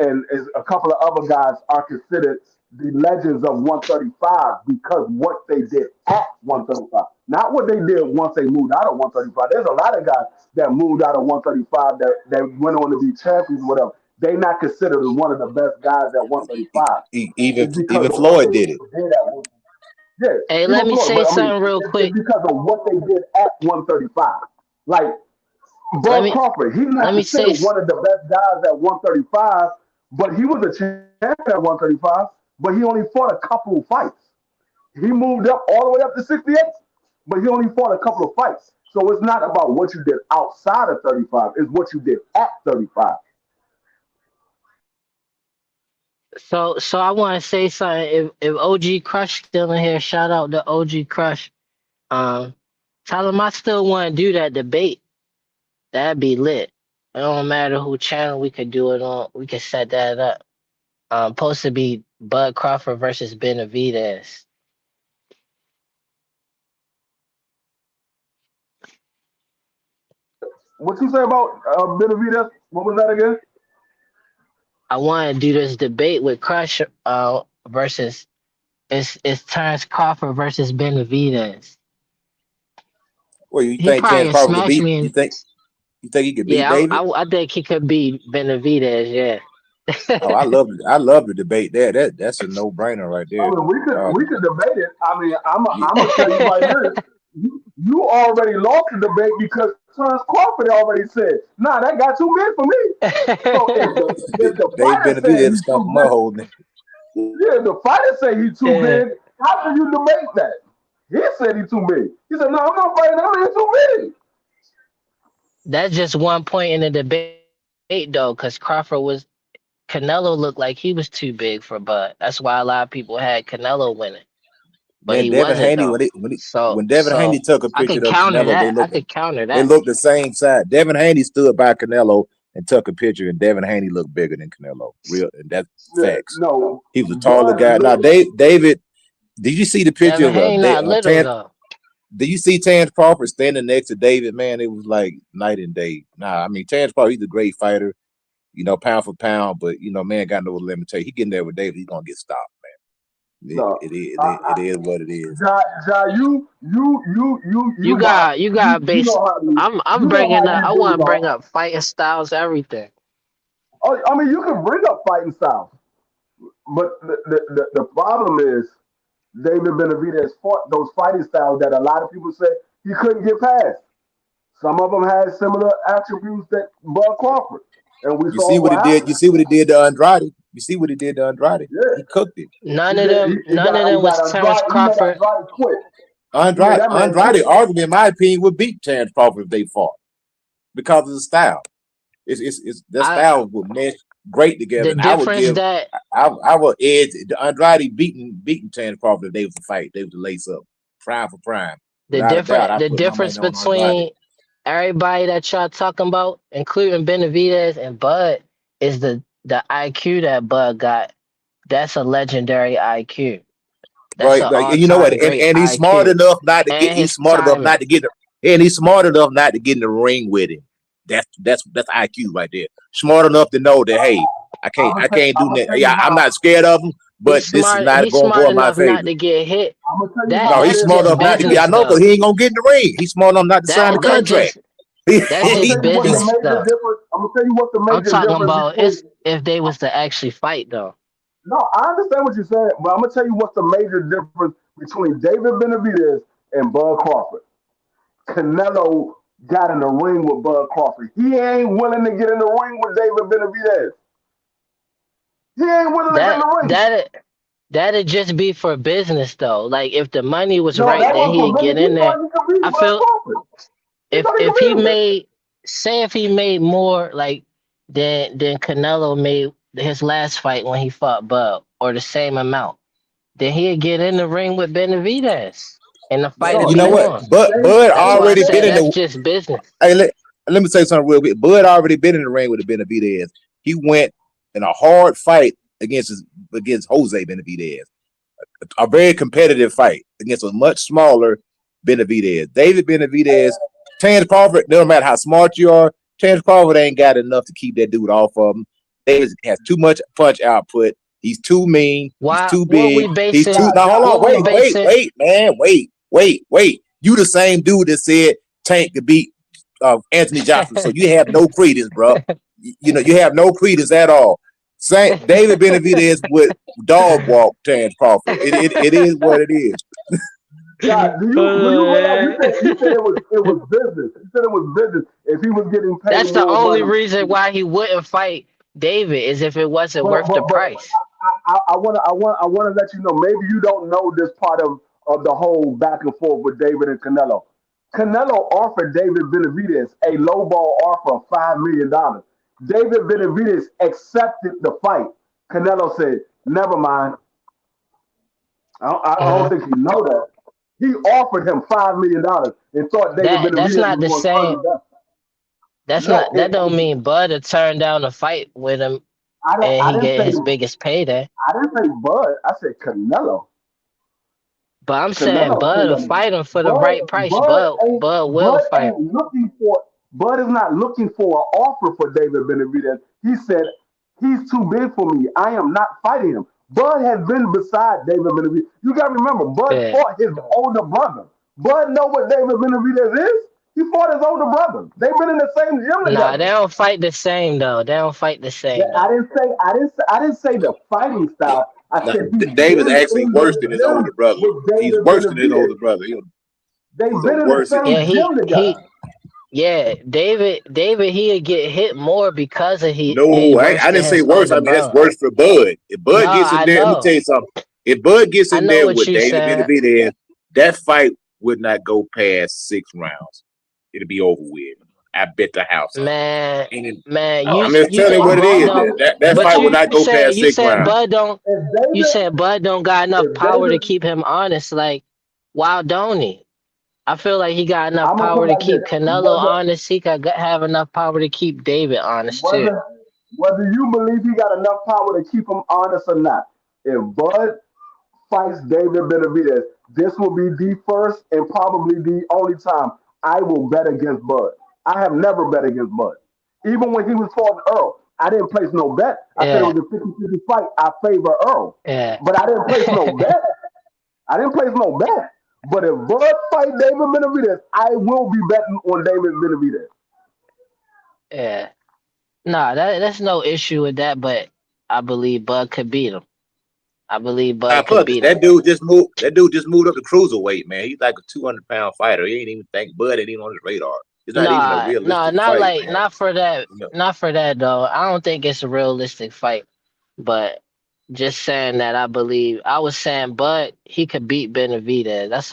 and a couple of other guys are considered the legends of 135 because what they did at 135, not what they did once they moved out of 135. There's a lot of guys that moved out of 135 that went on to be champions, or whatever. They not considered as one of the best guys at 135. It's because Even of what Floyd they did it. did at 135. Yeah, Hey, let even me Floyd, say but I mean, something real it's quick. because of what they did at 135. Like Let Bud me Crawford, he's not let me say considered one of the best guys at 135, but he was a champion at 135, but he only fought a couple of fights. He moved up all the way up to 68, but he only fought a couple of fights. So it's not about what you did outside of 35, it's what you did at 35. so I want to say something. If OG Crush still in here, shout out to OG Crush. Um, Tell him I still want to do that debate. That'd be lit. It don't matter who channel we could do it on. We could set that up. Supposed to be Bud Crawford versus Benavidez. What you say about Benavidez? What was that again? I want to do this debate with Crush versus it's Terrence Crawford versus Benavidez. Well, you He think Terrence probably Crawford could smash beat? me. You think he could beat Yeah, David? I think he could beat Benavidez. Yeah. Oh, I love the debate there. That's a no brainer right I there. mean, we could debate it. I mean, You- I'm gonna tell you right now, you already lost the debate because Terrence Crawford already said, "Nah, that got too big for me." So if the Dave fighter said Benavidez he's stump too my big, whole name. yeah, if the fighter say he's too Yeah. big, how can you debate that? He said he's too big. He said, "No, I'm not fighting. I'm too big." That's just one point in the debate though, because Crawford was Canelo looked like he was too big for Bud. That's why a lot of people had Canelo winning, but Man, he Devin wasn't Haney though. when So Devin Haney took a I picture could of counter Canelo, that. I could counter they that. looked the same side. Devin Haney stood by Canelo and took a picture, and Devin Haney looked bigger than Canelo. Real, and that's Yeah, facts. no, He was a taller Bud guy. Now, looked. David, did you see the picture Devin of Haney not little though. Did you see Terrence Crawford standing next to David? Man, it was like night and day. Nah, I mean Terrence Crawford, he's a great fighter, pound for pound, but man got no limitation. He getting there with David, he's gonna get stopped, No, It is what it is. Ja, You not got you got you base. know how to I'm you know bringing how up. you I bring want to up. bring up fighting styles, everything. Oh, I mean, you can bring up fighting styles, but the problem is David Benavidez fought those fighting styles that a lot of people say he couldn't get past. Some of them had similar attributes that Bud Crawford, and we You see saw what what he did. happened. You see what he did to Andrade. You see what he did to Andrade. Yeah, He cooked him. he None of did. them. None of He them was got Terrence Andrade. He made Crawford. Andrade quit. He made that man Andrade, quit. arguably, in my opinion, would beat Terrence Crawford if they fought because of the style. It's their I styles would mesh great together, the and I would difference give that I would edge Andrade beating Terrence Crawford if they was to fight. They was to lace up prime for prime, without a doubt. I the put my difference money on Andrade. between everybody that y'all talking about, including Benavidez and Bud, is the IQ that Bud got. That's a legendary IQ. That's Right, an like, all and you know what? time great And he's smart IQ. enough not to get. And He's his smart enough not timing. to get. And he's smart enough not to get in the ring with him. That's IQ right there. Smart enough to know that hey, I can't do I'm gonna that. tell you Yeah, I'm how. not scared of him, but this is not He's going to smart go in my enough not favor. to get hit. I'm gonna tell you how No, he's That's smart just enough not to get. I business know because though. he ain't gonna get in the ring. He's smart enough not to sign the That contract. just that's I'm gonna just tell you what the business He's major stuff. difference. I'm gonna tell you what the I'm major talking difference about between. it's if they was to actually fight though. No, I understand what you're saying, but I'm gonna tell you what's the major difference between David Benavidez and Bud Crawford. Canelo got in the ring with Bud Crawford. He ain't willing to get in the ring with David Benavidez. He ain't willing to get in That the ring. that that'd just be for business though. Like if the money was No, right, that then was for he'd get business. He in there. thought he could beat I Bud feel Crawford. He thought he could if beat he him. made say if he made more like than Canelo made his last fight when he fought Bud or the same amount, then he'd get in the ring with Benavidez and the fight No, would you be know what? on. Bud That's why I already been said in that's the. just business. Hey, let me say something real quick. Bud already been in the ring with the Benavidez. He went in a hard fight against Jose Benavidez, a very competitive fight against a much smaller Benavidez. David Benavidez, Terrence Crawford, no matter how smart you are, Terrence Crawford ain't got enough to keep that dude off of him. David has too much punch output. He's too mean. He's Why too what big. we He's basing too. Now hold on. what we basing Wait, man. Wait. You the same dude that said Tank could beat Anthony Joshua. So you have no credence, bro. You have no credence at all. Saint David Benavidez would dog walk Terrence Crawford. It is what it is. God, do you realize you said it was business. You said it was business if he was getting paid That's the more only money. reason why he wouldn't fight David is if it wasn't But worth the but but price. I wanna let you know. Maybe you don't know this part of the whole back and forth with David and Canelo. Canelo offered David Benavidez a lowball offer of $5 million. David Benavidez accepted the fight. Canelo said, "Never mind. I don't Mhm. think you know that." He offered him $5 million and thought David That's Benavidez not was the going to turn same. him down. That's No, not that don't mean Bud to turn down a fight with him I didn't. and I he didn't get say. his biggest payday. I didn't say Bud. I said Canelo. But I'm saying Canelo Bud said will that fight him for the Bud. right price. Bud ain't. Bud will Bud fight him. ain't looking for. Bud is not looking for an offer for David Benavidez. He said he's too big for me. I am not fighting him. Bud has been beside David Benavidez. You got to remember, Bud Yeah. fought his older brother. Bud know what David Benavidez is. He fought his older brother. They've been in the same gym Nah, together. they don't fight the same though. They don't fight the same I though. didn't say the fighting style. I Now, said he's David's been actually in worse the than his older gym brother. with He's David worse than his older Benavidez. brother. They've He's a been in the worse. same Yeah, gym together. David he'll get hit more because of he No, worse I than didn't say his worse. older I mean that's brother. worse for Bud. If No, Bud gets in I there, let me tell know. you something. If Bud gets I in know there what with you David said. Benavidez, that fight would not go past 6 rounds. It'll be over with. I bet the house on Man, it. And man, No, I'm just you telling you think what it Bud is. don't That but fight would not go past you six said rounds. Bud don't if you David, said Bud don't got enough if power to David, keep him honest. Like, why don't he? I feel like he got enough I'm gonna put power it to like this: keep Canelo honest. He could have enough power to keep David honest too. whether whether you believe he got enough power to keep him honest or not, if Bud fights David Benavidez, this will be the first and probably the only time I will bet against Bud. I have never bet against Bud. Even when he was fighting Earl, I didn't place no bet. I said it Yeah, was a 50-50 fight. I favor Earl. yeah. But I didn't place no bet. I didn't place no bet. But if Bud fight David Benavidez, I will be betting on David Benavidez. Yeah. Nah, that's no issue with that, but I believe Bud could beat him. I believe Bud could Plus, beat him. that dude just moved. That dude just moved up to cruiserweight, man. He's like a 200-pound fighter. He ain't even think Bud ain't even on his radar. It's not even a Nah, realistic not fight, like man. You know. not for that though. I don't think it's a realistic fight. But just saying that I was saying Bud he could beat Benavidez. That's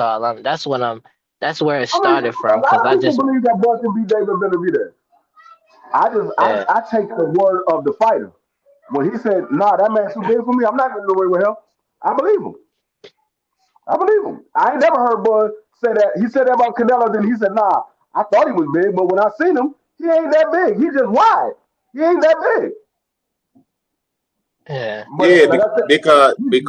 where it I mean, started a from. lot Cause of I people just believe that Bud can beat David Benavidez. yeah, I take the word of the fighter. When he said, "Nah, that man's too big for me. I'm not going to away with him." I believe him. I believe him. I ain't never heard Bud say that. He said that about Canelo. Then he said, "Nah, I thought he was big, but when I seen him, he ain't that big. He just wide. He ain't that big." yeah. But Yeah, like I said, because he Bud beat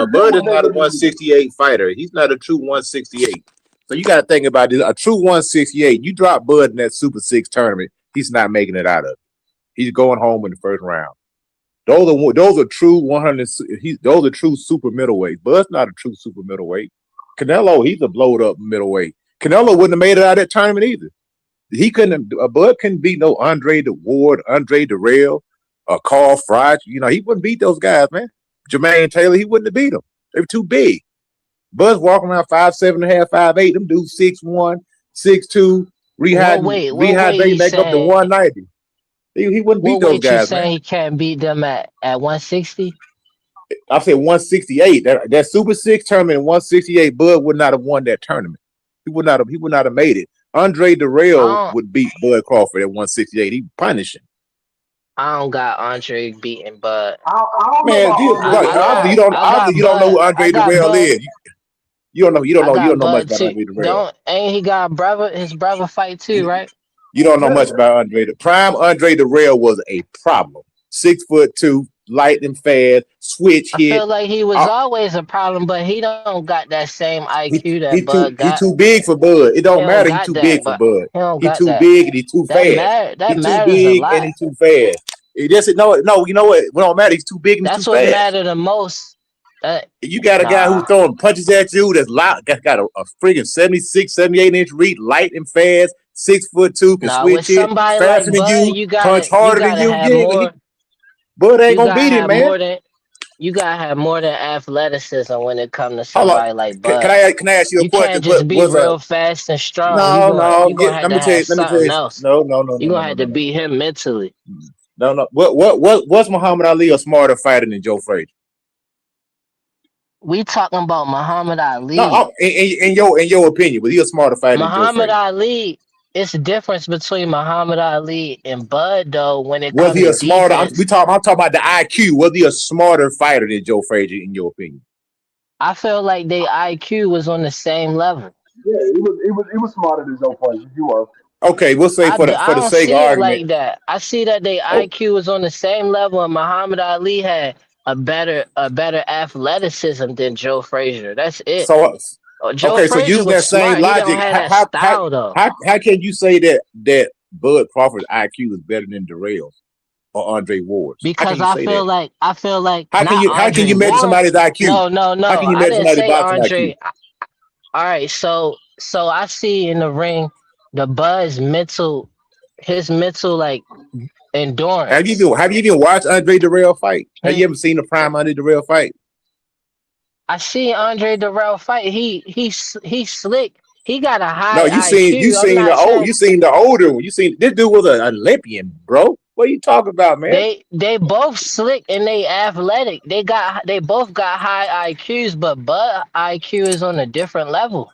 his Bud name is with not a David Benavidez. 168 fighter. He's not a true 168. So you got to think about this. A true 168. You drop Bud in that Super Six tournament, he's not making it out of it. He's going home in the first round. Those are true 100. Those are true super middleweight. Bud's not a true super middleweight. Canelo, he's a blowed up middleweight. Canelo wouldn't have made it out of that tournament either. He couldn't. Bud couldn't beat no Andre Ward, Andre Darrell, Carl Froch. You know, he wouldn't beat those guys, man. Jermaine Taylor, he wouldn't have beat them. They were too big. Bud's walking around 5'7.5", 5'8". Them dudes 6'1", 6'2", What weight you rehydrating back up to saying 190. He wouldn't beat what those weight you guys, man. saying he can't beat them at 160? I said 168. That Super Six tournament in 168, Bud would not have won that tournament. He would not have made it. Andre Darrell I would beat Bud Crawford at 168. He punishing. I don't got Andre beating Bud. I don't know Man, about Andre like, obviously Darrell. I got you don't know who I Andre got Darrell Bud is. You I don't got know much Bud about too. Andre Darrell. Don't ain't he got his brother fight too, You, right? you don't know Yeah. much about Andre. Prime Andre Darrell was a problem. 6'2", light and fast, switch I hit. feel like he was always a problem, but he don't got that same IQ that Bud He got. too big for Bud. It He don't don't matter. He got too big that, for but Bud. he don't He got too that. big and he too fast. That He too matters a big and lot. he too fast. It just no. You know what? It don't matter. He's too big and he's That's too what fast. mattered the most. You got a guy who's Nah, throwing punches at you that's loud, got a friggin' 76, 78-inch reach, light and fast, 6'2", can nah. With switch hit, somebody faster like than Bud, you, punch you harder than gotta you. have more. Bud ain't You gonna gotta beat him, have man. more than you gotta have more than athleticism when it comes to Hold on. somebody like Bud. Can I ask you a You question? can't What just be was real fast and strong. no, You no. gonna have Let to me tell have you. Let me tell something you. else. No, no, no, You no, no, gonna no, have no, to no, beat him mentally. no, no. What's Muhammad Ali a smarter fighter than Joe Frazier? We talking about Muhammad No, Ali. in your opinion, was he a smarter fighter than Joe Muhammad Frazier? Ali. It's a difference between Muhammad Ali and Bud though when it Was comes he to a smarter? defense. I'm talking about the IQ. Was he a smarter fighter than Joe Frazier, in your opinion? I feel like their IQ was on the same level. Yeah, he was smarter than Joe Frazier. He was. Okay, we'll say for I the don't sake of see it argument. like that. I see that their Oh, IQ was on the same level, and Muhammad Ali had a better athleticism than Joe Frazier. That's it. so Joe okay, so Frazier using was that same smart. He don't logic, have that style though. how can you say that Bud Crawford's IQ is better than Darrell's or Andre Ward's? How can Because you say that? I feel like How not can Andre you measure Ward. somebody's IQ? No. How can you I measure didn't somebody's say boxing IQ? Andre. All right, so I see in the ring the Bud's mental, his mental like endurance. Have you even watched Andre Darrell fight? Have His, you ever seen the prime Andre Darrell fight? I see Andre Darrell fight. He's slick. He got a No, high IQ. I'm not saying you seen the older one. You seen this dude was an Olympian, bro. What are you talking about, man? they both slick and they athletic. They both got high IQs, but Bud IQ is on a different level.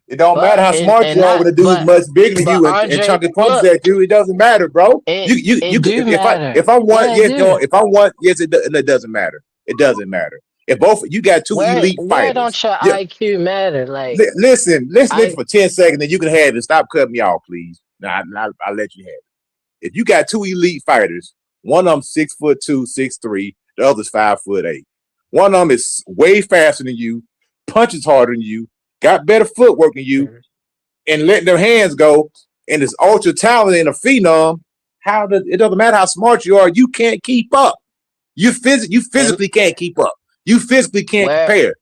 It don't matter But how smart and you are not when the dude's much bigger than but you and Andre, chunking punches look, at you. It doesn't matter, bro. it do matter. If I want, Yeah, it yes, no, do. if I want, yes, it doesn't matter. It doesn't matter. If both you got two elite Where fighters, don't your yeah, IQ matter? Like listen I for 10 seconds, then you can have it. Stop cutting me off, please. Now I'll let you have it. If you got two elite fighters, one of them 6'2", 6'3", the other's 5'8". One of them is way faster than you, punches harder than you, got better footwork than you, and letting their hands go, and is ultra talented and a phenom. it doesn't matter how smart you are, you can't keep up. You And physically can't keep up. You physically can't where compare.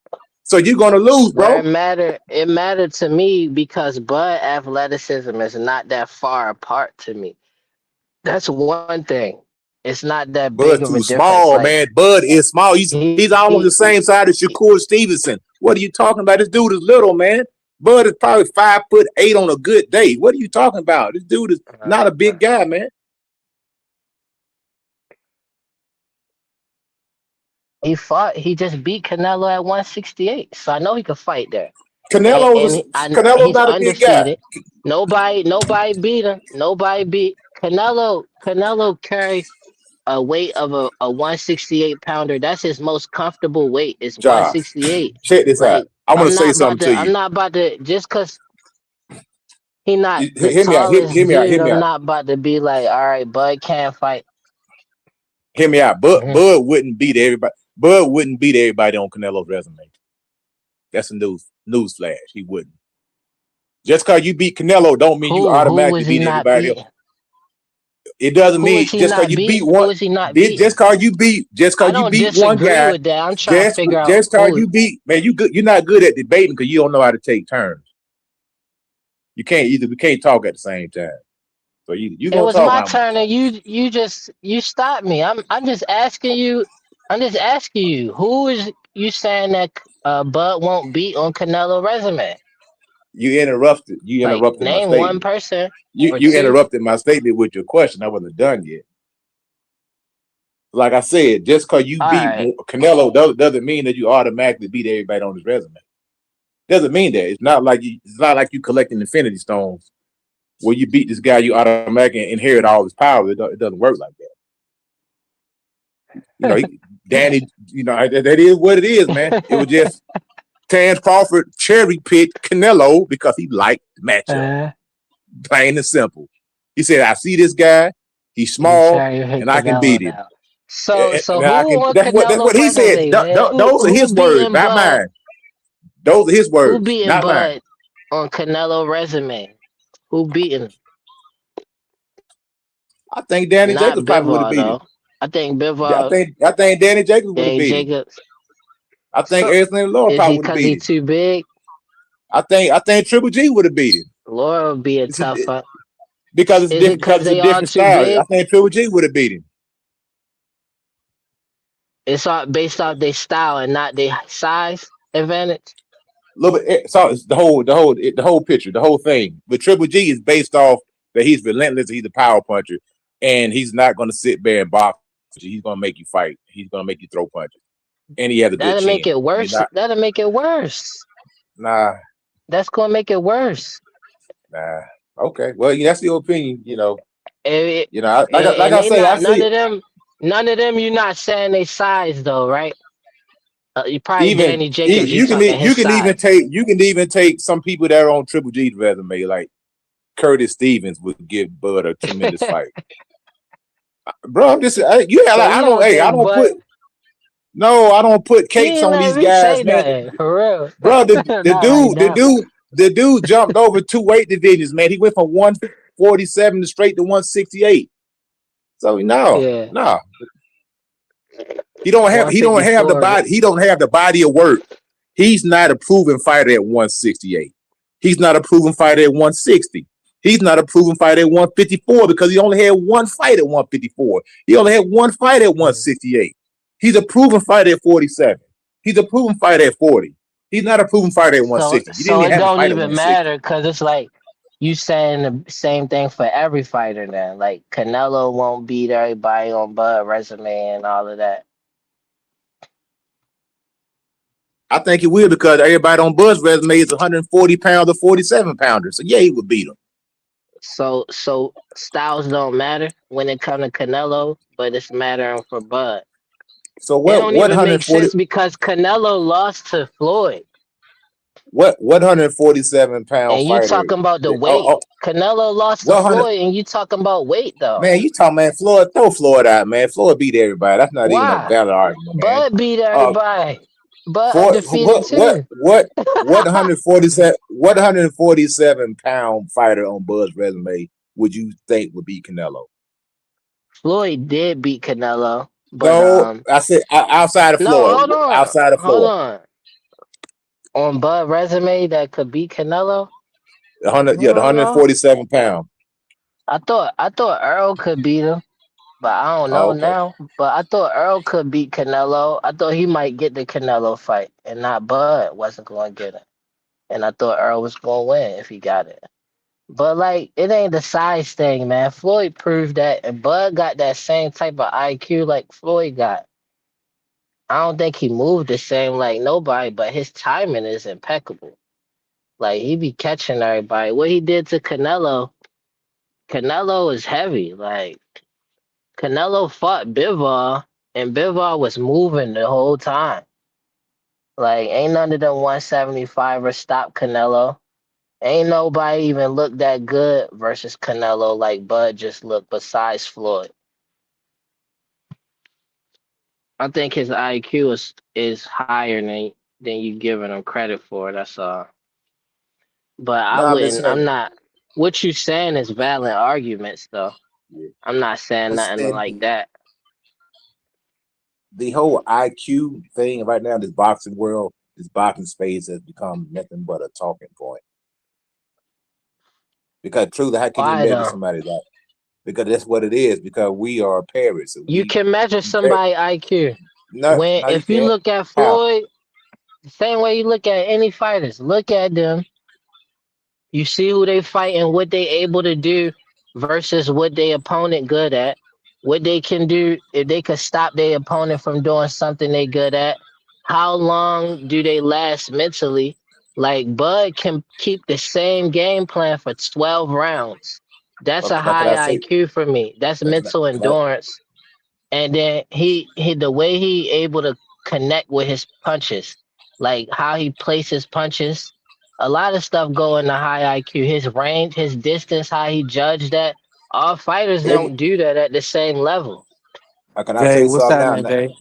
So you're gonna lose, where bro. it mattered to me because Bud athleticism is not that far apart to me. That's one thing. It's not that big Bud of a too difference. small, Like man. Bud is small. He's almost the he same size as Shakur Stevenson. What are you talking about? This dude is little, man. Bud is probably 5'8" on a good day. What are you talking about? This dude is not a big guy, man. he fought. He just beat Canelo at 168, so I know he could fight there. Canelo's He's not a big guy. undefeated. Nobody beat him. Nobody beat Canelo. Canelo carries a weight of a 168 pounder. That's his most comfortable weight. It's Josh, 168. check this out. Like I want to say something to I'm you. not about to just cause he not the Hear me out. tallest Hear me out. Hear dude. me I'm out. not about to be like, all right, Bud can't fight. Hear me out. Mhm. Bud wouldn't beat everybody. Bud wouldn't beat everybody on Canelo's resume. That's a news flash. He wouldn't. Just because you beat Canelo don't mean you Who automatically was he beat not everybody else. beating? It doesn't Who mean is he just because not you beat beating? one. Who is he not beating? Just because you beat I don't one disagree guy. with that. I'm trying to figure out Just because who. you beat, man, you're not good at debating because you don't know how to take turns. You can't either. We can't talk at the same time. So you It gonna was talk. my I'm gonna turn, and you stopped me. I'm just asking you. I'm just asking you. Who is you saying that Bud won't beat on Canelo resume? You interrupted. You Like interrupted my name one statement. person or You two. interrupted my statement with your question. I wasn't done yet. Like I said, just because you All beat right. Canelo doesn't mean that you automatically beat everybody on his resume. Doesn't mean that. It's not like you collecting Infinity Stones where you beat this guy, you automatically inherit all his power. It doesn't work like that. You know, Danny. You know that is what it is, man. It was just Terence Crawford cherry picked Canelo because he liked the matchup. Plain and simple. He said, "I see this guy. He's small, and I can beat him." So And who I can. on That's Canelo what he said. resume, man? Those are his words, Beating not Bud? mine. Those are his Who words, beating not mine. Bud on Canelo resume? Who beating? I think Danny Not Jacobs probably would have Bivol beat him. though. I think Yeah, Bivol. I think Danny Jacobs would have Danny beat him. Jacobs. I think So Anthony Law is probably he would have because he beat him. too big? I think Triple G would have beat him. Laura would be a tough fight. Because it's Is different. it because Because it's they a all different too style. I big? think Triple G would have beat him. It's all based off their style and not their size advantage. A little bit. So it's the whole picture, the whole thing. But Triple G is based off that he's relentless. He's a power puncher, and he's not going to sit there and box. He's going to make you fight. He's going to make you throw punches, and he has a good That'll chin. make it worse. That'll make it worse. Nah. That's gonna make it worse. Nah. Okay. Well, that's your opinion. You know. And, like I say, I see none of them. You're not saying they size though, right? You probably even Danny Jacobs. you can size. even take some people that are on Triple G's resume, like Curtis Stevens would give Bud a tremendous fight. Bro, I'm just I don't put cakes on these guys, man. For real. Bro, the dude jumped over 2 weight divisions, man. He went from 147 straight to 168. So no. He don't have the body. He don't have the body of work. He's not a proven fighter at 168. He's not a proven fighter at 160. He's not a proven fighter at 154 because he only had one fight at 154. He only had one fight at 168. He's a proven fighter at 47. He's a proven fighter at 40. He's not a proven fighter at 160. So it don't even matter because it's like you saying the same thing for every fighter then. Like Canelo won't beat everybody on Bud resume and all of that. I think he will because everybody on Bud's resume is 140 pounds or 47 pounders. So yeah, he would beat him. So styles don't matter when it comes to Canelo, but it's mattering for Bud. So what? It don't even make sense because Canelo lost to Floyd. What 147 pound and you fighter? Talking about the weight. Canelo lost to Floyd, and you talking about weight though. Man, you talking, man? Floyd, throw Floyd out, man. Floyd beat everybody. That's not even a valid argument. Bud beat everybody. But undefeated too. What 147 pound fighter on Bud's resume would you think would beat Canelo? Floyd did beat Canelo, but No, I said outside of no, Floyd. Outside of hold Floyd. on. On Bud resume that could beat Canelo. The 100, I yeah, the don't know. 147 pound. I thought Earl could beat him, but I don't Oh, know okay. now. But I thought Earl could beat Canelo. I thought he might get the Canelo fight, and not Bud wasn't going to get it. And I thought Earl was going to win if he got it. But like, it ain't the size thing, man. Floyd proved that, and Bud got that same type of IQ like Floyd got. I don't think he moved the same like nobody, but his timing is impeccable. Like he be catching everybody. What he did to Canelo, Canelo is heavy. Like Canelo fought Bivol, and Bivol was moving the whole time. Like ain't none of them 175ers stop Canelo. Ain't nobody even looked that good versus Canelo like Bud just looked besides Floyd. I think his IQ is higher than you giving him credit for. That's all. But I No, I'm just wouldn't. I'm saying. not. What you saying is valid arguments, though. Yeah. I'm not saying I'm nothing saying like that. the whole IQ thing right now, this boxing world, this boxing space has become nothing but a talking point. Because truly, how can you Why measure though? somebody that? Because that's what it is. Because we are parents, and You can measure par- somebody IQ. no, When no, you if you can't. look at How? Floyd, the same way you look at any fighters, look at them. You see who they fight and what they able to do versus what their opponent good at. What they can do if they could stop their opponent from doing something they good at. How long do they last mentally? Like Bud can keep the same game plan for 12 rounds. That's a Okay, now can I high say? IQ for me. That's mental Can I endurance. And then he the way he able to connect with his punches, like how he places punches. A lot of stuff go into high IQ. His range, his distance, how he judged that. All fighters every, don't do that at the same level. can I Jay, say what's something now? happening, Jay?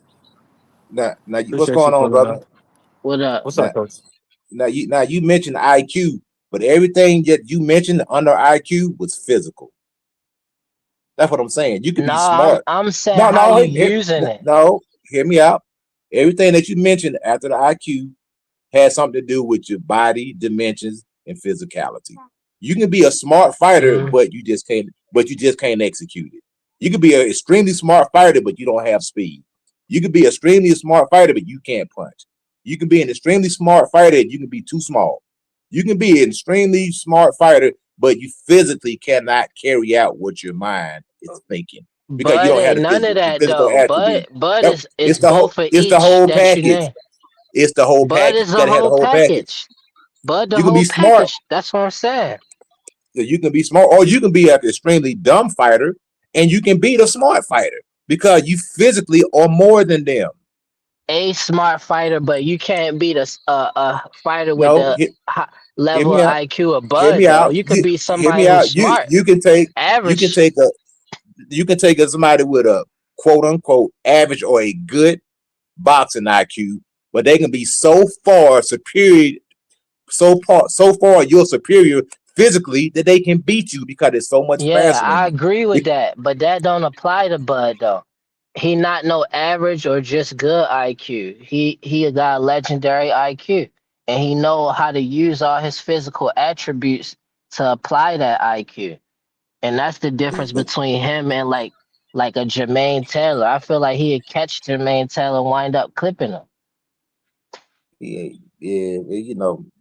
What's Appreciate you going on, pulling brother? up. What up? What's Now, up, coach? now you mentioned IQ, but everything that you mentioned under IQ was physical. That's what I'm saying. You could No, be smart. I'm saying No, how no, you using it. no. Hear me out. Everything that you mentioned after the IQ has something to do with your body dimensions and physicality. You can be a smart fighter, Mm. but you just can't. But you just can't execute it. You can be an extremely smart fighter, but you don't have speed. You can be an extremely smart fighter, but you can't punch. You can be an extremely smart fighter, and you can be too small. You can be an extremely smart fighter, but you physically cannot carry out what your mind is thinking because you Bud don't have ain't none of the that physical though. attribute. Bud Nope. is both of It's the each whole that you package. name. It's the whole Bud package. is You a gotta have the whole whole package. package. Bud the You can be whole smart. package. That's what I'm saying. You can be smart, or you can be an extremely dumb fighter, and you can beat a smart fighter because you physically are more than them. A smart fighter, but you can't beat a fighter with No, the hear level me of out. IQ of Hear Bud, me though. out. You could You beat hear somebody me who's out. smart, You can average. take somebody with a quote unquote average or a good boxing IQ, but they can be so far superior, so far you're superior physically that they can beat you because they're so much Yeah, faster than I you. agree with that, but that don't apply to Bud, though. He not no average or just good IQ. He got a legendary IQ, and he know how to use all his physical attributes to apply that IQ. And that's the difference between him and like a Jermaine Taylor. I feel like he'd catch Jermaine Taylor and wind up clipping him. Yeah,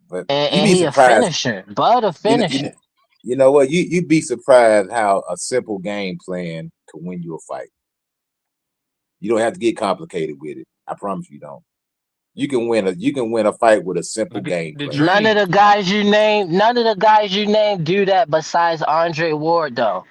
but you And be he a surprised. finisher, but a You know, you know, finisher. you know what? You'd be surprised how a simple game plan can win you a fight. You don't have to get complicated with it. I promise you don't. You can win a fight with a simple game The plan. None of dream. the guys you name do that besides Andre Ward though.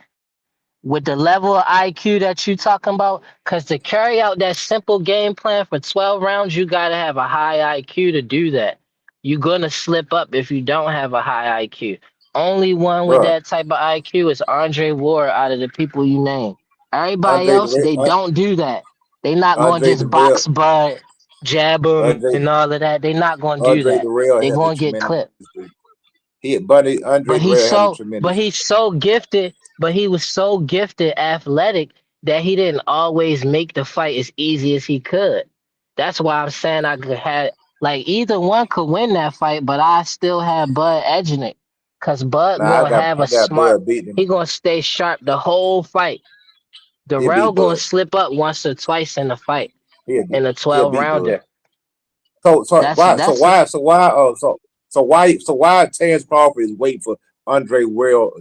With the level of IQ that you talking about, because to carry out that simple game plan for 12 rounds, you gotta have a high IQ to do that. You're gonna slip up if you don't have a high IQ. Only one with Bruh, that type of IQ is Andre Ward out of the people you name. Everybody Andre the else, Real they don't do that. They not gonna Andre the just Real box Bud, jab him, Andre and all of that. They not gonna do Andre that. the Real They has a gonna get tremendous clipped. Andre But the Real has a but tremendous he's so gifted, but he was so gifted, athletic that he didn't always make the fight as easy as he could. That's why I'm saying I could have like either one could win that fight, but I still have Bud edging it. Cause Bud Nah, gonna have I a got smart Bud beating him. he gonna stay sharp the whole fight. He'll Darrell beat gonna Bud. slip up once or twice in the fight He'll in beat a he'll 12 beat Bud. rounder. So That's that's why Terrence Crawford is waiting for Andre Darrell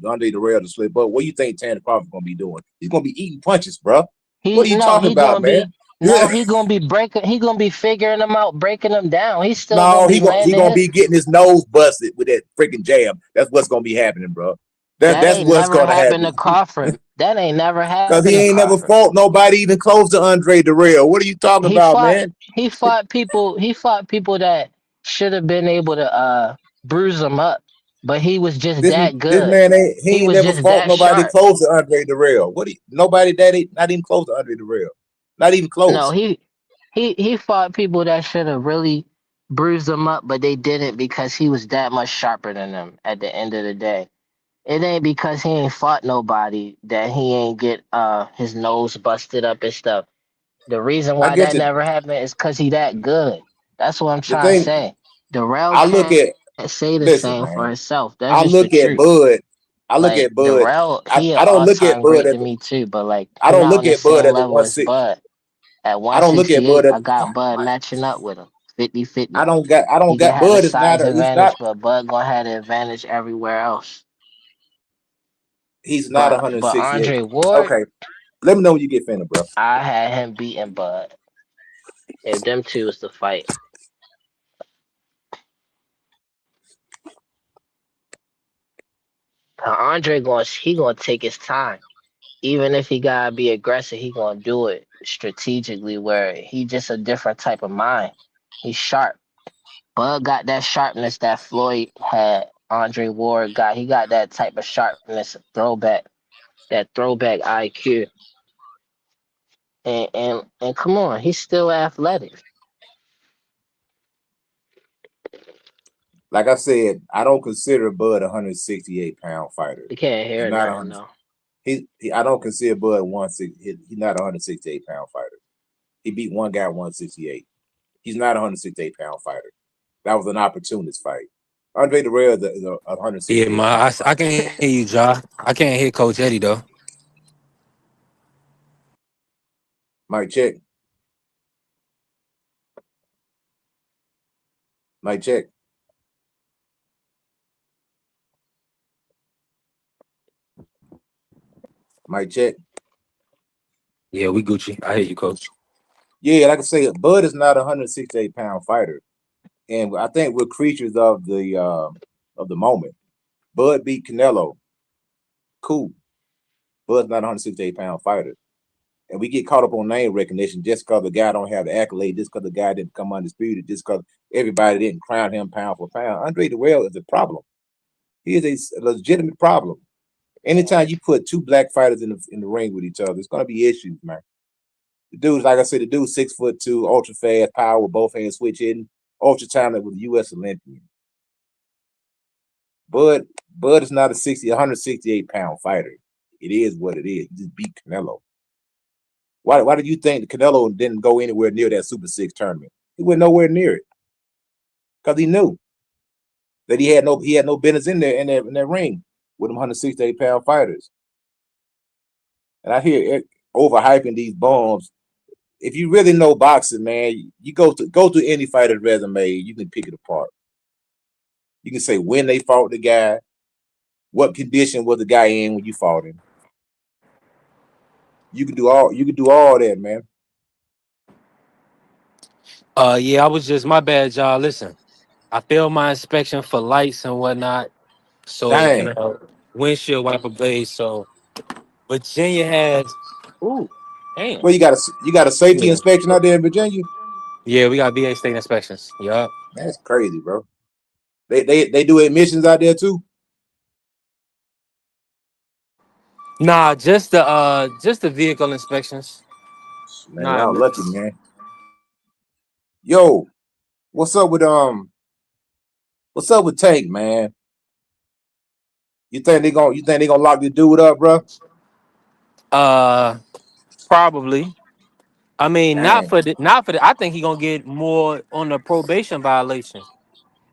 to slip up? What do you think Terrence Crawford gonna be doing? He's gonna be eating punches, bro. What are you talking about, man? he gonna be breaking he gonna be figuring them out, breaking them down. He's still No, gonna be he landing gonna his be getting his nose busted with that freaking jab. That's what's gonna be happening, bro. that That's ain't what's never gonna happened happen. to Crawford. That ain't never Cause he happened to ain't never Crawford. fought nobody even close to Andre Darrell. What are you talking He about, fought man? he fought people that should have been able to bruise him up, but he was just This that this good. man He ain't was never just fought that nobody sharp. close to Andre Darrell. Nobody that ain't not even close to Andre Darrell. Not even No, close. he fought people that should have really bruised him up, but they didn't because he was that much sharper than them at the end of the day. It ain't because he ain't fought nobody that he ain't get his nose busted up and stuff. The reason I why guess that never happened is because he that good. That's what I'm the trying to thing say. Darrell I look can't at say the listen, same for man. himself. That's I just the look at truth. Bud. I look Like at Bud. Darrell, he an I don't all look at time Bud great as to me too, but like I he don't not look on the at Bud same as a level one as six. Bud. At I don't look at Bud 168, as I got Bud matching up with him 50-50. I don't He can got have the Bud is not size a advantage, but Bud gonna have the advantage everywhere else. he's not But 168. Andre Ward, Okay. Let me know when you get finished, bro. I had him beating Bud. If them two was the fight. Andre gonna take his time. Even if he gotta be aggressive, he gonna do it strategically where he just a different type of mind. He's sharp. Bud got that sharpness that Floyd had. Andre Ward got he got that type of sharpness, that throwback IQ. And come on, he's still athletic. Like I said, I don't consider Bud a 168-pound fighter. You can't He's hear not nothing 100. though. I don't consider Bud 160. He's not a 168-pound fighter. He beat one guy 168. He's not a 168-pound fighter. That was an opportunist fight. Andre Darrell is a Yeah, 168-pound I fighter. can't hear you, Ja. I can't hear Coach Eddie though. Mike check. Mike check. Mike check. Yeah, we Gucci. I hear you, Coach. Yeah, like I say, Bud is not a 168-pound fighter, and I think we're creatures of the moment. Bud beat Canelo. Cool. Bud's not a 168-pound fighter. And we get caught up on name recognition just because the guy don't have the accolade, just because the guy didn't come undisputed, just because everybody didn't crown him pound for pound. Andre Darrell is a problem. He is a legitimate problem. Anytime you put two black fighters in the ring with each other, it's gonna be issues, man. The dude's like I said, the dude's 6'2", ultra fast, power with both hands, switch hitting, ultra talented with a U.S. Olympian. Bud is not a 168-pound fighter. It is what it is. He just beat Canelo. Why do you think Canelo didn't go anywhere near that Super 6 tournament? He went nowhere near it because he knew that he had no business in there in that ring with them 168-pound fighters. And I hear it overhyping these bombs. If you really know boxing, man, you go to any fighter's resume, you can pick it apart. You can say when they fought the guy, what condition was the guy in when you fought him. You can do all that, man. Yeah, I was just my bad, y'all. Listen, I failed my inspection for lights and whatnot. So Dang. windshield wiper blades. So Virginia has. Ooh, damn. Well, you got a safety Yeah, inspection out there in Virginia? yeah, we got VA state inspections. Yup. That's crazy, bro. They do admissions out there too. Nah, just the vehicle inspections. Man, Nah, y'all lucky, man. Yo, what's up with Tank, man? You think they gonna lock this dude up, bro? Probably. I mean, Dang. not for the. I think he gonna get more on the probation violation.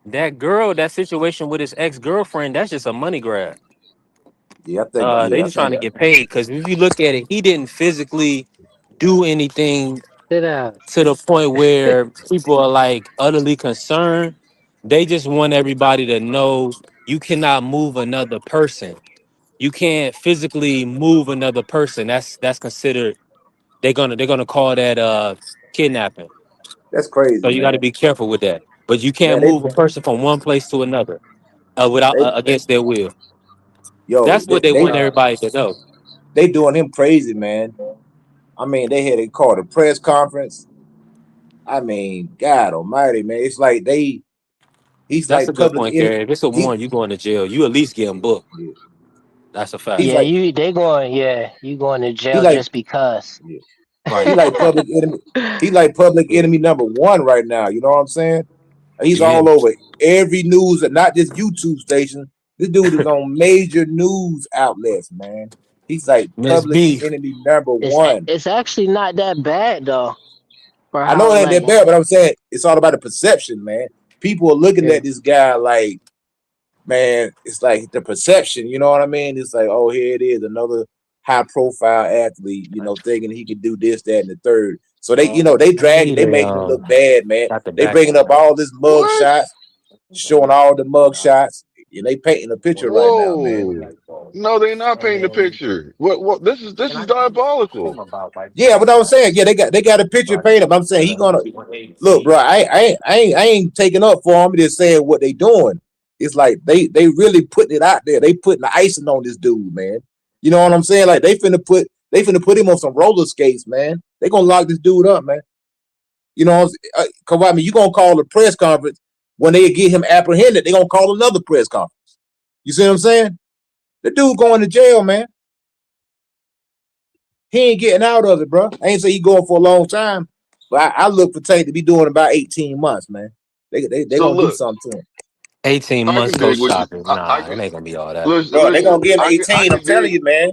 That girl, that situation with his ex girlfriend, that's just a money grab. They Yeah, I just trying think to get paid. Because if you look at it, he didn't physically do anything Sit down. to the point where people are like utterly concerned. They just want everybody to know you cannot move another person. You can't physically move another person. That's considered. They're gonna call that kidnapping. that's So crazy, you got to man. be careful with that. But you Man, can't move a person from one place to another without they, against their will. yo, That's what they want everybody to know. they doing him crazy, man. I mean, they called a press conference. I mean, God Almighty, man. It's like he's That's a like good public point, enemy. Gary. If it's a He, one, you going to jail. You at least get them booked. yeah. That's a fact. He's Yeah, like, you going to he jail like, just because. yeah. He Right. like public enemy. He like public Yeah. enemy number one right now. You know what I'm saying? He's You hear all me? over every news, and not just YouTube station. This dude is on major news outlets, man. He's like Miss public B. enemy number It's one. it's actually not that bad though for I know how it ain't like that bad, but I'm saying it's all about the perception, man. People are looking yeah. at this guy like, man, it's like the perception, you know what I mean? It's like, oh, here it is, another high profile athlete, thinking he could do this, that, and the third. So they I dragging, need they a making him look bad, man. got the They back bringing one up right. all this mug What? shots, showing all the mug shots, and they painting a picture right now, man. Whoa. No, they're not painting the picture. What this is diabolical. Yeah, but I was saying, yeah, they got a picture painted. But I'm saying he gonna look, bro. I ain't taking up for him. Just saying what they doing. It's like they really putting it out there. They putting the icing on this dude, man. You know what I'm saying? Like they finna put him on some roller skates, man. They gonna lock this dude up, man. You know, cause I mean, you gonna call a press conference when they get him apprehended. They gonna call another press conference. You see what I'm saying? The dude going to jail, man. He ain't getting out of it, bro. I ain't say he going for a long time, but I look for Tate to be doing about 18 months, man. They So gonna do look, something to him, 18 I months can go dig what you shopping. I Nah, it can ain't gonna be all that. listen, bro. They listen. gonna give him I 18. I'm can telling dig. you, man.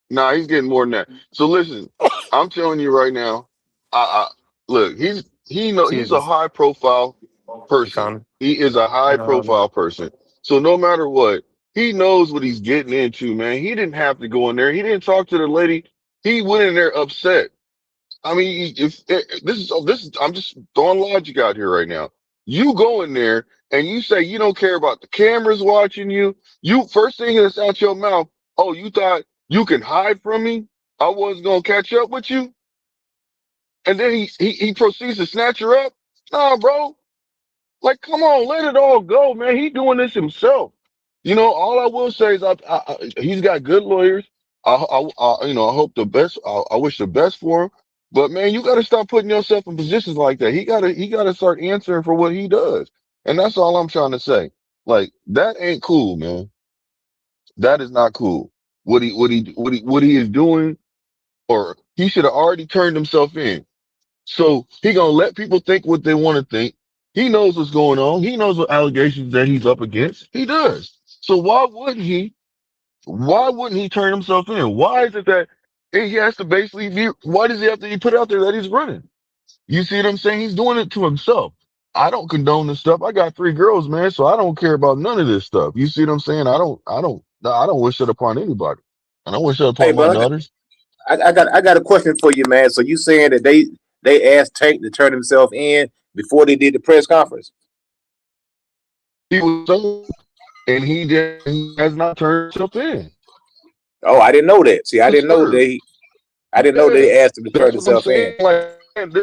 Nah, he's getting more than that. So listen, I'm telling you right now, I look, he's a Jesus. high profile You person. coming? He is a high profile person. So no matter what, he knows what he's getting into, man. He didn't have to go in there. He didn't talk to the lady. He went in there upset. I mean, if I'm just throwing logic out here right now. You go in there and you say you don't care about the cameras watching you. You first thing that's out your mouth, oh, you thought you can hide from me? I wasn't gonna catch up with you. And then he proceeds to snatch her up. Nah, bro. Like, come on, let it all go, man. He doing this himself. All I will say is he's got good lawyers. I hope the best. I wish the best for him. But man, you got to stop putting yourself in positions like that. He got to start answering for what he does, and that's all I'm trying to say. Like that ain't cool, man. That is not cool. What he is doing, or he should have already turned himself in. So he gonna let people think what they want to think. He knows what's going on. He knows what allegations that he's up against. He does. So why wouldn't he? Why wouldn't he turn himself in? Why is it that he has to basically be? Why does he have to be put out there that he's running? You see what I'm saying? He's doing it to himself. I don't condone this stuff. I got 3 girls, man, so I don't care about none of this stuff. You see what I'm saying? I don't wish it upon anybody. I don't wish it Hey, upon my bro, daughters. I got a question for you, man. So you saying that they asked Tank to turn himself in before they did the press conference? He was, and he has not turned himself in. Oh, I didn't know that. See, I Was didn't know served. they Yeah, asked him to turn that's what I'm himself in. saying. Like, man,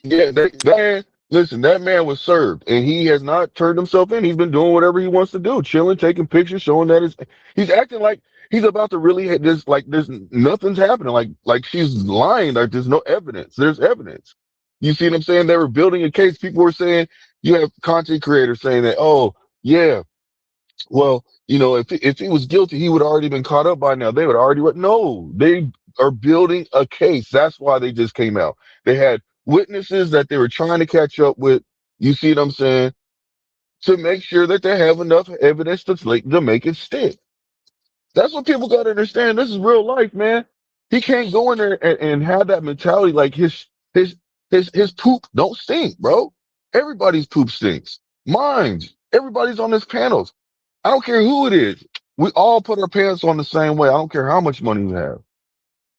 yeah, that man. Listen, that man was served, and he has not turned himself in. He's been doing whatever he wants to do, chilling, taking pictures, showing that he's acting like he's about to really hit this. Like there's nothing's happening. Like she's lying. Like there's no evidence. There's evidence. You see what I'm saying? They were building a case. People were saying you have content creators saying that. Oh yeah, well, if he was guilty, he would have already been caught up by now. They would already. No, they are building a case. That's why they just came out. They had witnesses that they were trying to catch up with. You see what I'm saying? To make sure that they have enough evidence to make it stick. That's what people got to understand. This is real life, man. He can't go in there and have that mentality like his his poop don't stink, bro. Everybody's poop stinks. Mine. Everybody's on this panels. I don't care who it is. We all put our pants on the same way. I don't care how much money we have.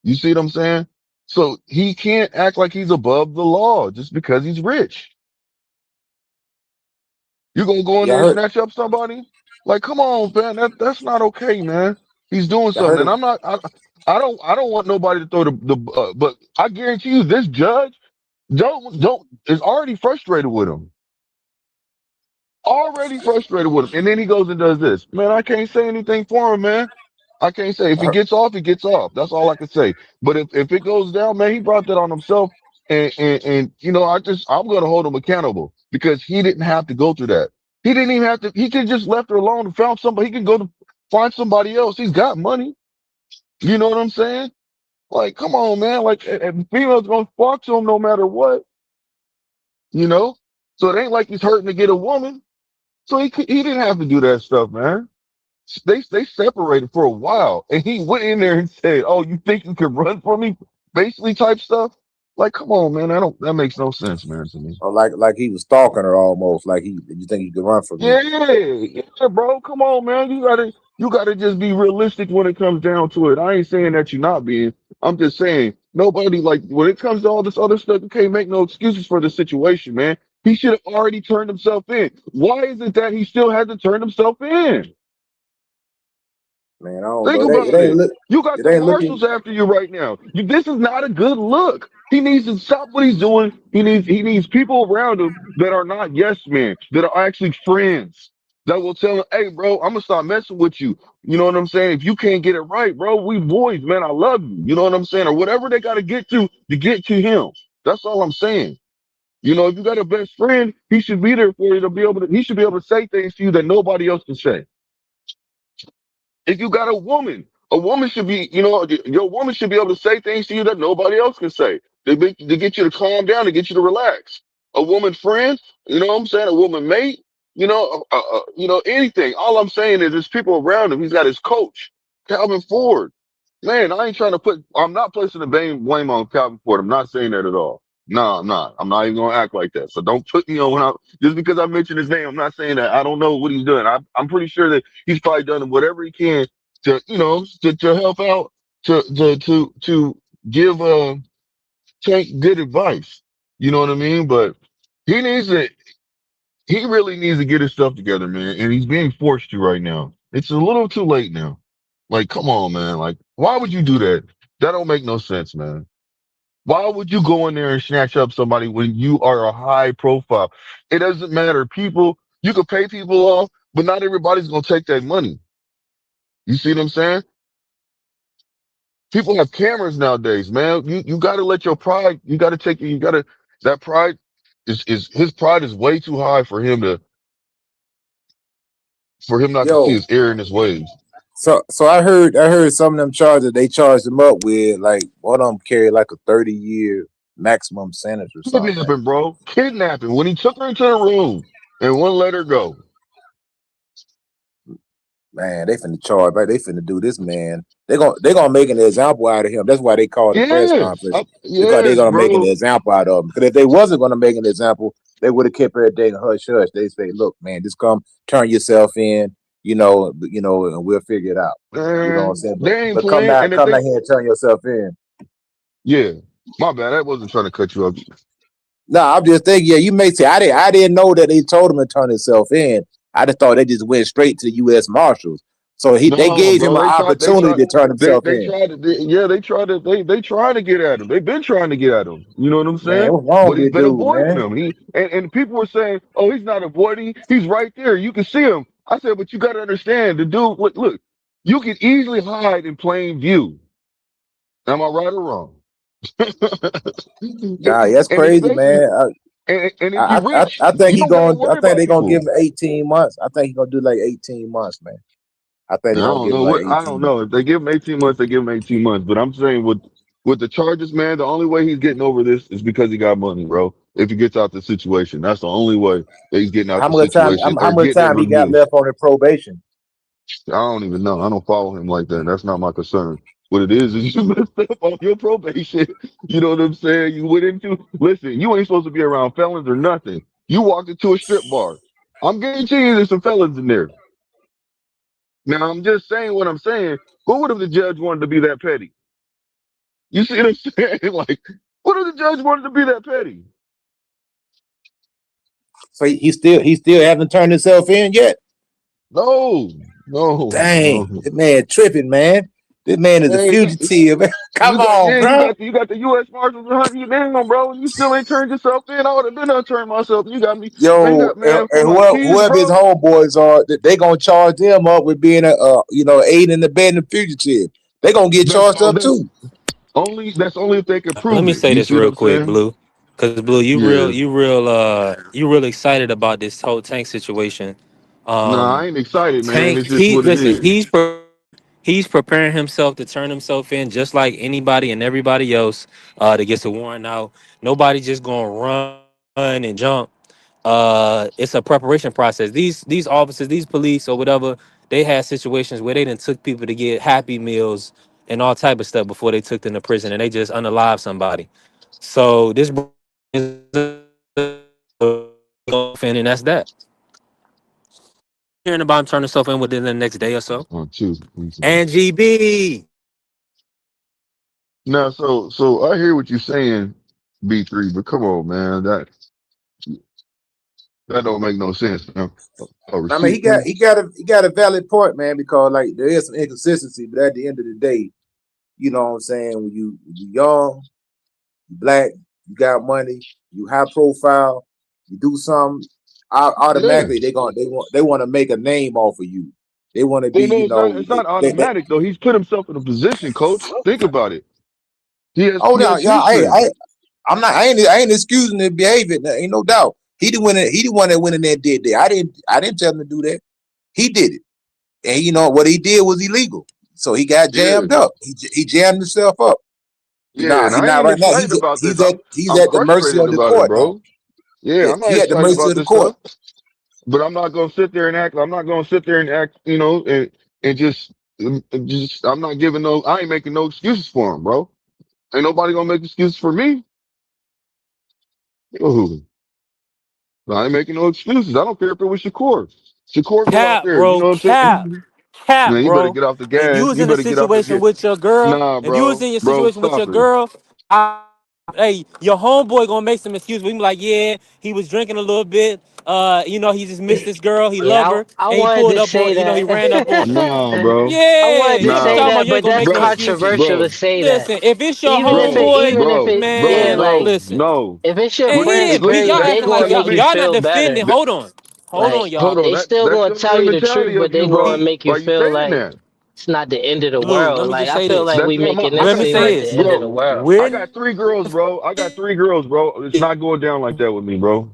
You see what I'm saying? So he can't act like he's above the law just because he's rich. You gonna go in Yeah, there and snatch up somebody? Like, come on, man. That's not okay, man. He's doing I heard something. And him. I don't want nobody to throw but I guarantee you this judge don't is already frustrated with him. Already frustrated with him. And then he goes and does this. Man, I can't say anything for him, man. I can't say. If I he heard, gets off, he gets off. That's all I can say. But if it goes down, man, he brought that on himself. And you know, I'm gonna hold him accountable because he didn't have to go through that. He didn't even have to, he could just left her alone and found somebody. He could go to find somebody else. He's got money. You know what I'm saying? Like, come on, man. Like, and females gonna fuck to him no matter what, you know? So it ain't like he's hurting to get a woman. So he didn't have to do that stuff, man. They separated for a while, and he went in there and said, "Oh, you think you can run for me?" Basically, type stuff. Like, come on, man. That makes no sense, man, to me. or like he was stalking her almost. Like you think you could run from me? Yeah, bro. Come on, man. You gotta just be realistic when it comes down to it. I ain't saying that you're not being. I'm just saying nobody like when it comes to all this other stuff. You can't make no excuses for the situation, man. He should have already turned himself in. Why is it that he still had to turn himself in? Man, I don't Think know. about it. You got It the ain't looking. marshals after you right now. This is not a good look. He needs to stop what he's doing. He needs people around him that are not yes men, that are actually friends, that will tell him, "Hey, bro, I'm gonna start messing with you." You know what I'm saying? If you can't get it right, bro, we boys, man. I love you. You know what I'm saying? Or whatever they got to get to him. That's all I'm saying. You know, if you got a best friend, he should be there for you to be able to. He should be able to say things to you that nobody else can say. If you got a woman should be, you know, your woman should be able to say things to you that nobody else can say. To get you to calm down, to get you to relax. A woman friend, you know what I'm saying? A woman mate, you know, anything. All I'm saying is there's people around him. He's got his coach, Calvin Ford. Man, I'm not placing the blame on Calvin Ford. I'm not saying that at all. No, I'm not. I'm not even gonna act like that. So don't put me on just because I mentioned his name. I'm not saying that I don't know what he's doing. I'm pretty sure that he's probably done whatever he can to, you know, to help out, to give Tank good advice. You know what I mean? But he needs to. He really needs to get his stuff together, man. And he's being forced to right now. It's a little too late now. Like, come on, man. Like, why would you do that? That don't make no sense, man. Why would you go in there and snatch up somebody when you are a high profile? It doesn't matter. You could pay people off, but not everybody's gonna take that money. You see what I'm saying? People have cameras nowadays, man. You gotta let your pride, that pride his pride is way too high for him not to see Yo, his error in his ways. so I heard some of them charges they charged him up with. Like one of them carried like a 30-year maximum sentence or something. Kidnapping, bro. Kidnapping. When he took her into the room and wouldn't let her go. Man, they finna charge, right? They finna do this, man. They gonna make an example out of him. That's why they called the press Yes. conference, because they Yes, gonna make an bro. example out of him. Because if they wasn't gonna make an example, they would have kept everything hush hush. They say, "Look, man, just come turn yourself in, and we'll figure it out." You know what I'm Man, saying? But they ain't but come playing. out, And the come out thing, here and turn yourself in. yeah. My bad. I wasn't trying to cut you up. No, I'm just thinking. Yeah, you may say I didn't know that they told him to turn himself in. I just thought they just went straight to the U.S. Marshals. So they No, gave him bro. an opportunity to turn himself They in. tried to, they trying to get at him. They've been trying to get at him. You know what I'm Man, saying? what's wrong But with he's this been dude, avoiding man? them. And people were saying, "Oh, he's not avoiding. He's right there. You can see him." I said, "But you got to understand, the dude. Look, you can easily hide in plain view. Am I right or wrong?" Nah, that's And crazy, especially, man. and if I you're I, rich, I think you he don't got to going. I worry think about they're gonna give people. him 18 months. I think he's gonna do like 18 months, man. I think I they're gonna don't give him know like what I don't 18 know. months. If they give him 18 months, they give him 18 months. But I'm saying with the charges, man, the only way he's getting over this is because he got money, bro. If he gets out the situation, that's the only way that he's getting out How the much time? situation. How They're much getting him time he got removed. left on the probation? I don't even know. I don't follow him like that. That's not my concern. What it is you messed up on your probation. You know what I'm saying? You went into listen. You ain't supposed to be around felons or nothing. You walked into a strip bar. I'm guaranteeing you there's some felons in there. Now I'm just saying what I'm saying. But what if the judge wanted to be that petty? You see what I'm saying? Like, what if the judge wanted to be that petty? So he still haven't turned himself in yet. No, no, Dang, no. that man tripping, man. This man is a Man, fugitive. Come you got on, yeah, bro. you got the U.S. Marshals hunting you down, bro. You still ain't turned yourself in. I would have been unturned myself. You got me. Man, you Yo, got man for and my kids, whoever his bro. homeboys are, they gonna charge them up with being a aiding and abetting fugitive. They gonna get That's charged up that's too. only if they can Let prove me it. say You this see what real I'm quick, saying? Blue. Cause Blue, Yeah. you real excited about this whole Tank situation. Nah, I Um, ain't excited, man. Tank, It's just what it is. he's preparing himself to turn himself in just like anybody and everybody else to get a warrant out. Nobody just gonna run and jump. It's a preparation process. These officers, these police or whatever, they had situations where they didn't took people to get Happy Meals and all type of stuff before they took them to prison, and they just unalive somebody. So this is and that's that. Hearing about him turn himself in within the next day or so. On two. And GB. Now, so I hear what you're saying, B3, but come on, man. That don't make no sense. Man. A I mean, he receipt, got man. he got a he got a valid point, man, because like there is some inconsistency, but at the end of the day, you know what I'm saying, when you young, you black, you got money, you high profile, you do something, Yeah. automatically they want to make a name off of you. They want to be, Well, no, it's not they automatic though. He's put himself in a position, coach. Think about it. oh He no, has yeah, history. I ain't excusing the behavior, ain't no doubt. He the one that went in there and did that. I didn't tell him to do that. He did it. And you know what he did was illegal. So he got Yeah. jammed up. He jammed himself up. Yeah, and He I not ain't right now. excited about this. He's I'm at the mercy frustrated of the about it, court now. bro. Yeah, Yeah, I'm not he at the excited mercy about of the this court. stuff. But I'm not gonna sit there and act. I'm not gonna sit there and act, and just. I'm not giving no. I ain't making no excuses for him, bro. Ain't nobody gonna make excuses for me. Ooh, I ain't making no excuses. I don't care if it was Shakur. Shakur, go out Cap, there. You bro. know what I'm saying? Cap, Man, you better bro. get off the If you gas. was You in a better get off the situation gas. with your girl, Nah, if you was bro. in your Bro, situation with stop your it. girl, hey, your homeboy gonna make some excuse. We be like, yeah, he was drinking a little bit. He just missed this girl. He love Yeah, her, I and he wanted pulled to up on. say He ran up on her. Nah, that. bro. I Yeah, wanted to you keep Nah, say talking about that, you ain't but gonna that's make no bro, excuses. controversial to bro, say that. Listen, if it's your Even if bro, it, homeboy, even if bro, it, bro. yeah, man, like No, listen. no. if it's your And friend's yeah, but Listen, y'all period, they that's acting gonna like gonna go y'all make you be. y'all not feel better. defending. Hold on, Like y'all. Hold on. they still That's gonna still tell the you the mentality truth, but of you, they gonna bro. make you Why you feel saying like that? it's not the end of the Blue, let world. me Like just I say feel this. like That's we what making I it Let me got seem say three, like the this. end of the bro. world. I We're got three girls, bro. I got three girls, bro. It's not going down like that with me, bro.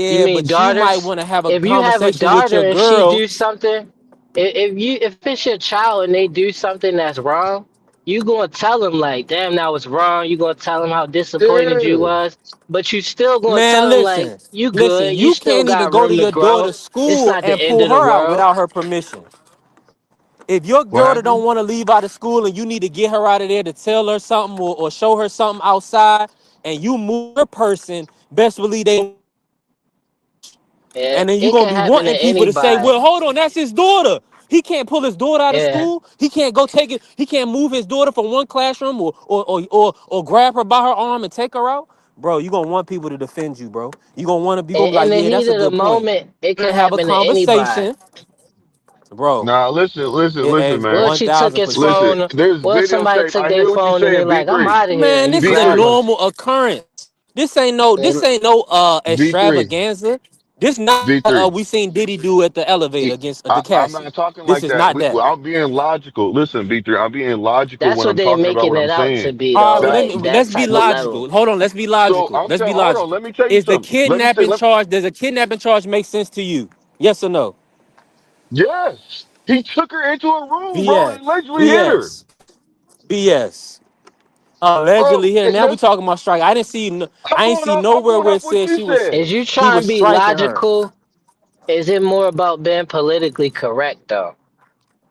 You Yeah, mean but you might daughters? want to have a If you have a conversation with daughter your and she girl. do something, if it's your child and they do something that's wrong, you gonna tell them like, damn, that was wrong. You gonna tell them how disappointed you Yeah. was, but you still gonna Man, tell them like, you listen. good. You You still can't even got go to room to your grow. daughter's It's school not the and end pull of the her out world. without her permission. If your What daughter don't happened? want to leave out of school and you need to get her out of there to tell her something or show her something outside, and you move her person, best believe they. Yeah, And then you're it gonna can be happen to wanting people to say, anybody. well, hold on, that's his daughter. He can't pull his daughter out of Yeah, school. He can't go take it. He can't move his daughter from one classroom or grab her by her arm and take her out. Bro, you're gonna want people to defend you, bro. You're gonna want to be gonna be in like, the yeah, heat that's a of the good point. moment, it And can have a happen to anybody. conversation, bro. Nah, listen, What man. if she took his 1000%. Listen, phone? there's What if somebody videotape. took I their hear what you're phone and they saying, like, I'm B3. out of here, Man, and you this is a got B3. them? normal occurrence. This And ain't no B3. extravaganza. This not B3. we seen Diddy do at the elevator against the I'm Cassie. not talking This like is that. not that. I'm being logical. Listen, B3, I'm being logical that's when what I'm they talking about making what I'm it out to saying. be, All though. right, well Like that let's be type of logical. level. Hold on, let's be So logical. I'm Let's be saying, hold on, logical. let me tell you Is the something. Let me say, kidnapping charge? Does a kidnapping charge make sense to you? Yes or no? yes, he took her into a room, bro, and BS. allegedly hit her. BS. BS. Bro, Allegedly here. Now we talking about strike. I didn't see. I ain't see I'm nowhere going where off it what said you said. Is you he trying was to be striking her. logical? Is it more about being politically correct, though?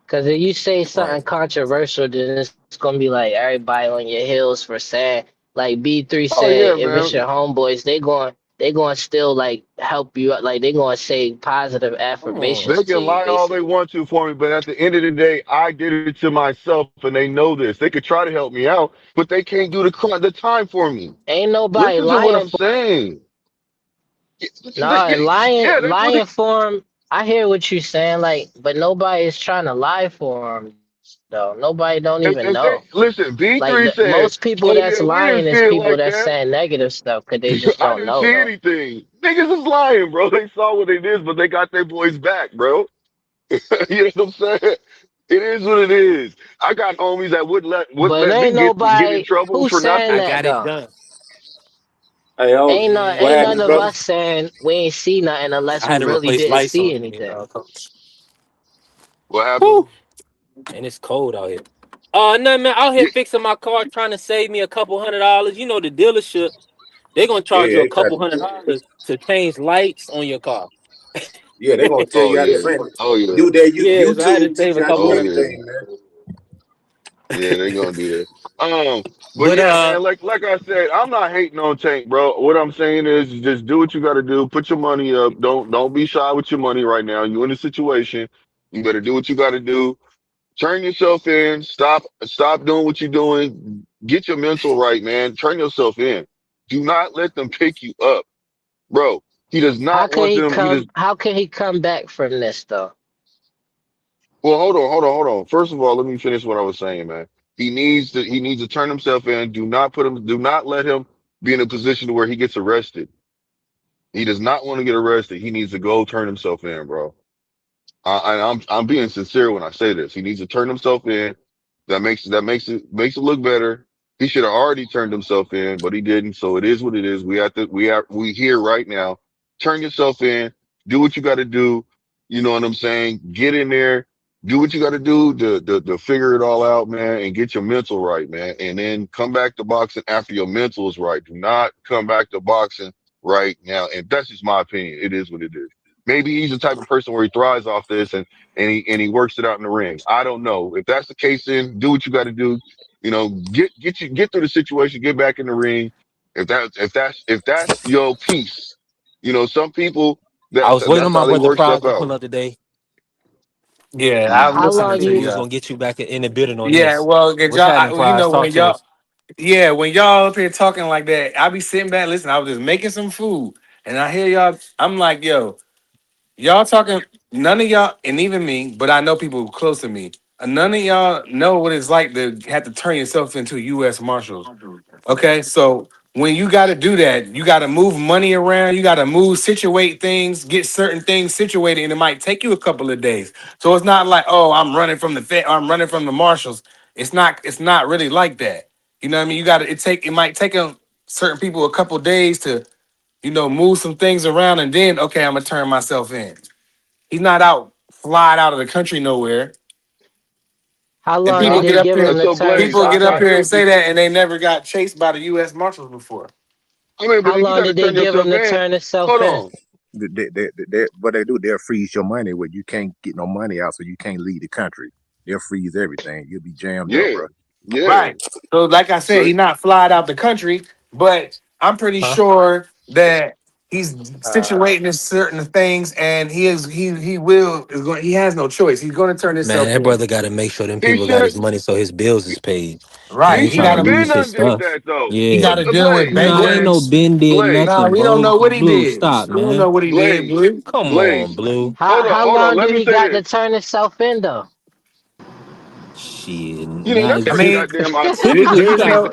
Because if you say Right. something controversial, then it's gonna be like everybody on your heels for saying. Like B3 Oh said, yeah, if it's your man. homeboys, they going to still like help you out. Like they going to say positive Come affirmations on. They to can you, lie all they basically. want to for me, but at the end of the day, I did it to myself, and they know this. They could try to help me out, but they can't do the time for me. Ain't nobody Listen to what lying I'm for. saying. Nah, lying, Yeah, they put it. lying for him. I hear what you're saying, like, but nobody is trying to lie for him, though. Nobody don't even If they know. listen, Like B3 said, most people "Oh that's yeah, we didn't lying see is it people like that's that. saying negative stuff because they just I don't didn't know see though. anything." Niggas is lying, bro. They saw what it is, but they got their boys back, bro. You know what I'm saying? It is what it is. I got homies that wouldn't But let me ain't get in nobody trouble who's for saying I nothing. that got it though. done. Hey, yo, Ain't no, what ain't Yeah. none happened, of brother? us saying we ain't see nothing unless I we had to really replace didn't lights see on me, anything. coach. What happened? Whew. And it's cold out here. No, man, out here Yeah, fixing my car, trying to save me a couple $100. You know, the dealership, they're going to charge Yeah, you a they try couple to. $100 to change lights on your car. Yeah, they gonna tell oh you how to yeah. friend. Oh yeah. Do that Yeah, so I had to YouTube teach save a you how to couple do Oh hundred. yeah. everything, man. Yeah, they gonna do that. But But yeah, man, like I said, I'm not hating on Tank, bro. What I'm saying is just do what you gotta do. Put your money up. Don't be shy with your money right now. You in a situation. You better do what you gotta do. Turn yourself in. Stop doing what you're doing. Get your mental right, man. Turn yourself in. Do not let them pick you up, bro. He does How not can want he them. He does. come? How can he come back from this though? Well, hold on. First of all, let me finish what I was saying, man. He needs to turn himself in. Do not let him be in a position where he gets arrested. He does not want to get arrested. He needs to go turn himself in, bro. I'm being sincere when I say this. He needs to turn himself in. That makes it look better. He should have already turned himself in, but he didn't. So it is what it is. We here right now. Turn yourself in. Do what you got to do. You know what I'm saying? Get in there. Do what you got to do to figure it all out, man, and get your mental right, man. And then come back to boxing after your mental is right. Do not come back to boxing right now. And that's just my opinion. It is what it is. Maybe he's the type of person where he thrives off this and he works it out in the ring. I don't know. If that's the case, then do what you got to do. You know, get through the situation, get back in the ring. If that's your piece, some people I was waiting on that's my how they brother work Pride stuff to out. pull up today. Yeah, I'm How I listening long to said we you? was you. gonna get you back in the building on Yeah, this. well, get What's y'all. happening, You Pride? know Talk when to y'all, us. yeah, when y'all up here talking like that, I be sitting back listening. I was just making some food, and I hear y'all. I'm like, yo, y'all talking. None of y'all, and even me, but I know people close to me. None of y'all know what it's like to have to turn yourself into U.S. Marshals. Okay, so when you got to do that, you got to move money around. You got to move, situate things, get certain things situated, and it might take you a couple of days. So it's not like, oh, I'm running from the Fed, I'm running from the marshals. It's not. It's not really like that. You know what I mean? You got to. It might take certain people a couple days to move some things around, and then okay, I'm gonna turn myself in. He's not out flying out of the country nowhere. How And long Now, people did get they up give here. him to so turn Blaze, People I, get himself up I in? here hear and what you. say that, and they never got chased by the U.S. Marshals before. I mean, but How if you long got to did they turn give him yourself to in, turn himself hold in? on. What they do, they'll freeze your money where you can't get no money out, so you can't leave the country. They'll freeze everything. You'll be jammed up, Yeah, bro. yeah. Right. So, like I said, So he's not flying out the country, but I'm pretty Huh? sure that he's situating in certain things, and he has no choice. He's going to turn Man, himself that in. brother got to make sure them he people got should have. his money so his bills is paid. He Right. He ain't He should trying got to have to. been lose his undid stuff. that though. He Yeah. got to deal with Blaze, Nah, ain't no Blaze, bankers. Ben did Blaze, Nah, nothing, we don't bro. know what he Blue, did. stop, We don't know man. what he did, Blaze, Blue. Come on, Blaze. Blue. How Hold on. long Let do me he say got to this. turn himself in though? Shit. That's I how you mean, goddamn. Typically, you there's got no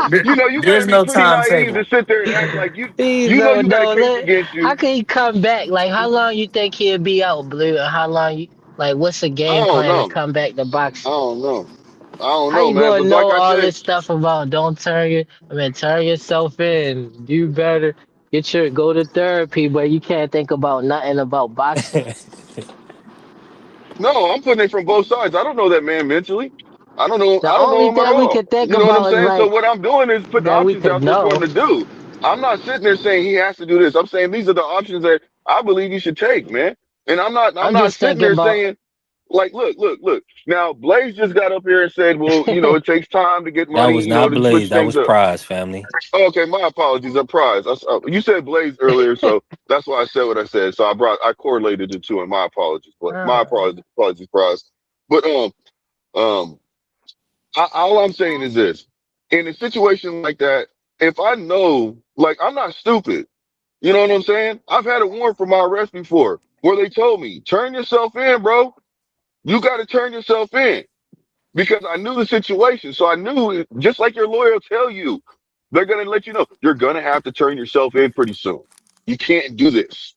You got to there's be no pretty naive timetable. to sit there and act like He's you got a no. case against How you. can he come back? Like how long you think he'll be out, Blue? And how long you like? What's the I game don't plan to know. come back to I boxing? don't know. I don't How know, you man. gonna But like know I all said, this stuff about don't turn your? I mean, turn yourself in. Do better. Go to therapy, but you can't think about nothing about boxing. no, I'm putting it from both sides. I don't know that man mentally. I don't know. The I don't know only him at thing we all. could think You know what I'm about is saying? So like what I'm doing is putting that we options could out there for him know. to do. I'm not sitting there saying he has to do this. I'm saying these are the options that I believe he should take, man. And I'm I'm not just sitting thinking there about saying Like, look. Now, Blaze just got up here and said, well, it takes time to get That money, was not to Blaze. switch That things was up. Prize, family. Okay, my apologies. I'm Prize. You said Blaze earlier, so that's why I said what I said. So I correlated the two, and my apologies. But my apologies, Prize. But all I'm saying is this: in a situation like that, if I know, like, I'm not stupid. You know what I'm saying? I've had a warrant for my arrest before, where they told me, "Turn yourself in, bro. You got to turn yourself in." Because I knew the situation. So I knew, just like your lawyer will tell you, they're going to let you know you're going to have to turn yourself in pretty soon. You can't do this.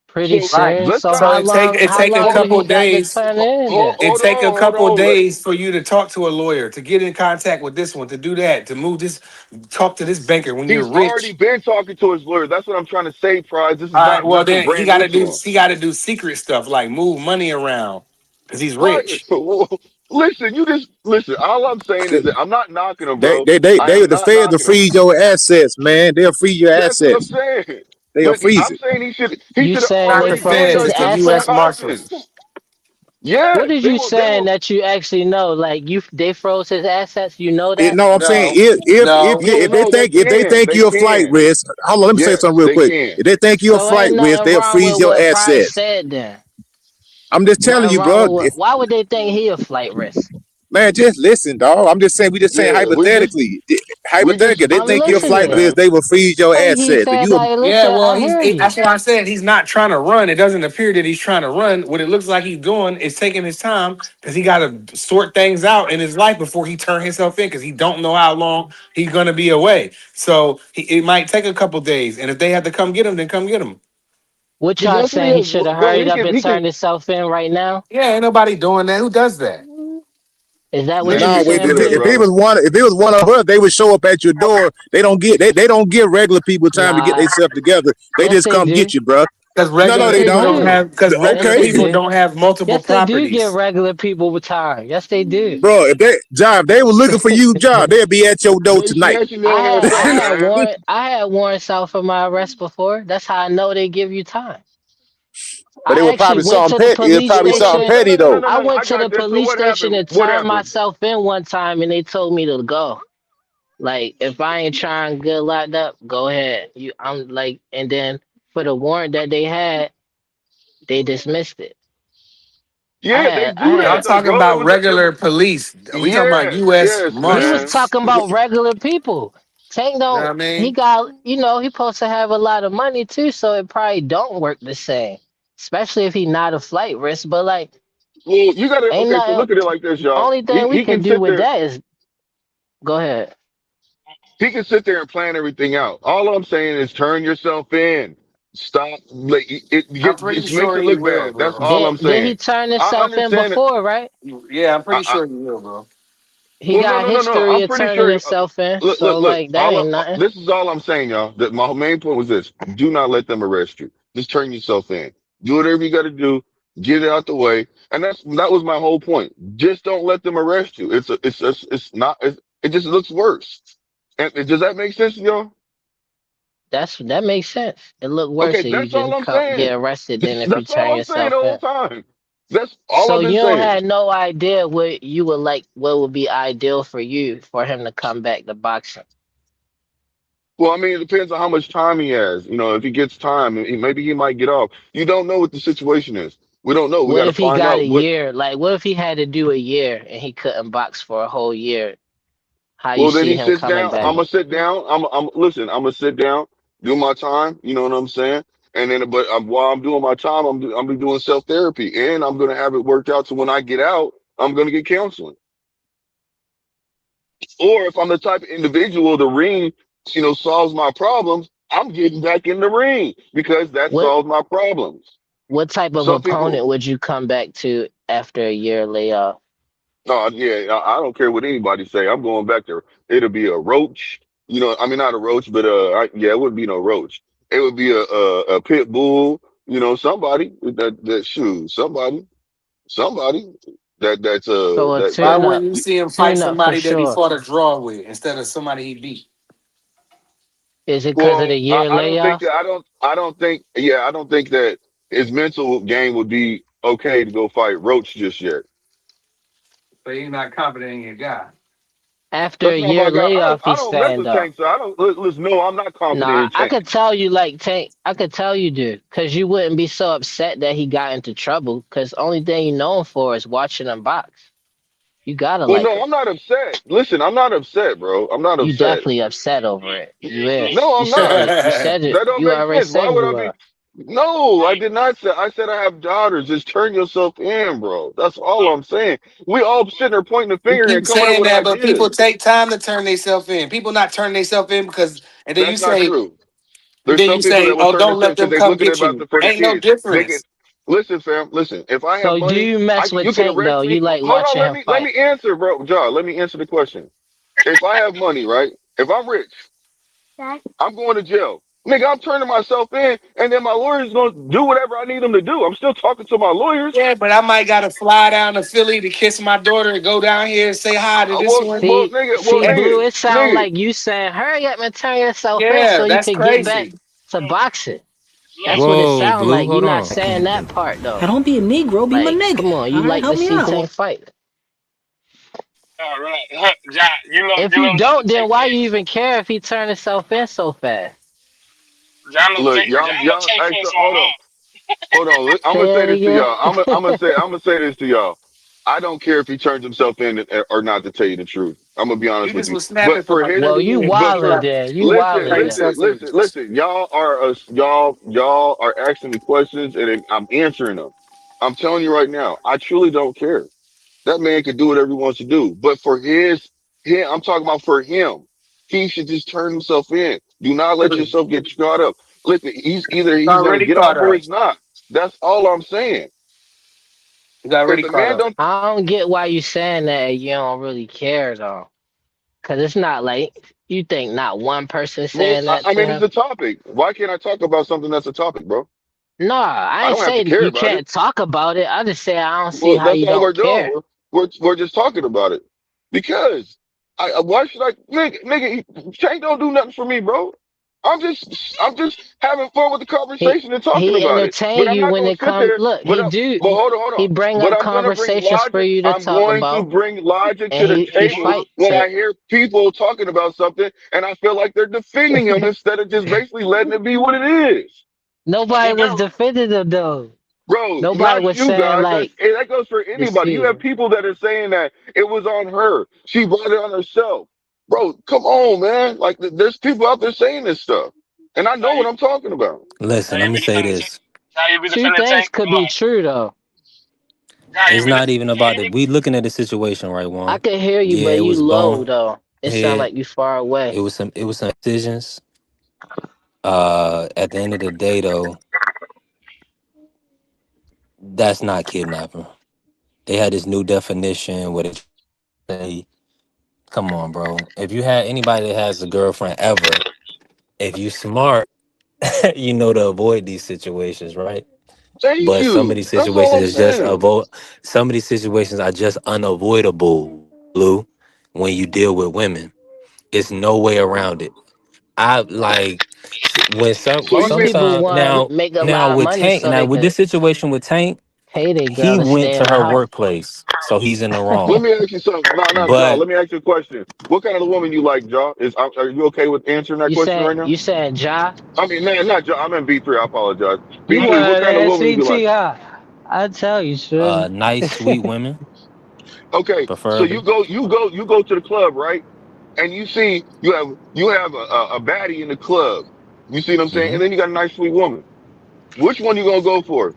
Pretty So Right. soon. let's So not, So how it take long? it How take a long do couple he got to days. turn it in hold, then? It hold take a on, hold couple on. days for you to talk to a lawyer, to get in contact with this one, to do that, to move this, talk to this banker when you're He's already rich. been talking to his lawyer. That's what I'm trying to say, Prize. This is All right. not Well, nothing then brand new to him. he got to do secret stuff like move money around because he's Right. rich. Listen, listen. All I'm saying is that I'm not knocking him, They bro. they they I they am the not feds will knocking him. freeze your assets, man. They'll freeze your That's what I'm assets. saying. They'll But freeze I'm it. saying he You should have saying Not they the already been feds. froze his done It's the just so U.S. assets? happens. Marshals. What Yes, is you saying that you actually know? Like they froze his assets. You know that? No, I'm saying No, no. no, no, they if they can. think They you're a flight can. risk, hold on, let me say Yes, something real they quick. can. If they think you're a So flight ain't risk, nothing they'll wrong freeze with your what Price assets. said then. I'm just telling Nothing you, wrong bro. with what? Why would they think he a flight risk? Man, just listen, dog. I'm just saying, we just saying Yeah, hypothetically. we just Hypothetically, they I'm think you're a listen, flight listening. risk, man. they will freeze your He assets. If said you like, Yeah, listen, well, I hear you. that's why I said he's not trying to run. It doesn't appear that he's trying to run. What it looks like he's doing is taking his time because he got to sort things out in his life before he turn himself in because he don't know how long he's gonna be away. So it might take a couple days, and if they have to come get him, then come get him. What He y'all definitely saying? He is, should have bro. hurried up and He can. turned himself in right now. Yeah, ain't nobody doing that. Who does that? Is that what Man, you No, you if, saying, forget it, if Blake? it bro. was one of us, they would show up at your door. They don't give regular people time to get Nah. themselves together. They Yes, just they come do. get you, bro. No, Yes, they they don't. do. Yes, Regular Okay, they people do. don't have multiple Yes, they do get properties. regular people with time. Yes, they do. bro. If they were looking for you, Job, they'd be at your door They tonight. snatching your ass up, man. I had warrants out for my arrest before. That's how I know they give you time. But it I was actually probably went something to the petty. It was police probably something station. petty though. I No. went I to the got that. So police what station happened? and What turned happened? myself in one time, and they told me to go. Like, if I ain't trying to get locked up, go ahead. I'm like, and then for the warrant that they had, they dismissed it. I Yeah, they had, I do Y'all that had. though, talking bro. It about was it regular was police. We talking about yes, U.S. yes, We was man. Marshals. talking about regular people. Tank You know what don't. I He mean? got. He supposed to have a lot of money too, so it probably don't work the same. Especially if he not a flight risk. But like, Well, you gotta ain't okay, so nothing. look at it like this, y'all. Only He thing we he can can do sit with there, that is go ahead. he can sit there and plan everything out. All I'm saying is turn yourself in. Stop like I'm pretty it makes sure it he look will, bad. That's bro. all I'm Did he saying. turn I himself in understand it. before? Right. Yeah, I'm pretty I sure he will, bro. He well got no. history I'm of pretty turning sure himself in. So look, like that ain't nothing. this is all I'm saying, y'all. That my main point was this: do not let them arrest you. Just turn yourself in. Do whatever you got to do. Get it out the way, and that was my whole point. Just don't let them arrest you. It's not. It just looks worse. And does that make sense, to y'all? That makes sense. It look Okay, worse if you that's all just I'm get saying. arrested than if you That's all turn I'm saying the yourself whole in. time. That's all So I've been you don't saying. have no idea what you would like, what would be ideal for you for him to come back to boxing. Well, I mean, it depends on how much time he has. If he gets time, maybe he might get off. You don't know what the situation is. We don't know. We What got to if he find got a out what. year? Like, what if he had to do a year and he couldn't box for a whole year? How you Well, then see he him sits coming down. back? I'm gonna sit down. Listen. I'm gonna sit down, do my time. You know what I'm saying? And then, but while I'm doing my time, I'm be doing self therapy, and I'm gonna have it worked out. So when I get out, I'm gonna get counseling. Or if I'm the type of individual, the ring, solves my problems. I'm getting back in the ring because that What solves my problems. what type of Some people, opponent would you come back to after a year layoff? no, yeah, I don't care what anybody say. I'm going back there. It'll be a roach. I mean not a roach, but yeah, it wouldn't be no roach. It would be a pit bull. Somebody that shoes. Somebody that's So a that Why that. wouldn't you see him fight tune up for somebody that he sure. fought a draw with instead of somebody he beat? Is it because of the Well, year I don't think layoff? that I don't think yeah, I don't think that his mental game would be okay to go fight Roach just yet. So you're not confident in your guy. After a That's not year my guy. layoff, I he's don't mess saying with though. Tank, so I don't listen. No, I'm not confident Nah, in I Tank. could tell you like Tank. I could tell you, dude, because you wouldn't be so upset that he got into trouble. Because only thing you known for is watching him box. You gotta Well, like no, him. I'm not upset. Listen, I'm not upset, bro. I'm not You upset. definitely upset over it. You is. No, You I'm said not. it. You said it. That don't You make already sense. Why said would I you be? are. No, I did not say. I said I have daughters. Just turn yourself in, bro. That's all I'm saying. We all sitting there pointing the You finger and keep coming up saying with that, but people ideas. take time to turn themselves in. People not turn themselves in because, and then you That's not say, true. There's some people that will oh, turn don't let themselves because them they're come looking get about you. the for the Ain't no kids. They can difference. listen, fam. Listen, if I have So do money, you mess with you can Tank though? arrest You me. like Hold on, watching him let fight? me answer, bro. John, let me answer the question. If I have money, right? If I'm rich, I'm going to jail. Nigga, I'm turning myself in, and then my lawyer's gonna do whatever I need them to do. I'm still talking to my lawyers. Yeah, but I might gotta fly down to Philly to kiss my daughter and go down here and say hi to this one. See, Well, see, Blue. nigga, It sound nigga. like you saying, "Hurry up and turn yourself in so Yeah, you that's could get back crazy. to boxing." That's what it Whoa, sound Blue, like. You hold not on. saying that part Now though. don't be a Negro, be my Like, nigga. come on, you All right, like to help me see out. Tank fight. All right. John, If you you know not to don't, then take why that. you even care if he turn himself in so fast? Look, John don't y'all. take Hey, things so, so hold on. hard. Hold on. I'm Say gonna say that this to again. y'all. I'm gonna say this to y'all. I don't care if he turns himself in or not. To tell you the truth, I'm gonna be honest You with just you. was snapping But for for like his, 30 Well, you minutes. but wildin' for then. You listen, wildin' Turn then. yourself in. listen. Y'all are asking me questions and I'm answering them. I'm telling you right now. I truly don't care. That man can do whatever he wants to do. But for I'm talking about for him. He should just turn himself in. Do not let It's yourself get caught up. Listen, he's gonna already get caught off or up. he's not. That's all I'm saying. It's If already the caught man up. don't, I don't get why you saying that and you don't really care though. Cause it's not like you think not one person man, saying that I to mean, it's him. a topic. Why can't I talk about something that's a topic, bro? No, I I ain't don't have to saying care you about it. can't talk about it. I just say I don't see Well, how that's you all we're don't doing. care. We're just talking about it because why should I, nigga, Tank don't do nothing for me, bro. I'm just having fun with the He conversation and talking he about it. But entertain I'm you not when gonna it sit come. there. Look, he do. But hold He on. bring But up I'm gonna bring conversations for logic. you to I'm talk going to about, bring logic and to the he table fights when I it. hear people talking about something, and I feel like they're defending him instead of just basically letting it be what it is. Nobody He was do. defending him though. Bro, Nobody not was you saying guys. like That goes for this anybody. You have here. people that are saying that it was on her. She brought it on herself. Bro, come on, man. Like there's people out there saying this stuff. And I know Now what you, I'm talking about. now Listen, let you me be say defending Tank. this. Now you be Two defending things Tank. could Come be on. true though. Now you It's be not even about defending it. him. We looking at the situation, right, I Juan? can hear you, Yeah, but it you was low bonehead. though. It sound like you far away. It was some decisions. At the end of the day, though, that's not kidnapping. They had this new definition where they say, "Come on, bro. If you had anybody that has a girlfriend ever, if you smart, you know to avoid these situations, right? Thank But some of you. these That's all situations I'm is just saying. avoid. Some of these situations are just unavoidable, Blue. When you deal with women, it's no way around it. I like when So you Most mean people sometimes want to make a now lot of with money Tank so now they with could this situation with Tank, pay their he girl to went stay in to the her house. workplace, so he's in the let wrong. me ask you something. No, Jaw. But Let me ask you a question. What kind of woman you like, Jaw? Are you okay with answering that question right now? You saying Ja? I mean, not Jaw. I'm in B3. I apologize. You B3, what want kind of an woman you like? SVT? I tell you, Shirley. nice, sweet women, Okay, so preferably. you go to the club, right? And you see you have a baddie in the club. You see what I'm saying? Hmm. And then you got a nice sweet woman. Which one you gonna go for?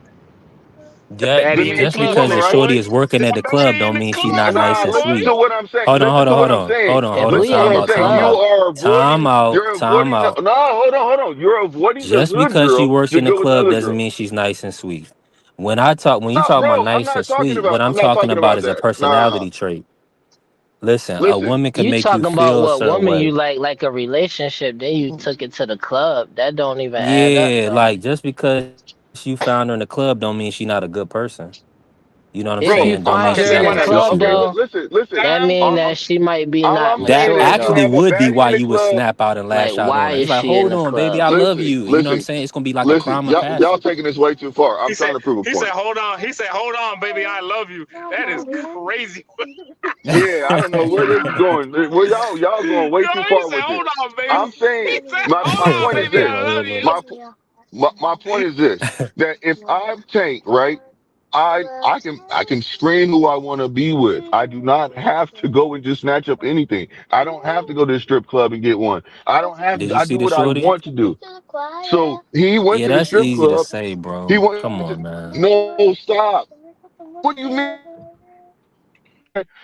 The That The baddie in the nice just sweet club because woman, a is right? shorty what? is working The at the club baddie in don't the mean she's not club, nice Nah, and listen boy. sweet. to what I'm saying. Hold on, hold Listen on, to what hold I'm on, saying. hold on, If hold on. we Listen to what Time in I'm the out, saying. time You club, out, are time avoiding. out, You're time avoiding. out. No, hold on. The Just good because she girl works to in the go with the club other doesn't girl. mean she's nice and sweet. When you No, talk about bro. nice and sweet, what I'm I'm not talking talking about about is a that. Nah. personality trait. Listen, a Listen. woman can you make you talking about feel a what certain woman you way. like a relationship, then you took it to the club. That don't even add up Yeah, though. like just because you found her in the club don't mean she's not a good person. You know what I'm If you saying? bro. Don't find make she Okay, snap in I the out got your you. club Okay, shoe. though, listen. that mean that she might be All not I'm That saying is mature you though. actually have a would be baddie why in the you would club. snap out and Like, lash out why on her. It's is like, she in hold the on, baby, club? I love you. You know what I'm Listen. saying? It's gonna be like a Listen, crime of y'all passage. taking this way too far. I'm He trying said, to prove a he said, point. hold on. He said, hold on, baby, I love you. That is crazy. Yeah, I don't know where this is going. Well, y'all going way Yo, too he far said, with this. hold on, baby. I'm saying He said, my hold on, point is baby, this. I love you. My my point is this, that if I'm Tank, right, I can screen who I want to be with. I do not have to go and just snatch up anything. I don't have to go to the strip club and get one. I don't have Did to. you I see do the what I shorty? want to do. So he went Yeah, to the that's strip easy to club. say, He bro. went Come to on, man. no stop. What do you mean?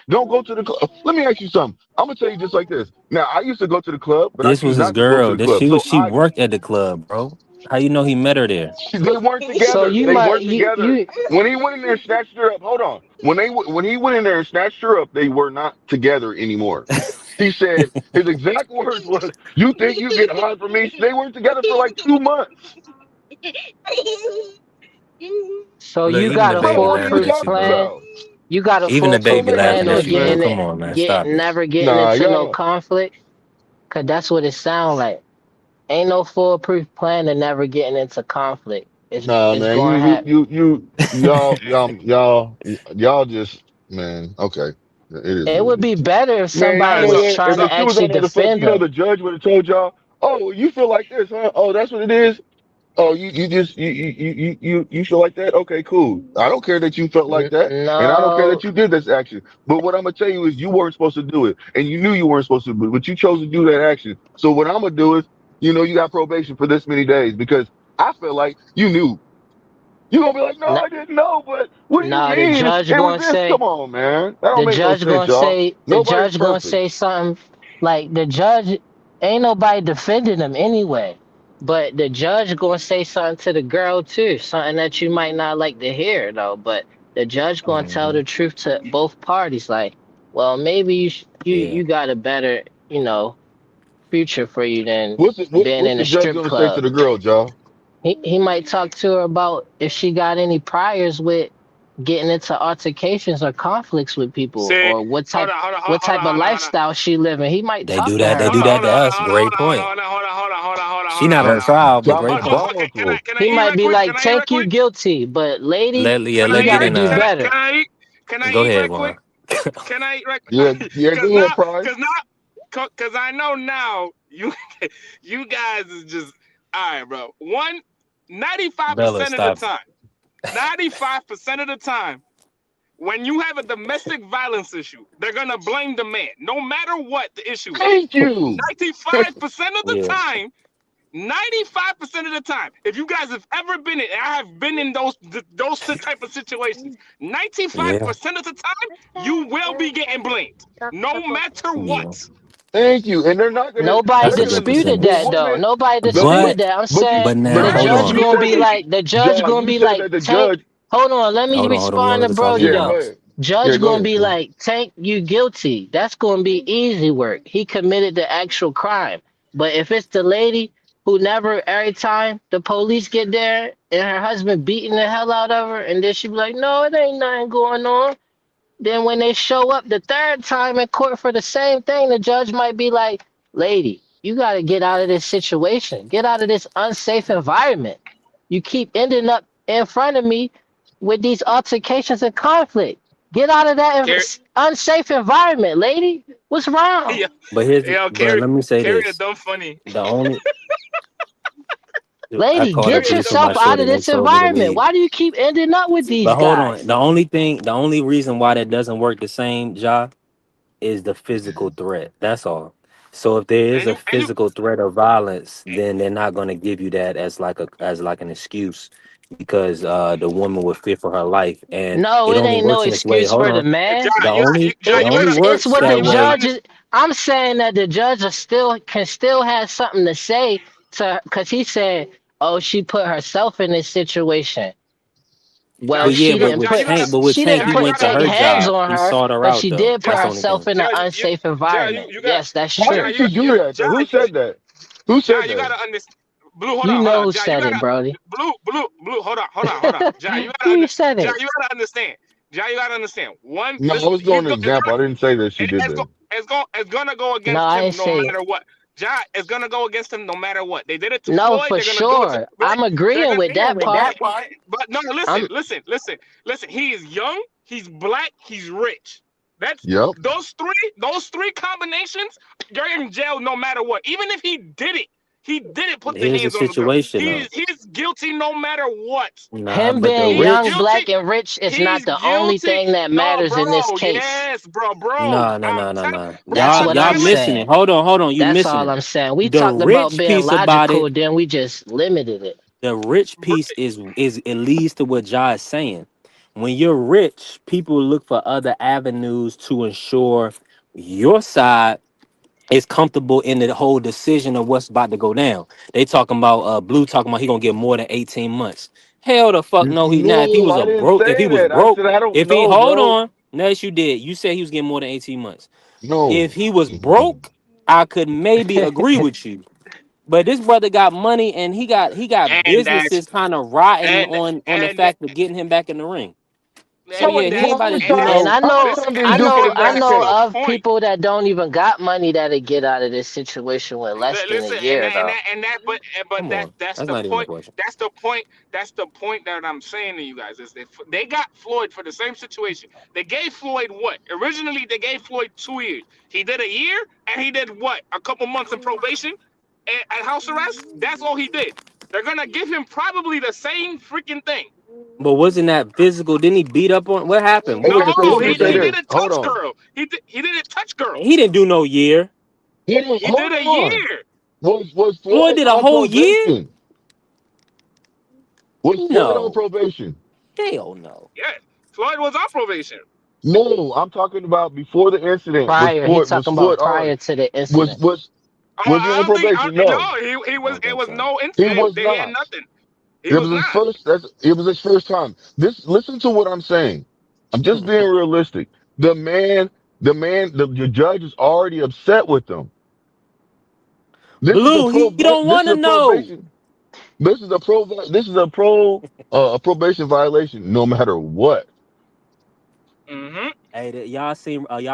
Don't go to the club. Let me ask you something. I'm gonna tell you just like this. Now, I used to go to the club, but I This was choose his not to go to girl. the This club. So she worked at the club, bro. How you know he met her there? they weren't So together. you They might weren't together. you When he went in there and snatched her up, hold on. When he went in there and snatched her up, they were not together anymore. He said his exact words was, "You think you get hard for me?" They weren't together for like 2 months. so Look, you even got the a Bro, baby what are you laughing foolproof at you, talking bro. plan. about? You got a Even the Don't foolproof baby make no plan laughing on at sense, you, bro. man. Come on, man. Stop getting it. never getting Nah, into no y'all. conflict. Cause that's what it sounds like. Ain't no foolproof plan to never getting into conflict. Nah, It's man. gonna happen. Y'all just, man. Okay, it is It what would it is. be better if Man, you All right, somebody know so, was what? trying If so, to as soon as I actually know the fuck, defend them. the judge would have told y'all, "Oh, you feel like this, huh? Oh, that's what it is. Oh, you just you feel like that? Okay, cool. I don't care that you felt like that, and I don't care that No, you did this action. But what I'm gonna tell you is you weren't supposed to do it, and you knew you weren't supposed to do it, but you chose to do that action. So what I'm gonna do is, you got probation for this many days because I feel like you knew. You gonna be like, no, no, I didn't know, but what do you no. mean? It was this. Come on, man. That don't make no sense, y'all. The Nobody's judge gonna perfect. say something like the judge ain't nobody defending him anyway. But the judge gonna say something to the girl too, something that you might not like to hear though. But the judge gonna tell Hmm. the truth to both parties. Like, well, maybe Yeah. you got a better future for you than being What's in the a judge strip gonna say to club. the girl, y'all? He might talk to her about if she got any priors with getting into altercations or conflicts with people, see, or hold on, hold on, what hold on, type of hold on, hold on. lifestyle she living. He might They talk do to that. her They Hold do on, that about hold to on, that. hold on, us. hold on, Great hold on, point. hold on, hold on, hold on, hold on, hold on, She hold on, not hold on on. trial, but great Hold on, point. hold on. Diabolical. Can I He eat might right be quick? like, Can I eat right "Tank, you quick? guilty," but lady, Yeah, Can let's I you eat get got to right? in do there. better. Can I eat? Can I Go eat ahead, right Juan. quick? Can I eat right Yeah, quick? yeah, Cause go now, ahead, Price. cause now, cause I know now you guys is just all right, bro. 95% Bella, of the stop it. time, 95% of the time, when you have a domestic violence issue, they're gonna blame the man, no matter what the issue is. Thank you. 95% of the Yeah. time. 95% of the time, if you guys have ever been in, I have been in those type of situations. Yeah. 95% of the time, you will be getting blamed, no matter Yeah. what. Thank you. And they're not gonna Nobody That's they're a good gonna disputed percentage. well, that wait a though. minute. Nobody But you disputed But that. I'm but you saying now but the hold Tank, judge on. you gonna said be that like, the judge John, gonna you be said like, that the "Tank, judge hold on, let me Hold on. We respond only to can talk to Brody yeah, y'all. go though." ahead. Yeah, Judge go gonna ahead, be Tank. like, "Tank, you guilty." That's gonna be easy work. He committed the actual crime. But if it's the lady who never, every time the police get there and her husband beating the hell out of her, and then she be like, "No, it ain't nothing going on." Then when they show up the third time in court for the same thing, the judge might be like, "Lady, you got to get out of this situation. Get out of this unsafe environment. You keep ending up in front of me with these altercations and conflict. Get out of that Carry, unsafe environment, lady. What's wrong? yeah, But let me say carry a this. dumb funny. The only I Lady, caught get up Carry a juice dumb with my yourself funny. out shorty of and they this told me to environment. leave. Why do you keep ending up with these But hold on. guys? The only reason why that doesn't work the same, Ja, is the physical threat. That's all. So if there is And a you, physical threat of violence, then they're not going to give you that as like an excuse because the woman would fear for her life, and No, it it only ain't no works in this way. excuse Hold for the on. man. The only John, it only It's works what the that you gotta way. judge understand. is. I'm saying that the judge is still have something to say to, because he said, "Oh, she put herself in this situation." John, Well, But yeah, you got, John, you gotta, But with she Tank, didn't he John, you put went to gotta, take her hands job. on He her, sought her but out she though. did put That's the John, only herself thing. in an John, unsafe John, environment. you got, Yes, that's Why true. John, did she do that though? Who you, said that? Who said John, you that? gotta understand. Blue, You hold know on, who John, you said it, gotta, Brody. Blue, hold on. John, you gotta Who said John, it? you gotta understand. Ja, you gotta understand. One, No, I listen, was he's doing an go, example. I didn't say that she did that. it's gonna go No, against I him ain't no say matter what. Ja is gonna go against him no matter what. They did it to no Floyd. for They're gonna do it to sure. Blake. I'm They're agreeing gonna. with that part. But no, listen, I'm listen. He is young. He's black. He's rich. That's Yep. those three combinations. You're in jail no matter what. Even if he did it, put the Here's the hands on the girl. situation though. He's guilty no matter what. Nah, him but the being He's young, rich. guilty. black, and rich is not He's the only guilty. thing that No, matters in this bro. case. Yes, bro. No, no, I'm no, no, telling, no. bro. That's I'm what Y'all I'm telling. missing it. saying. Hold on. You That's missing all it. I'm saying. We The talked about rich being piece about it. logical, then we just limited it. The rich piece is it leads to what Ja is saying. When you're rich, people look for other avenues to ensure your side is comfortable in the whole decision of what's about to go down. They talking about Blue talking about he gonna get more than 18 months. Hell the fuck no, he now No, I didn't if he say was that. I broke, said I don't if he know, hold bro. on, yes you did. You said he was getting more than 18 months. No. If he was broke, I could maybe agree with you. But this brother got money and he got And that's businesses kind of rotting and on the and fact of getting him back in the ring. So and yeah, he ain't about to and do that's And no. How much listen, time did he do for the I and last that's know case? the of point. people that don't even got money that'll get out of this situation with less than a Listen, and year that, and though. that, and that, but Come on, that's that's the not even a point. question. That's the point. That's the point that I'm saying to you guys is that they got Floyd for the same situation. They gave Floyd what? Originally, they gave Floyd 2 years. He did a year, and he did what? A couple months in probation at house arrest. That's all he did. They're gonna give him probably the same freaking thing. But wasn't that physical? Didn't he beat up on? What happened? What was Okay, the so let No, me physical say he thing? this. didn't Hold touch on. girl. He didn't touch girl. He didn't do no year. He Hold did a on. year. Was Floyd Floyd did a on whole year? probation? Was Floyd on No, probation? hell no. Yeah, Floyd was on probation. No, I'm talking about before the incident. Prior, he Was talking about Floyd on prior to the was incident. was Oh, was he I on don't think. probation? No, No, he I was. don't It think was so. no he incident. was He had not. nothing. He It was was his not. first. It was his first time. Listen to what I'm saying. I'm just being realistic. The judge is already upset with them. This is a Blue, he don't this want is to a know. probation. This is a probation violation. No matter what. Mm-hmm. Hey, y'all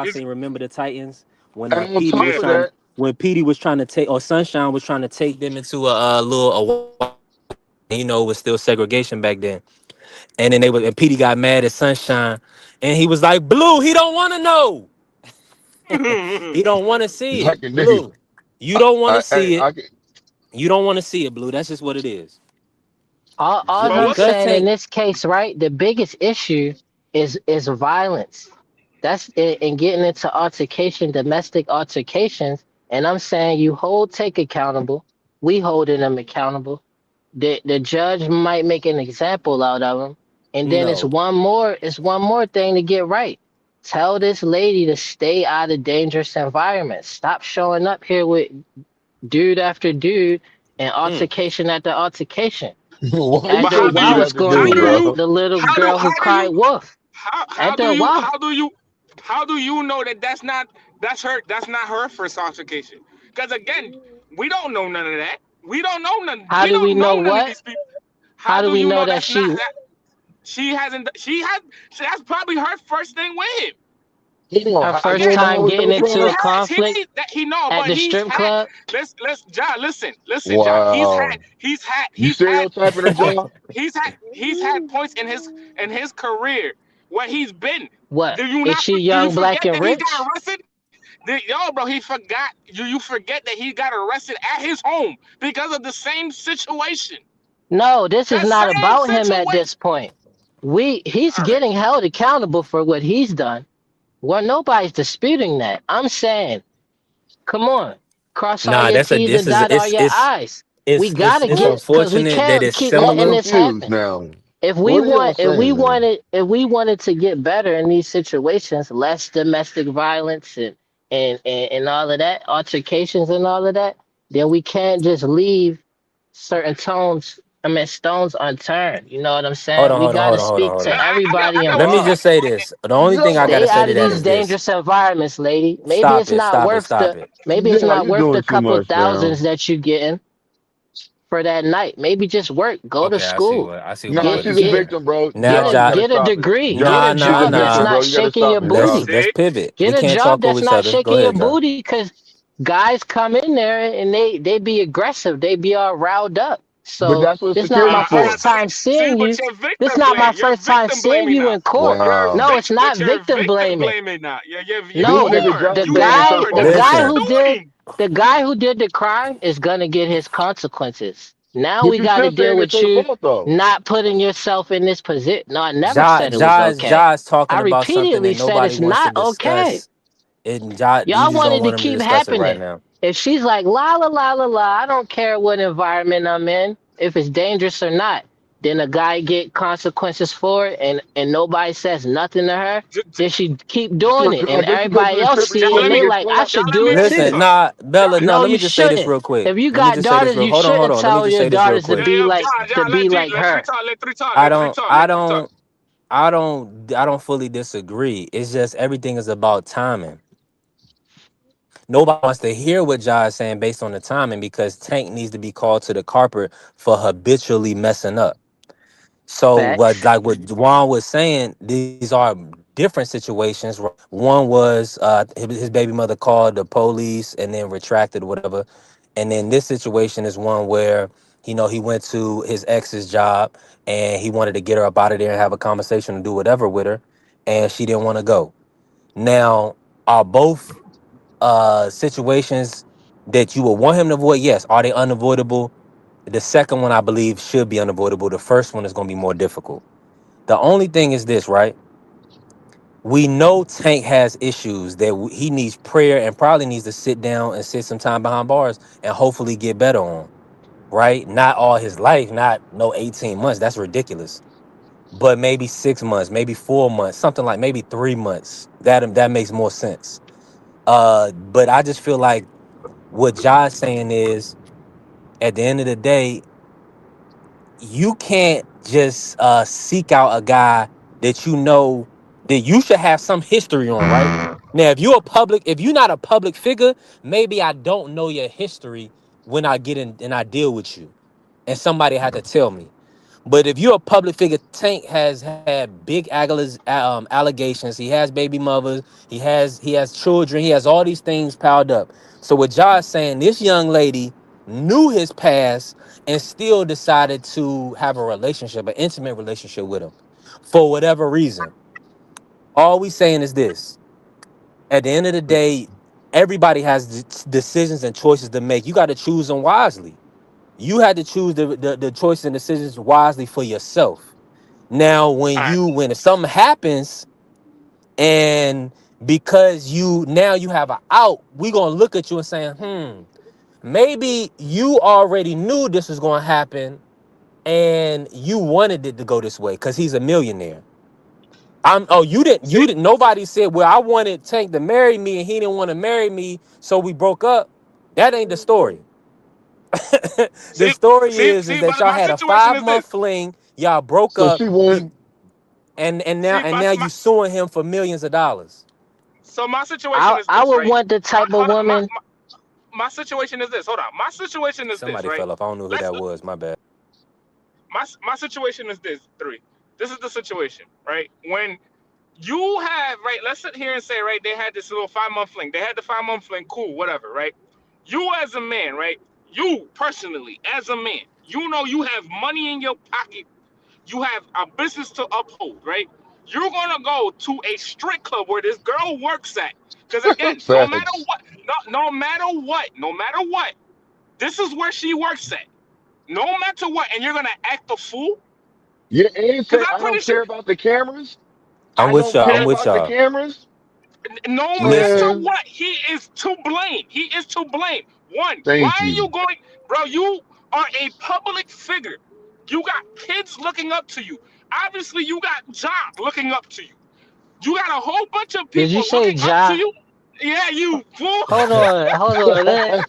He's, seen Remember the Titans when And on Petey top was yeah. of trying that, Petey was trying to take or Sunshine was trying to take them into a little it was still segregation back then. And then and Petey got mad at Sunshine and he was like, Blue, he don't want to know. He don't want to see I it. can dig it. Blue. You don't want to see it. I can. You don't want to see it, Blue. That's just what it is. All but I'm what's Because saying in Tank, this case, right? The biggest issue is violence. That's in getting into altercation, domestic altercations. And I'm saying you hold Take accountable. We holding them accountable. The judge might make an example out of him. And then no. it's one more thing to get right. Tell this lady to stay out of dangerous environments. Stop showing up here with dude after dude and Mm. altercation after altercation. Why you but After say a how do while, you dude it's after gonna how be dude, do bro? you the little how do girl who how do cried you wolf. how After do a you while, know that that's not her first altercation? Because again, we don't know none of that. We don't know none. how We do we don't know know none of what? these people. How How do do we you know know that that's not she? that she hasn't she has that's probably her first thing with him. Hold on. Her How you first want to know Again, how time we getting know, into he a Frost? has conflict he know, at but the he's strip had club. let's John listen John. Wow. You stereotyping her, Point John? he's had points in his career where he's been. What Do you is not she do you young, black, forget and that he got rich? arrested? Yo, bro, he forgot. You forget that he got arrested at his home because of the same situation. No, this is The not same about him at situation. this point. He's All right. getting held accountable for what he's done. Well, nobody's disputing that. I'm saying, come on, cross all Nah, your that's a T's this and is dot all your I's. We gotta it's get because we unfortunate that can't it's keep I'm letting similar. this confused happen. now. If we What are y'all want, saying, man? if we wanted to get better in these situations, less domestic violence and all of that, altercations and all of that, then we can't just leave certain stones unturned. You know what I'm Hold saying? on, We hold on, got hold to on, hold on, speak hold No, to on. I everybody got Let one me more. involved. just say this. The only thing I gotta Stay Yo, say out to of that these is this. dangerous environments, lady. Stop it, stop it, stop it. Maybe it's yo, not you worth doing the too couple much, thousands fam. that you getting for that night. Maybe just work, go to Okay, school, I see what you're Nah, putting she's it. a get victim, bro. Now, Nah, you gotta get a stop it. degree, get Nah, a She's a nah, job that's victim, nah. bro. not You gotta shaking stop your it, Josh. booty. Let's See? pivot. Get We a can't job talk over that's each not other. Go shaking your ahead, John. booty, because guys come in there and they be aggressive. They be all riled up. But So that's what this not security's my first for. time See, seeing but you. you're This victim not my blame. You're first time victim seeing blaming you now. in court. Wow. No, it's But not you're victim victim blaming. blaming now. No, You This nigga are. Josh You blaming are. himself the on That's what guy Listen, who you're did doing. the guy who did the crime is gonna get his consequences. Now But we you got to still deal saying it's with her you fault though. not putting yourself in this position. No, I never said it was okay. Jai's talking I about something repeatedly that said nobody it's wants to not okay. discuss. And Jai, you Y'all just don't wanted to want him to keep discuss it right happening. now. If she's like, la la la la la, I don't care what environment I'm in, if it's dangerous or not, then a guy get consequences for it, and nobody says nothing to her, J- j- then she keep doing it, I and guess because everybody you're a else stripper, you see it, Y'all want and let him me. to they get like, I slapped. Y'all should let do me it let me too. Listen, talk. nah, Bella, Y'all, no, No, let me you just say this shouldn't. real quick. If you Let me got just say this daughters, real. you Hold on, hold shouldn't on. Let me tell just your say this real daughters to quick. be like John, like her. let three talk. I Let three don't, talk. I Let three talk. don't, I don't fully disagree. It's just everything is about timing. Nobody wants to hear what Jai is saying based on the timing because Tank needs to be called to the carpet for habitually messing up. So what, Facts. like what Juwan was saying, these are different situations. One was his baby mother called the police and then retracted or whatever, and then this situation is one where he went to his ex's job and he wanted to get her up out of there and have a conversation and do whatever with her, and she didn't want to go. Now, are both situations that you would want him to avoid? Yes. Are they unavoidable? The second one, I believe, should be unavoidable. The first one is going to be more difficult. The only thing is this, right? We know Tank has issues that he needs prayer and probably needs to sit down and sit some time behind bars and hopefully get better on, right? Not all his life, not no 18 months. That's ridiculous. But maybe 6 months, maybe 4 months, something like maybe 3 months. That makes more sense. But I just feel like what Josh's saying is at the end of the day, you can't just seek out a guy that you know that you should have some history on, right? Now, if you're not a public figure, maybe I don't know your history when I get in and I deal with you, and somebody had to tell me. But if you're a public figure, Tank has had big allegations. He has baby mothers. He has children. He has all these things piled up. So what Josh saying, this young lady knew his past and still decided to have a relationship, an intimate relationship with him, for whatever reason. All we saying is this: at the end of the day, everybody has decisions and choices to make. You got to choose them wisely. You had to choose the choices and decisions wisely for yourself. Now, All right. when something happens and because you have an out, we gonna look at you and saying, maybe you already knew this was gonna happen and you wanted it to go this way because he's a millionaire. See, Nobody said, well, I wanted Tank to marry me and he didn't want to marry me, so we broke up. That ain't the story. The story is that but y'all my had a situation is this. 5 month fling, y'all broke So up, she won. you and now See, and now you suing him for millions of dollars. so my situation I is I this, would right? want the type of Hold on, woman. my situation is this. Hold on. My situation is this, Somebody right? fell off. I don't know who Let's that was. My bad. my situation is this. Three. This is the situation, right? When you have, right, let's sit here and say, right, they had this little 5 month fling. They had the 5 month fling, cool, whatever, right? You as a man, right? You personally, as a man, you know you have money in your pocket. You have a business to uphold, right? You're gonna go to a strip club where this girl works at. Because again, no matter Facts. what, no matter what, this is where she works at. No matter what, and you're gonna act a fool? Yeah, and Because say I'm I pretty don't sure, care about the cameras. I'm I with don't y'all. care I'm with about the y'all. cameras. no matter Listen, Man, what, he is to blame. He is to blame. One, why thank are you. you going, bro? You are a public figure. You got kids looking up to you. Obviously, you got Job looking up to you. You got a whole bunch of Did you people say looking up to Ja? you. Yeah, you fool. Hold on, hold on.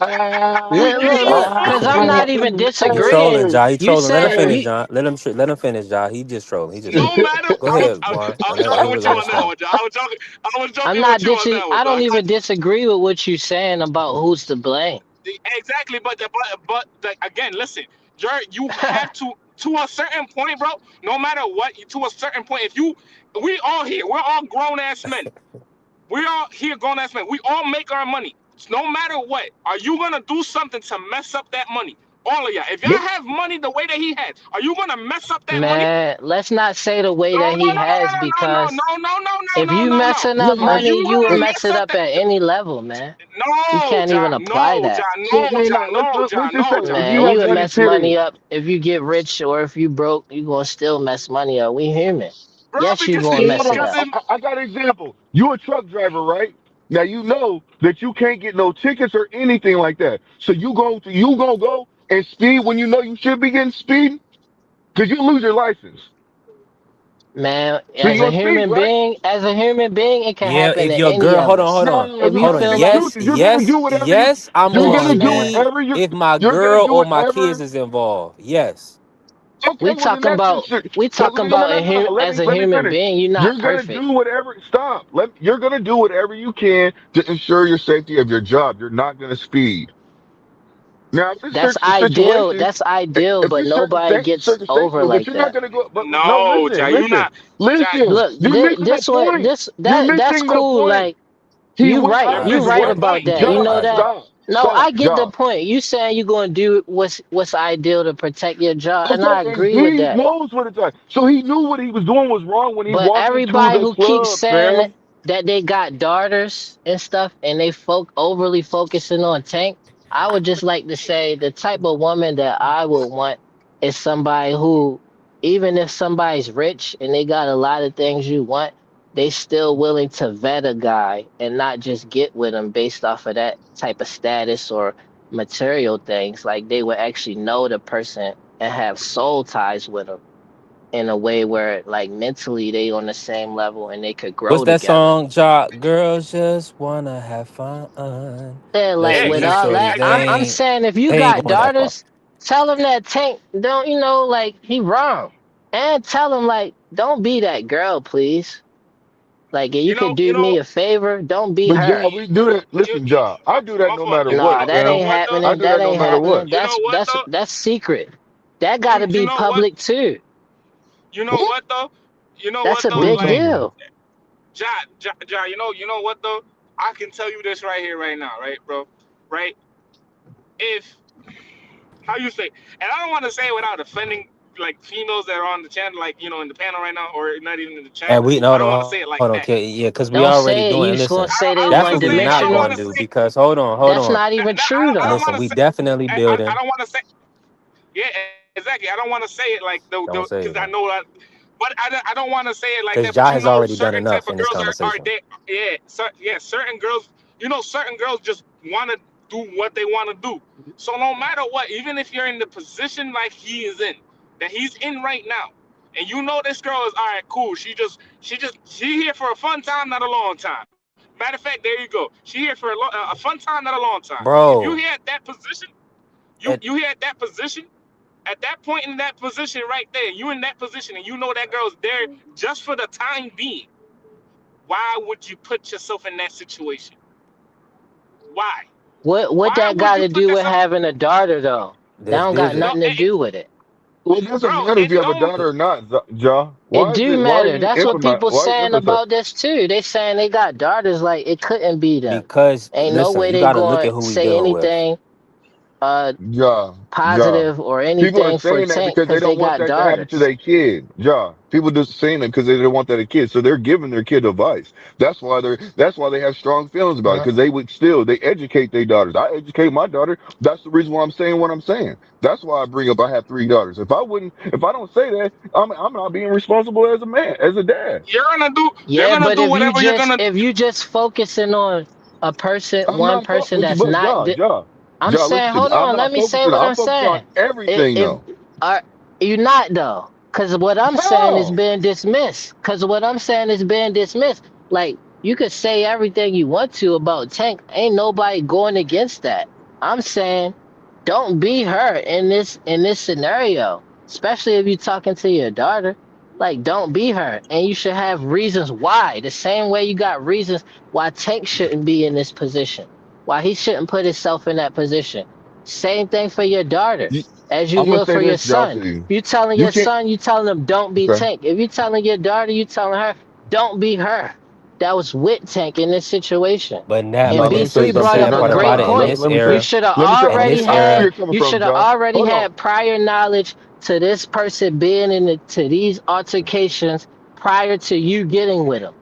Yeah, you Look, because I'm fool. not even he trolling, disagreeing. John. He You trolling. Let him said finish, you. John. Let him finish, John. He just trolling. He just No trolling. matter, Go ahead, Juan. I was And joking let, with you let him on that finish. one, John. I was I'm joking with not you on dis. that one, I don't dog. even disagree with what you saying about who's to blame. Exactly, again, listen, Jared, you have to a certain point, bro. No matter what, to a certain point, we all here, we're all grown ass men. We're all here grown ass men. We all make our money. No matter what, are you gonna do something to mess up that money? All of y'all. If y'all have money the way that he has, are you gonna mess up that money? Man, let's not say the way No, that no, he no, has, no, no, because no, no, no, no, no, if no, you no, no. messing up Look, Are man. money, you you would gonna Hey, mess mess it up up that? at any level, man. You No, can't even Ja, apply no, Ja, that. no, hey, Ja, look, no, Ja, let's just no, say Ja. if he Man, has you would money, mess money period. up if you get rich, or if you broke, you gonna still mess money up. We human. Bro, Yes, you because gonna Hey, mess hold it on. because up. if I got an example. You a truck driver, right? Now you know that you can't get no tickets or anything like that. So you gonna go and speed when you know you should be getting speed because you lose your license. Man, So you gonna speed, right? as a human being, it can Yeah, happen if to your any girl, of hold on, us. hold No, on, no, If no, you hold no. on. feel If like, you Yes, you're gonna yes, do whatever yes, I'm you're come gonna gonna on, do man. speed whatever if my you're gonna girl do or my whatever. kids is involved. Yes. Okay, well then that's just We well talking no no about no no no. Let as me a let me human finish. being. You're not You're gonna perfect. do whatever. Stop. You're gonna do whatever you can to ensure your safety of your job. You're not gonna speed. Now, if it's That's certain ideal. situations, That's ideal, if but it's certain nobody gets certain over statements, but like you're not that. gonna go. But no, no, Ja, you not, Ja, listen. Look, You're missing the this what point. this You're that's missing the cool. point. Like, He went out you're of his you missing right the way. about point. that. You Job, know I agree. that. stop, No, I get the job. point. You saying you're gonna do what's ideal to protect your job, and I Okay, and agree with he that. knows what it's like. So he knew what he was doing was wrong when he But walked into everybody the who keeps club, saying fam. that they got daughters and stuff, and they overly focusing on Tank, I would just like to say the type of woman that I would want is somebody who, even if somebody's rich and they got a lot of things you want, they still willing to vet a guy and not just get with him based off of that type of status or material things. Like, they would actually know the person and have soul ties with him in a way where, like, mentally they on the same level and they could What's grow that together. song? Girls just wanna have fun. Yeah, Let's like, Yeah, see with these all shorties. that, I'm saying, if you They ain't got going that far. daughters, tell him that Tank don't, like, he wrong. And tell him, like, don't be that girl, please. Like, you you could know, do me a favor, don't be But her. yeah, we do that. you, Listen, you, job. I do that my no fault. matter You what, Nah, know, that you know fam. ain't what though? I happening. do That that no ain't matter happening. what. You know what though? That's secret. That got to You be know what? public too. You know What? what though? You know That's what a What are though? you big Like, talking about? deal. Ja, you know what though? I can tell you this right here, right now, right, bro? Right? If how you say, and I don't want to say it without offending like females that are on the channel, like in the panel right now, or not even in the chat. And we I hold don't want to on, say it like hold on, that. okay, yeah, because we Don't already say it. You doing. just gonna Listen, say I they don't that's want one what to we say. I not don't going want to to dimensional. do. say. Because hold That's on. not even true I don't though. want Listen, to we say. definitely I building. don't want to say. Yeah, exactly. I don't want to say it like Don't say because it, I man. know that, but I don't want to say it like Because that. But Ja has already done certain type enough of in this girls are conversation. there. Yeah, certain girls. Certain girls just want to do what they want to do. So no matter what, even if you're in the position like he is in, that he's in right now, and this girl is all right, cool. She here for a fun time, not a long time. Matter of fact, there you go. She here for a fun time, not a long time. If you Bro, here at that position, at, you here at that position at that point in that position right there, you in that position and that girl's there just for the time being, why would you put yourself in that situation? Why? What Why that would got you to put do with yourself? having a daughter though? That this don't got visit. No, nothing to do with it. Well, it doesn't bro, matter if it you have a don't. daughter or not, Ja. It Why is do it? Why are matter. you That's what people Why are you saying emphasizing? about this too. They saying they got daughters, like it couldn't be them. Because, Ain't no listen, way you they got to look going at to who we say dealing with. anything uh Ja, Ja. positive or People are anything for saying that Tank because they because they don't want got that to happen to daughters. their kid. Ja. People just saying that because they don't want that to kid. So they're giving their kid advice. That's why they have strong feelings about it. Uh, Because they educate their daughters. I educate my daughter. That's the reason why I'm saying what I'm saying. That's why I have 3 daughters. If I don't say that, I'm not being responsible as a man, as a dad. You're yeah, gonna but do whatever you're gonna. if you just focusing on I'm one not, person but, that's not. I'm listen saying, to me. hold I'm on, let not me say focusing. what I'm I'm focused on saying. everything If though. are you not though? Because what I'm saying is How? being dismissed. Because what I'm saying is being dismissed. Like, you could say everything you want to about Tank. Ain't nobody going against that. I'm saying don't be her in this scenario, especially if you're talking to your daughter. Like, don't be her, and you should have reasons why. The same way you got reasons why Tank shouldn't be in this position. Why he shouldn't put himself in that position. Same thing for your daughter, You, as you I'm gonna would say for your this, Josh. son. To you, If you telling you your can't. son, you telling him don't be Okay. Tank. If you telling your daughter, you telling her don't be her. That was with Tank in this situation. But And but Let me listen, say B3 the brought something. sad up a part No, about great it in point. this let me You say. era, should have Let me say. in already this I see where era, had you're coming you from, should have Josh. already Hold on. had prior knowledge to this person being to these altercations prior to you getting with him.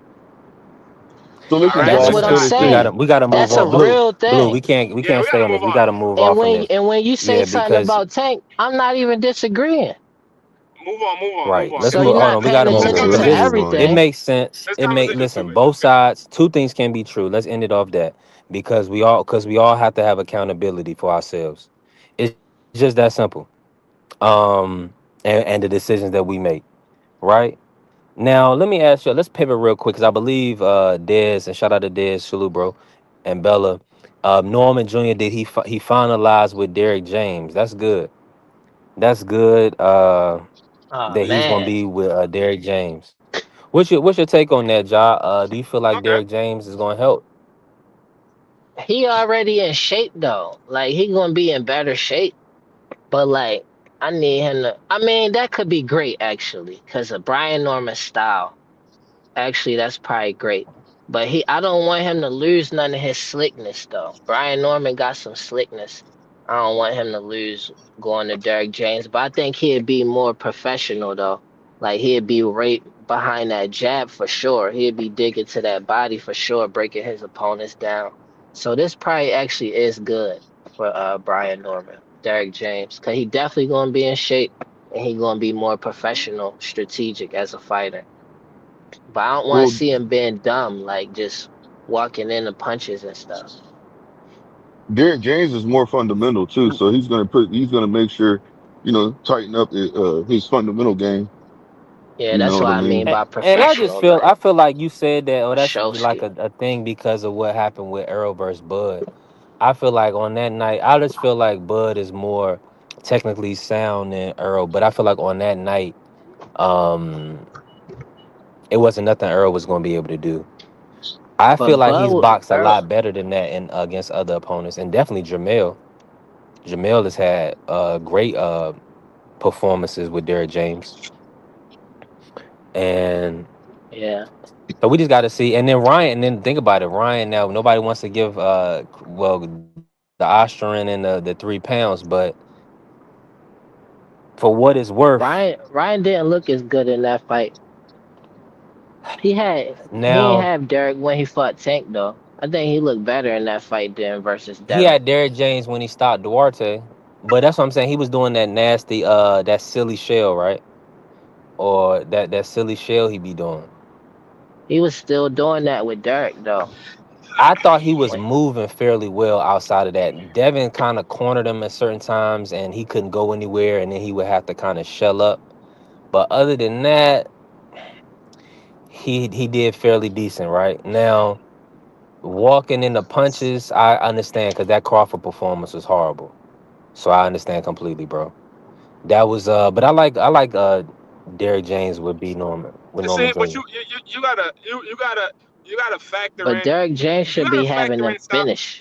So All listen, right, That's Josh. I'm what gonna listen. I'm All say right. this to you. saying. we gotta move That's a on. Blue, real blue, thing. we Yeah, can't we stay gotta on move this. We on. gotta move And off from when this. and when you say Yeah, something because about Tank, I'm not even disagreeing. Move on. Move on. Move right. on. Let's So This move. you're Hold not on. We paying gotta Come on, move man. on attention because Let's to this move on. it everything. makes sense. this It make conversation's listen. stupid. Both sides, two things can be true. Let's end it off that because we all have to have accountability for ourselves. It's just that simple. And the decisions that we make. Right now, let me ask you. Let's pivot real quick because I believe Dez and shout out to Dez, Shalu, bro, and Bella. Norman Jr. did he finalized with Derek James? That's good. That's good. Oh That he's gonna man. be with Derek James. What's your take on that, Ja? Do you feel like Okay. Derek James is gonna help? He already in shape though. Like he gonna be in better shape. But like I need him to I mean that could be great actually, because of Brian Norman's style. Actually, that's probably great. But I don't want him to lose none of his slickness though. Brian Norman got some slickness. I don't want him to lose going to Derrick James. But I think he'd be more professional though. Like he'd be right behind that jab for sure. He'd be digging to that body for sure, breaking his opponents down. So this probably actually is good for Brian Norman, Derrick James, because he definitely gonna be in shape and he gonna be more professional, strategic as a fighter. But I don't want to Well, see him being dumb, like just walking into punches and stuff. Derek James is more fundamental too, so he's gonna make sure, tighten up his fundamental game. Yeah, You know that's what what I I mean mean? by And professional, I like feel like you said that. Oh, a that's like showski. a thing because of what happened with Errol versus Bud. I feel like on that night, I just feel like Bud is more technically sound than Earl. But I feel like on that night, um, it wasn't nothing Earl was going to be able to do. I feel But like he's Bud, boxed a lot better than that in against other opponents, and definitely Jamel. Jamel has had great performances with Derrick James, and yeah, so we just got to see. And then Ryan, and then think about it, Ryan. Now nobody wants to give the Austrian and the 3 pounds, but for what it's worth, Ryan didn't look as good in that fight. He ain't now have Derek when he fought Tank though. I think he looked better in that fight than versus he Devin. had Derrick James when he stopped Duarte, but that's what I'm saying. He was doing that nasty, that silly shell, right? Or that silly shell he be doing. He was still doing that with Derek though. I thought he was When moving fairly well outside of that. Devin kind of cornered him at certain times, and he couldn't go anywhere, and then he would have to kind of shell up. But other than that, he did fairly decent, right? Now, walking in the punches, I understand because that Crawford performance was horrible. So I understand completely, bro. That was but I like Derrick James would be Norman See, but Jr. you gotta factor but in. Derek James You should gotta be having factor them in stuff. finish.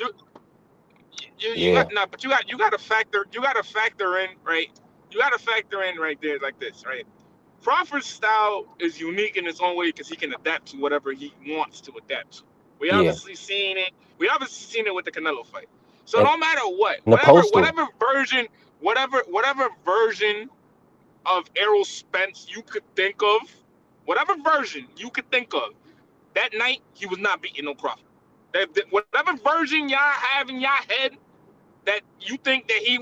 You Yeah. got no, but you gotta factor in, right. You gotta factor in right there like this, right. Crawford's style is unique in its own way because he can adapt to whatever he wants to adapt to. We Yeah. obviously seen it. We obviously seen it with the Canelo fight. So And no matter what, the postal. whatever version of Errol Spence you could think of, whatever version you could think of, that night he was not beating no Crawford. Whatever version y'all have in y'all head that you think that he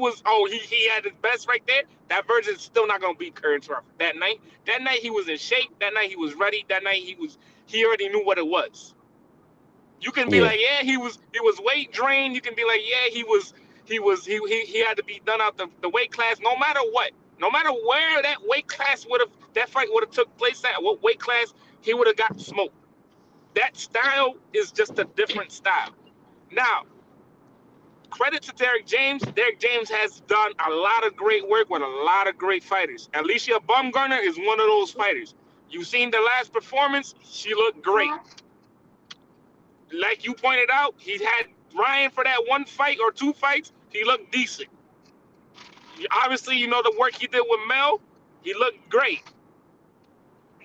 had his best right there, that version is still not gonna beat Curran Crawford. That night he was in shape. That night he was ready. That night he already knew what it was. You can be Yeah. like, yeah, he was weight drained. You can be like, yeah, he had to be done out the weight class. No matter what, no matter where that fight would have took place at, what weight class he would have got smoked. That style is just a different style. Now, credit to Derrick James. Derrick James has done a lot of great work with a lot of great fighters. Alicia Baumgartner is one of those fighters. You've seen the last performance; she looked great. Like you pointed out, Ryan for that one fight or two fights, he looked decent. Obviously, you know the work he did with Mel, he looked great.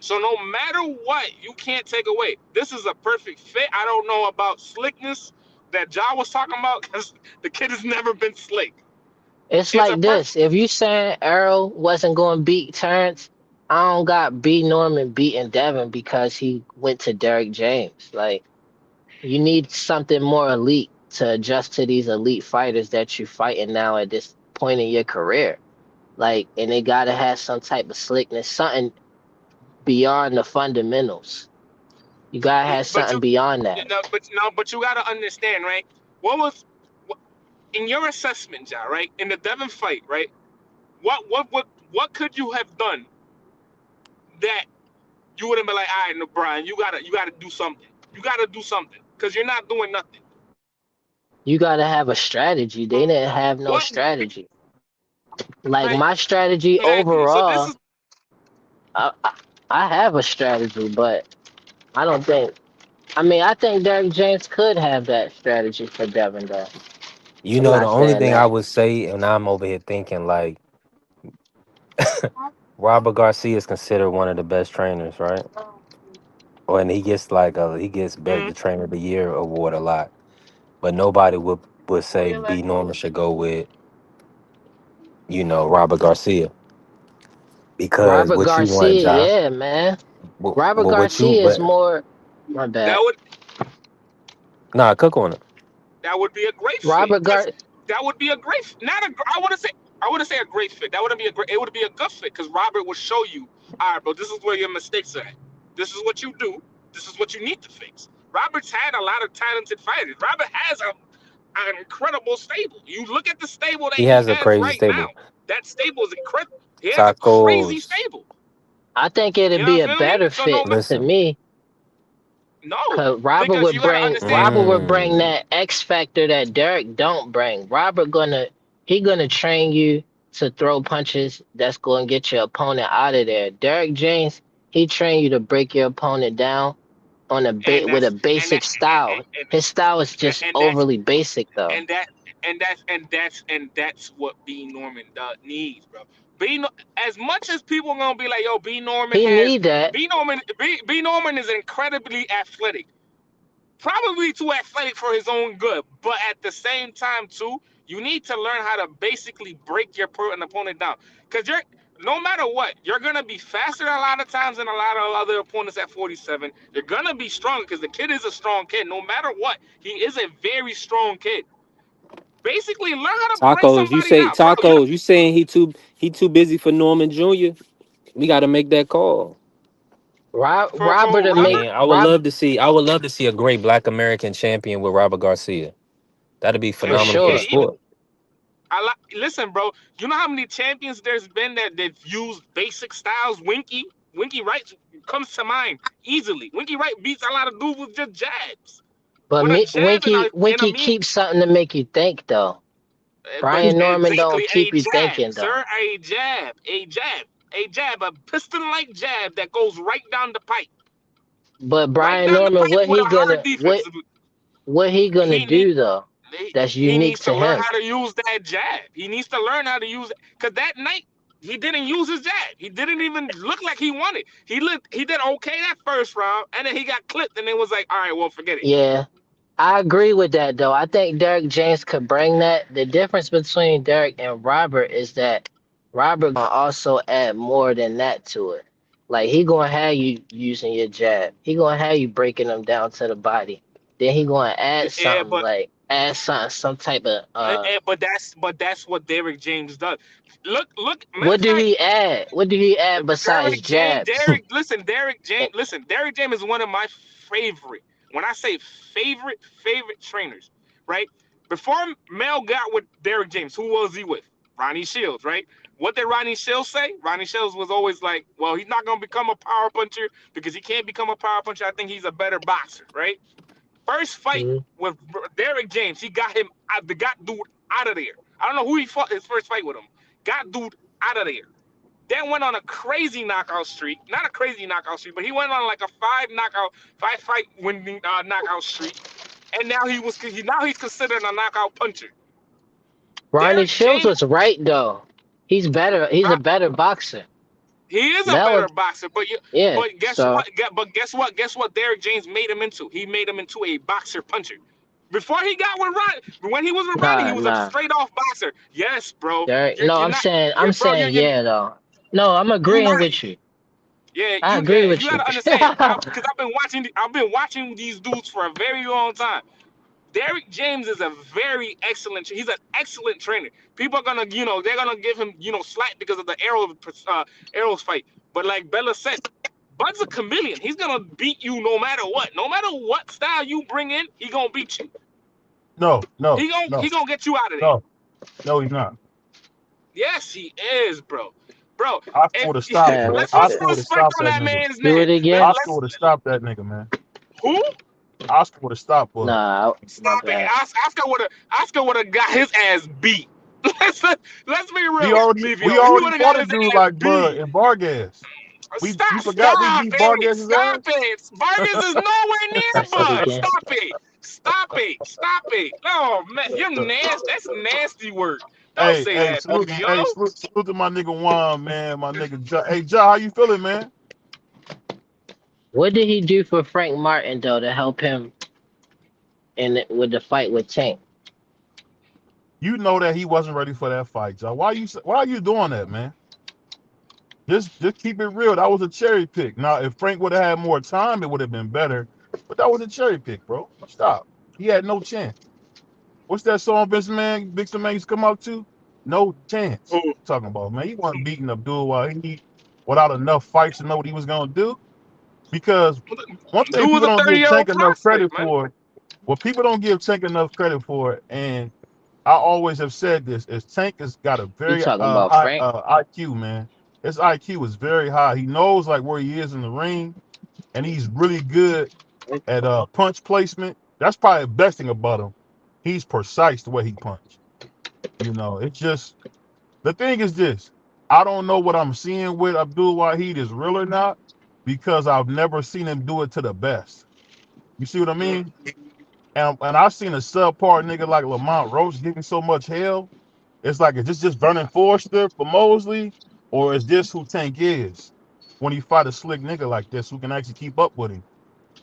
So no matter what, you can't take away. This is a perfect fit. I don't know about slickness that Ja was talking about because the kid has never been slick. It's It's a like perfect. this. If you saying Earl wasn't going to beat Terrence, I don't got B Norman beating Devin because he went to Derrick James. Like, you need something more elite to adjust to these elite fighters that you're fighting now at this point in your career. Like, and they gotta have some type of slickness, something beyond the fundamentals. You gotta have But something beyond that. but you gotta understand, right? What was in your assessment, Ja, right? In the Devin fight, right? What could you have done that you would have been like, all right, no, Brian, you gotta do something. You gotta do something because you're not doing nothing. You gotta have a strategy. They didn't have no What would be strategy. Like like my strategy exactly? So this overall, is I, I, I have a strategy, but I don't think. I mean, I think Derrick James could have that strategy for Devin, though. You I'm know, the not only saying thing I that. would say, and I'm over here thinking like Robert Garcia is considered one of the best trainers, right? When he gets he gets mm, the trainer of the year award a lot, but nobody would say B Norman should go with Robert Garcia because Robert what you want, Garcia, Ja, yeah, man. Robert what you Garcia is but more. My that bad. would nah, cook on it. that would be a great fit. Robert Gar. That would be a great not a I wouldn't say a great fit. That wouldn't be a great. It would be a good fit because Robert would show you, all right, bro, this is where your mistakes are at. This is what you do. This is what you need to fix. Robert's had a lot of talented fighters. Robert has an incredible stable. You look at the stable that He he has a has crazy right now. stable. That stable is incredible. He has a crazy Tacos. stable. I think You it'd know be what a I feel me? better So no, fit to Listen. me. no, Cause because you gotta understand. Robert would bring Mm, that X factor that Derek don't bring. He gonna train you to throw punches that's gonna get your opponent out of there. Derek James, he train you to break your opponent down on a And with a that's and basic that style. His style is just and that's overly basic though. and that and that's what B Norman needs, bro. As much as people are gonna be like, yo, He need that, B Norman is incredibly athletic, probably too athletic for his own good, but at the same time too, you need to learn how to basically break your opponent down, because you're no matter what, you're gonna be faster a lot of times than a lot of other opponents at 47. You're gonna be stronger because the kid is a strong kid. No matter what, he is a very strong kid. Basically, learn how to bring tacos. You somebody say down, bro. You know, tacos. You saying he too busy for Norman Jr.? We got to make that call. for Robert to I make Robert, mean, Rob I would love to see a great Black American champion with Robert Garcia. That'd be for phenomenal for the yeah, sure. even sport. listen, bro. You know how many champions there's been that they've used basic styles? Winky Wright comes to mind easily. Winky Wright beats a lot of dudes with just jabs, But with a me, jab and a Winky mean. keeps something to make you think though. But Brian Norman don't exactly a keep you jab, thinking though. sir. A piston-like jab that goes right down the pipe, But right Brian down the Norman, pipe with a hard defense. what he gonna He need do though? That's he unique needs to to learn him. how to use that jab. He needs to learn how to use it. Cause that night he didn't use his jab. He didn't even look like he wanted. He did okay that first round, and then he got clipped, and it was like, all right, well, forget it. Yeah, I agree with that though. I think Derek James could bring that. The difference between Derek and Robert is that Robert gonna also add more than that to it. Like he gonna have you using your jab. He gonna have you breaking them down to the body. Then he gonna Yeah, but add something, some type of but that's what Derrick James does. Look. Matter what of do fact, he add? What do he add besides jabs? Derrick James is one of my favorite. When I say favorite trainers, right? Before Mel got with Derrick James, who was he with? Ronnie Shields, right? What did Ronnie Shields say? Ronnie Shields was always like, well, he's not gonna become a power puncher because he can't become a power puncher. I think he's a better boxer, right? First fight Mhm. with Derrick James, he got dude out of there. I don't know who he fought his first fight with him. Got dude out of there. Then went on a crazy knockout streak. Not a crazy knockout streak, but he went on like a five fight winning knockout streak. and now he's considered a knockout puncher. Ronnie Derrick Shields James, was right though. He's better. He's huh? a better boxer. He is a That was better boxer, yeah. but guess So what? Guess what? Derrick James made him into. He made him into a boxer puncher. Before he got with Ron, when he was with Ronnie, he was a nah. straight off boxer. Yes, bro. Derek, You're no, you're I'm not. saying Yeah, I'm bro. saying yeah though. No, I'm You agreeing not. with you. Yeah, I agree you with you. gotta understand. Because I've been watching these dudes for a very long time. Derrick James is a very excellent. He's an excellent trainer. People are gonna, they're gonna give him, slack because of the arrows fight. But like Bella said, Bud's a chameleon. He's gonna beat you no matter what. No matter what style you bring in, he gonna beat you. No, no, He no, gonna get you out of there. no, no, he's not. Yes, he is, bro. Bro, Oscar and would have stopped, bro. let's put Oscar some would have respect stopped on that that nigga. man's Do name. it again. Oscar would have stopped that nigga, man. Who? Oscar would have stopped, Bud. Nah, my Stop it. bad. Oscar would have got his ass beat. let's be We real, already Livio. we He already would have fought got a his dude ass like Bud beat. and Vargas. We forgot we beat Vargas' ass. Stop it. Vargas is nowhere near Press it Bud. again. Stop it. No, man, you're nasty. That's nasty work. Don't say that, Livio. Salute to my nigga Juan, man. My nigga Ja. Hey, Ja, how you feeling, man? What did he do for Frank Martin though to help him with the fight with Tank? You know that he wasn't ready for that fight, Ja. Why are you doing that, man? Just keep it real. That was a cherry pick. Now, if Frank would have had more time, it would have been better. But that was a cherry pick, bro. Stop. He had no chance. What's that song Vincent Man used to come out to? No chance. Who? Talking about, man. He wasn't beating Abdul Wahid without enough fights to know what he was gonna do. Because one thing Dude was people a don't give 30-year-old Tank enough credit prospect, man. for, what people don't give Tank enough credit for, and I always have said this, is Tank has got a You very talking about high Frank? IQ, man. His IQ is very high. He knows like where he is in the ring, and he's really good at punch placement. That's probably the best thing about him. He's precise the way he punches. It's just the thing is this. I don't know what I'm seeing with Abdul Wahid is real or not, because I've never seen him do it to the best. You see what I mean? And I've seen a subpar nigga like Lamont Roach getting so much hell. It's like, is this just Vernon Forrester for Mosley, or is this who Tank is when he fight a slick nigga like this who can actually keep up with him?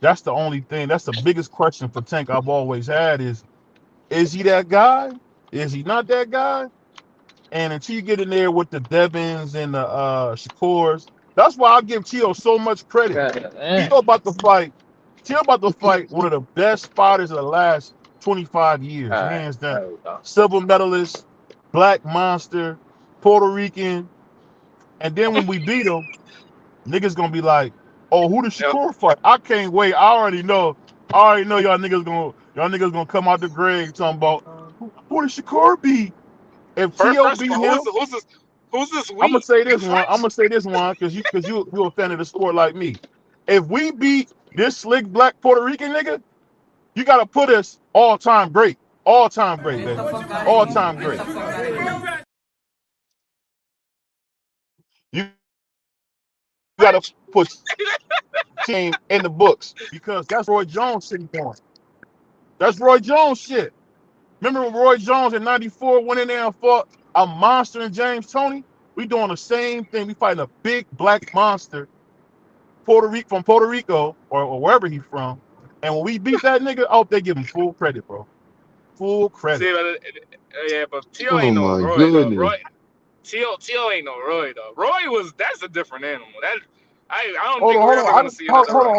That's the only thing. That's the biggest question for Tank I've always had is he that guy? Is he not that guy? And until you get in there with the Devins and the Shakurs, that's why I give Tio so much credit. Tio about to fight one of the best fighters of the last 25 years, hands down. Silver medalist, black monster, Puerto Rican. And then when we beat him, niggas gonna be like, oh, who the Shakur fight? I can't wait. I already know y'all niggas gonna come out the grave talking about who the Shakur beat. If Tio beat him, who's this I'm gonna say this one because you a fan of the sport like me. If we beat this slick black Puerto Rican nigga, you gotta put us all time great, baby, all time great. You gotta put team in the books because that's Roy Jones shit going. That's Roy Jones shit. Remember when Roy Jones in '94 went in there and fought a monster in James Toney? We doing the same thing. We fighting a big black monster, from Puerto Rico or wherever he's from. And when we beat that nigga, they give him full credit, bro. Full credit. Yeah, but Tio Oh ain't no my Roy though. goodness. Tio ain't no Roy though. That's a different animal. I don't Hold think on, we're ever gonna see another Roy.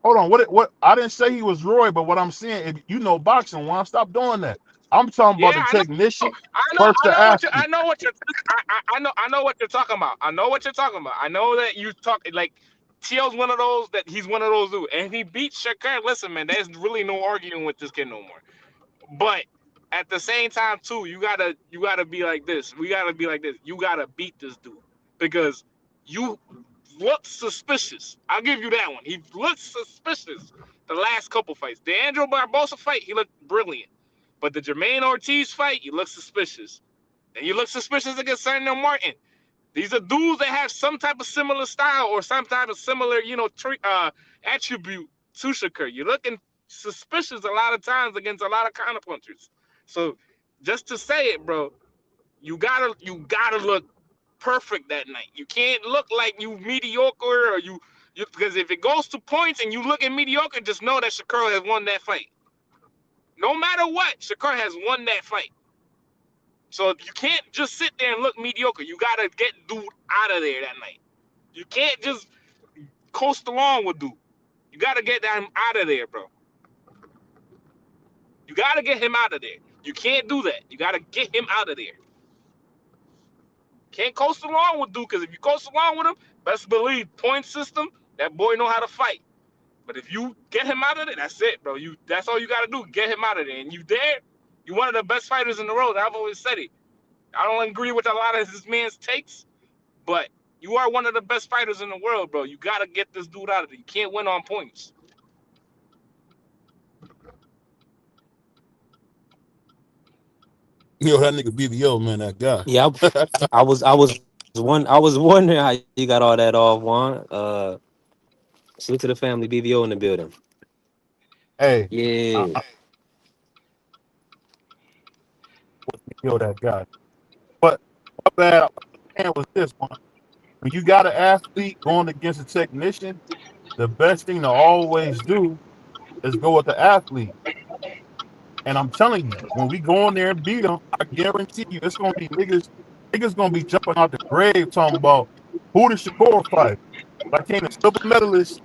Hold on. What? I didn't say he was Roy, but what I'm saying, if you know boxing, why stop doing that? I'm talking about the technician versus the athlete. I know what you're talking about. I know that you talk like Tio's one of those he's one of those dudes. And if he beats Shakur, listen, man, there's really no arguing with this kid no more. But at the same time, too, you gotta be like this. We gotta be like this. You gotta beat this dude because you look suspicious. I'll give you that one. He looked suspicious the last couple fights. The Andrew Barbosa fight, he looked brilliant. But the Jermaine Ortiz fight, you look suspicious. And you look suspicious against Samuel Martin. These are dudes that have some type of similar style or some type of similar, attribute to Shakur. You're looking suspicious a lot of times against a lot of counterpunchers. So just to say it, bro, you gotta look perfect that night. You can't look like you mediocre or you because if it goes to points and you look at mediocre, just know that Shakur has won that fight. No matter what, Shakur has won that fight. So you can't just sit there and look mediocre. You gotta get dude out of there that night. You can't just coast along with dude. You gotta get him out of there, bro. You gotta get him out of there. You can't do that. You gotta get him out of there. Can't coast along with dude, because if you coast along with him, best believe point system, that boy know how to fight. But if you get him out of there, that's it, bro. That's all you gotta do. Get him out of there. And you there, you're one of the best fighters in the world. I've always said it. I don't agree with a lot of this man's takes, but you are one of the best fighters in the world, bro. You gotta get this dude out of there. You can't win on points. Yo, that nigga BBO, man, that guy. Yeah, I was wondering how you got all that off, Juan. Salute to the family, BBO in the building. Hey, Yeah. yo, that guy. But my bad man was this one. When you got an athlete going against a technician, the best thing to always do is go with the athlete. And I'm telling you, when we go in there and beat them, I guarantee you, it's gonna be niggas gonna be jumping out the grave talking about who did Shakur fight. Like came a silver medalist.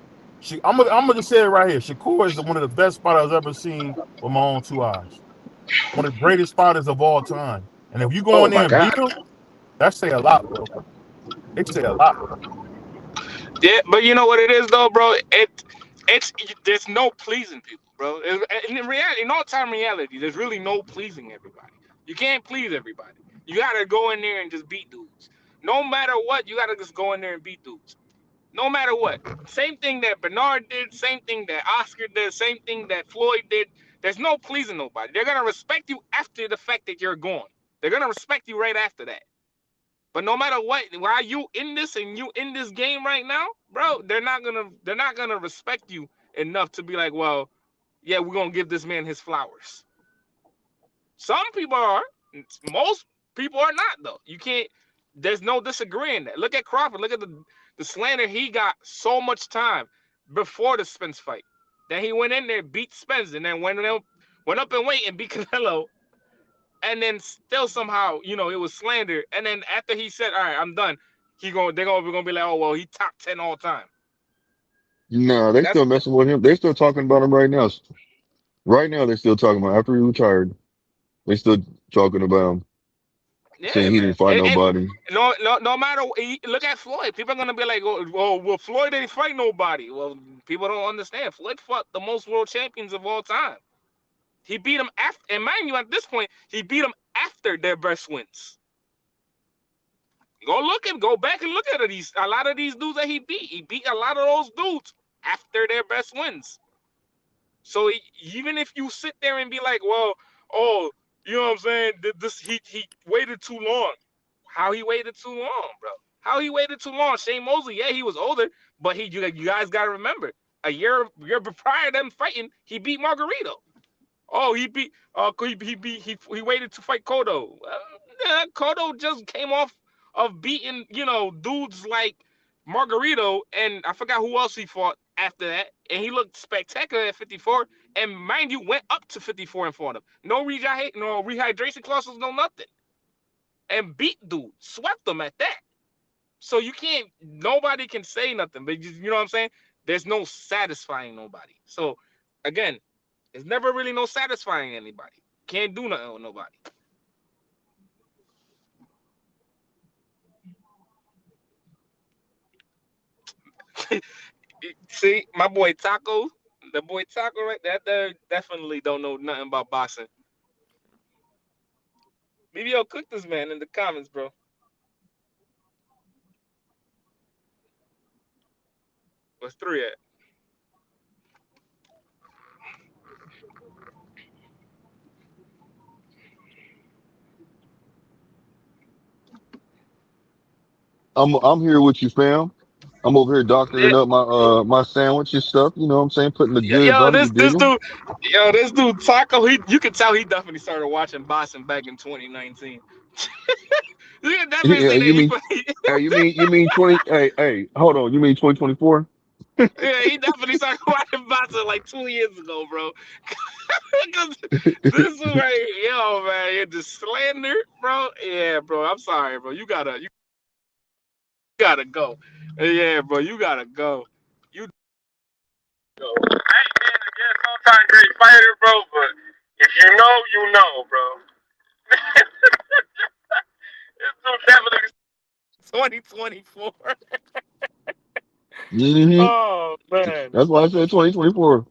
I'm gonna just say it right here. Shakur is one of the best fighters I've ever seen with my own two eyes. One of the greatest fighters of all time. And if you go in there and beat him, that say a lot, bro. It say a lot, bro. Yeah, but you know what it is though, bro? It's there's no pleasing people, bro. In reality, in all time reality, there's really no pleasing everybody. You can't please everybody. You gotta go in there and just beat dudes. No matter what, you gotta just go in there and beat dudes. No matter what. Same thing that Bernard did, same thing that Oscar did, same thing that Floyd did. There's no pleasing nobody. They're gonna respect you after the fact that you're gone. They're gonna respect you right after that. But no matter what, while you in this and you in this game right now, bro, they're not gonna respect you enough to be like, well, yeah, we're gonna give this man his flowers. Some people are, most people are not though. You can't. There's no disagreeing that. Look at Crawford. Look at the slander he got so much time before the Spence fight. Then he went in there, beat Spence, and then went up and weight and beat Canelo. And then still somehow, it was slander. And then after he said, "All right, I'm done," they're gonna be like, "Oh well, he top 10 all time." No, they still messing with him. They're still talking about him right now. Right now, they're still talking about after he retired. They still talking about him, saying he didn't fight nobody. No matter. Look at Floyd. People are gonna be like, "Oh, well, Floyd didn't fight nobody." Well, people don't understand. Floyd fought the most world champions of all time. He beat him after, and mind you, at this point, he beat them after their best wins. Go back and look at it. A lot of these dudes that he beat a lot of those dudes after their best wins. So even if you sit there and be like, well, oh, you know what I'm saying? He waited too long. How he waited too long, bro? How he waited too long? Shane Mosley, yeah, he was older, but you guys got to remember, a year prior to them fighting, he beat Margarito. Oh, he waited to fight Cotto. Cotto just came off of beating, dudes like Margarito, and I forgot who else he fought after that. And he looked spectacular at 54. And mind you, went up to 54 and fought him. No rehydration clauses, no nothing. And beat dude, swept them at that. So nobody can say nothing. But you know what I'm saying? There's no satisfying nobody. So again, there's never really no satisfying anybody. Can't do nothing with nobody. See, my boy Taco, the boy Taco right there, definitely don't know nothing about boxing. Maybe y'all cook this man in the comments, bro. What's 3 at? I'm here with you, fam. I'm over here doctoring up my sandwich and stuff. You know what I'm saying? Putting the goods Yo, on it. this dude Taco, you can tell he definitely started watching boxing back in 2019. You can definitely Yeah, see you mean? that Hey, you mean 20? Hey, hold on. You mean 2024? yeah, he definitely started watching boxing like 2 years ago, bro. This is right, yo, man, you're just slander, bro. Yeah, bro. I'm sorry, bro. You gotta go. Yeah, bro. You gotta go. You go. I ain't being against all-time great fighter, bro. But if you know, you know, bro. It's definitely 2024. Mm-hmm. Oh man. That's why I said 2024.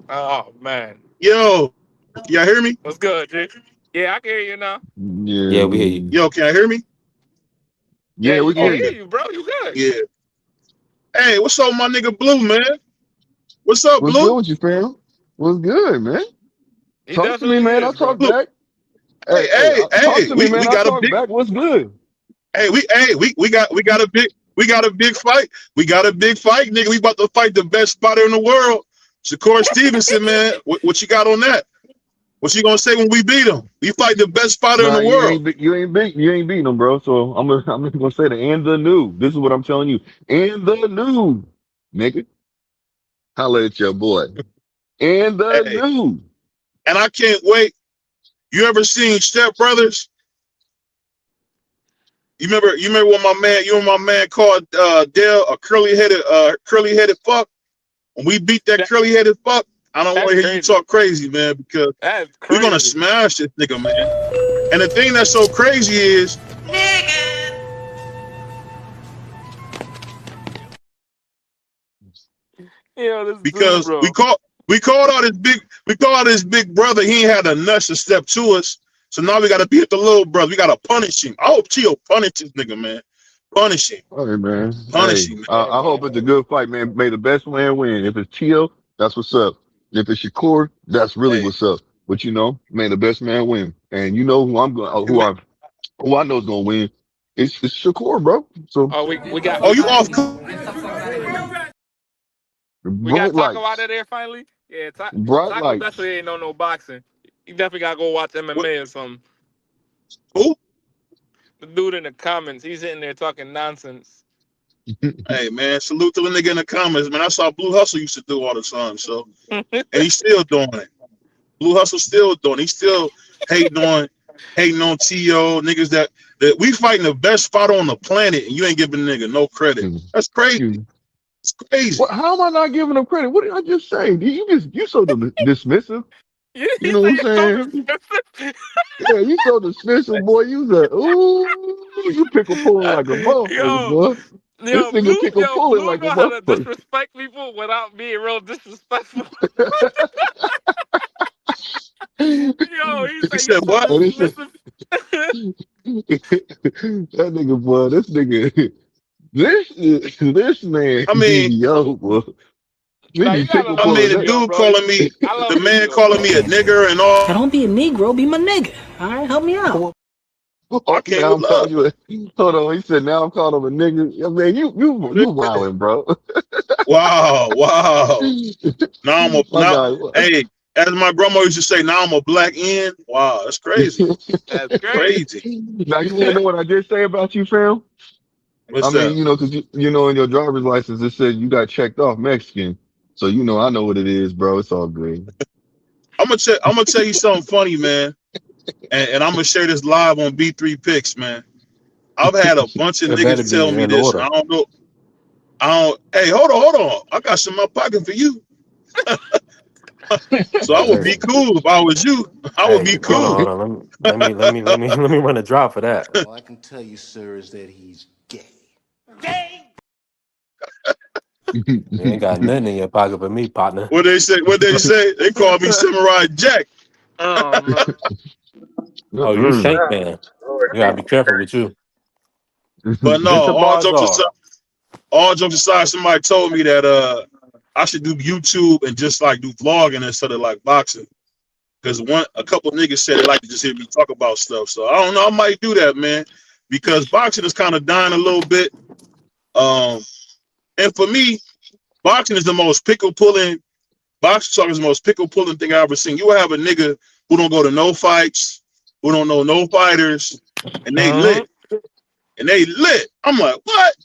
Oh man. Yo, y'all hear me? What's good, G? Yeah, I can hear you now. Yeah, we hear you. Yo, can I hear me? Yeah, Yeah, we you can can hear hear you. you, bro. You good? Yeah. Hey, what's up, my nigga Blue, man? What's up, What's good Blue? with you, fam? What's good, man? He Talk to me, definitely man. I'll is, bro. talk back. Talk to me, man. We I'll got a talk big. back. What's good? Hey, we got a big fight. We got a big fight, nigga. We about to fight the best spotter in the world, Shakur Stevenson, man. What you got on that? What you gonna say when we beat him? We fight the best spotter in Nah, the world. you ain't beating them, bro. So I'm just gonna say the and the new. This is what I'm telling you. And the new, nigga. Holla at your boy. And the Hey, new. and I can't wait. You ever seen Step Brothers? You remember when my man called Dale a curly headed fuck? When we beat that curly headed fuck, I don't want That's to hear you crazy. talk crazy, man, because That's we're gonna crazy. smash this nigga, man. And the thing that's so crazy is Yeah, this dude, because bro. we called out his big brother. He ain't had the nuts to step to us. So now we gotta beat the little brother. We gotta punish him. I hope Tio punish this nigga, man. Punish him. All right, man. Punish Hey, him, man. I hope it's a good fight, man. May the best man win. If it's Tio, that's what's up. If it's Shakur, that's really Hey, what's up. But you know, may the best man win. And you know who I'm going, who I know is gonna win. It's Shakur, bro. So Oh, we got oh, you off? we got bright Taco out lights, of there finally. Yeah, bright Taco lights. definitely ain't know no boxing. You definitely gotta go watch MMA or something. Who? The dude in the comments, he's sitting there talking nonsense. Hey, man, salute to the nigga in the comments, man. I saw Blue Hustle used to do all the time, so and he's still doing it. Blue Hustle still doing. He's still hating on T.O. niggas that we fighting the best spot on the planet, and you ain't giving the nigga no credit. That's crazy. It's crazy. What, how am I not giving him credit? What did I just say? You so dismissive. You know what I'm saying? Yeah, you so dismissive, boy. You pickle pulling like a motherfucker, boy. This nigga pickle pulling Blue like a know how to motherfucker. disrespect people without being real disrespectful. Yo, He said what? dismissive. That nigga, boy. This man. I mean, yo, boy. Nah, you gotta love the Blue, dude bro. calling me, the man calling me a nigger and all. Don't be a Negro, be my nigga. All right, help me out. I can't Now with I'm calling love. you. Hold on. He said, now I'm calling him a nigga. Yeah, man, you wildin', bro. Wow. Hey, as my grandma used to say, now I'm a black end. Wow, that's crazy. That's crazy. Now you wanna know what I did say about you, fam? What's I mean, that? you know, cause you know, in your driver's license, it said you got checked off Mexican. So, you know, I know what it is, bro. It's all good. I'm gonna tell you something funny, man. And I'm gonna share this live on B3 Picks, man. I've had a bunch of It better niggas tell be me in this, and order. I don't know. Hey, hold on. I got some in my pocket for you. So I would be Listen, cool if I was you. I would hey, be hold cool. on. Let me run a drop for that. All I can tell you, sir, is that he's gay. You ain't got nothing in your pocket for me, partner. What they say? They call me Samurai Jack. Oh, Oh, you Shank man. You gotta be careful with you. But no, Get your bars off. all jokes aside, somebody told me that I should do YouTube and just like do vlogging instead of like boxing. because a couple niggas said they like to just hear me talk about stuff. So I don't know. I might do that, man, because boxing is kind of dying a little bit. And for me, boxing is the most pickle pulling. Boxing talk is the most pickle pulling thing I ever seen. You will have a nigga who don't go to no fights, who don't know no fighters, and they lit. And they lit. I'm like, what?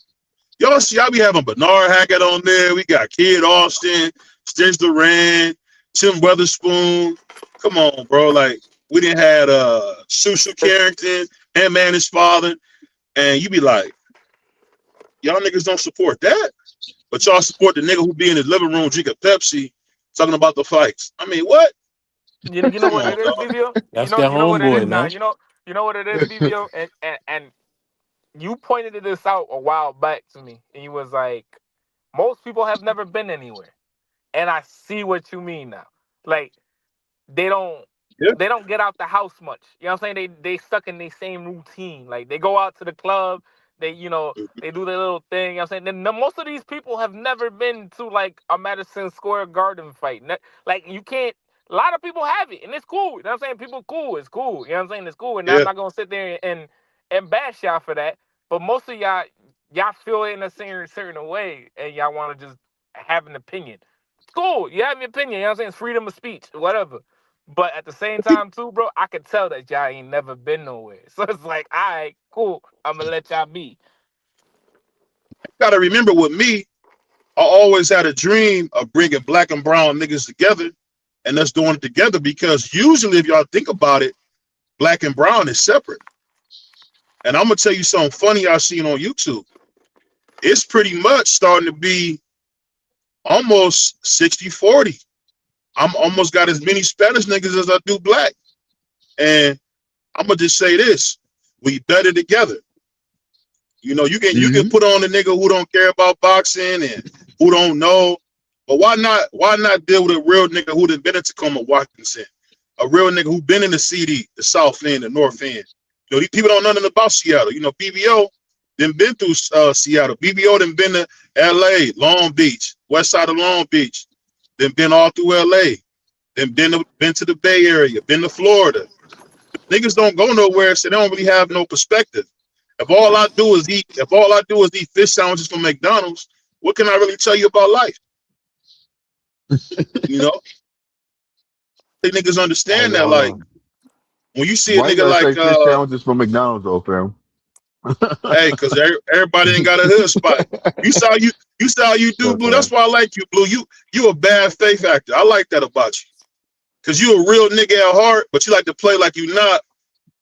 Y'all see, I be having Bernard Hackett on there. We got Kid Austin, Stitch Duran, Tim Weatherspoon. Come on, bro. Like, we didn't have Shushu Carrington and Man his father. And you be like, y'all niggas don't support that. But y'all support the nigga who be in his living room drinking Pepsi, talking about the fights. I mean, what? You know what it is, BBO? That's You their know what it is homeboy, now. man. You know what it is, BBO? And you pointed this out a while back to me. And you was like, most people have never been anywhere. And I see what you mean now. Like, they don't get out the house much. You know what I'm saying? They stuck in their same routine. Like, they go out to the club, they do their little thing. You know what I'm saying? Then most of these people have never been to like a Madison Square Garden fight. Like, you can't. A lot of people have it, and it's cool. You know what I'm saying? People cool. It's cool. You know what I'm saying? It's cool. And I'm not gonna sit there and bash y'all for that. But most of y'all feel it in a certain way, and y'all want to just have an opinion. It's cool. You have an opinion. You know what I'm saying? It's freedom of speech, whatever. But at the same time, too, bro, I could tell that y'all ain't never been nowhere. So it's like, all right, cool. I'm gonna let y'all be. Gotta remember, with me, I always had a dream of bringing black and brown niggas together, and us doing it together, because usually, if y'all think about it, black and brown is separate. And I'm gonna tell you something funny I seen on YouTube. It's pretty much starting to be almost 60-40. I'm almost got as many Spanish niggas as I do black. And I'm gonna just say this: we better together. You know, you can put on a nigga who don't care about boxing and who don't know, but why not deal with a real nigga who done been in Tacoma, Washington, a real nigga who been in the CD, the South End, the North End. You know, these people don't know nothing about Seattle. You know, BBO done been through Seattle. BBO done been to LA, Long Beach, west side of Long Beach. Then been all through LA. Then been to the Bay Area, been to Florida. Niggas don't go nowhere, so they don't really have no perspective. If all I do is eat fish sandwiches from McDonald's, what can I really tell you about life? You know? I think niggas understand that. Like, when you see a nigga like fish sandwiches from McDonald's though, fam. Hey, because everybody ain't got a hood spot. You saw you do, Blue. That's why I like you, Blue. You a bad faith actor. I like that about you. Because you a real nigga at heart, but you like to play like you not,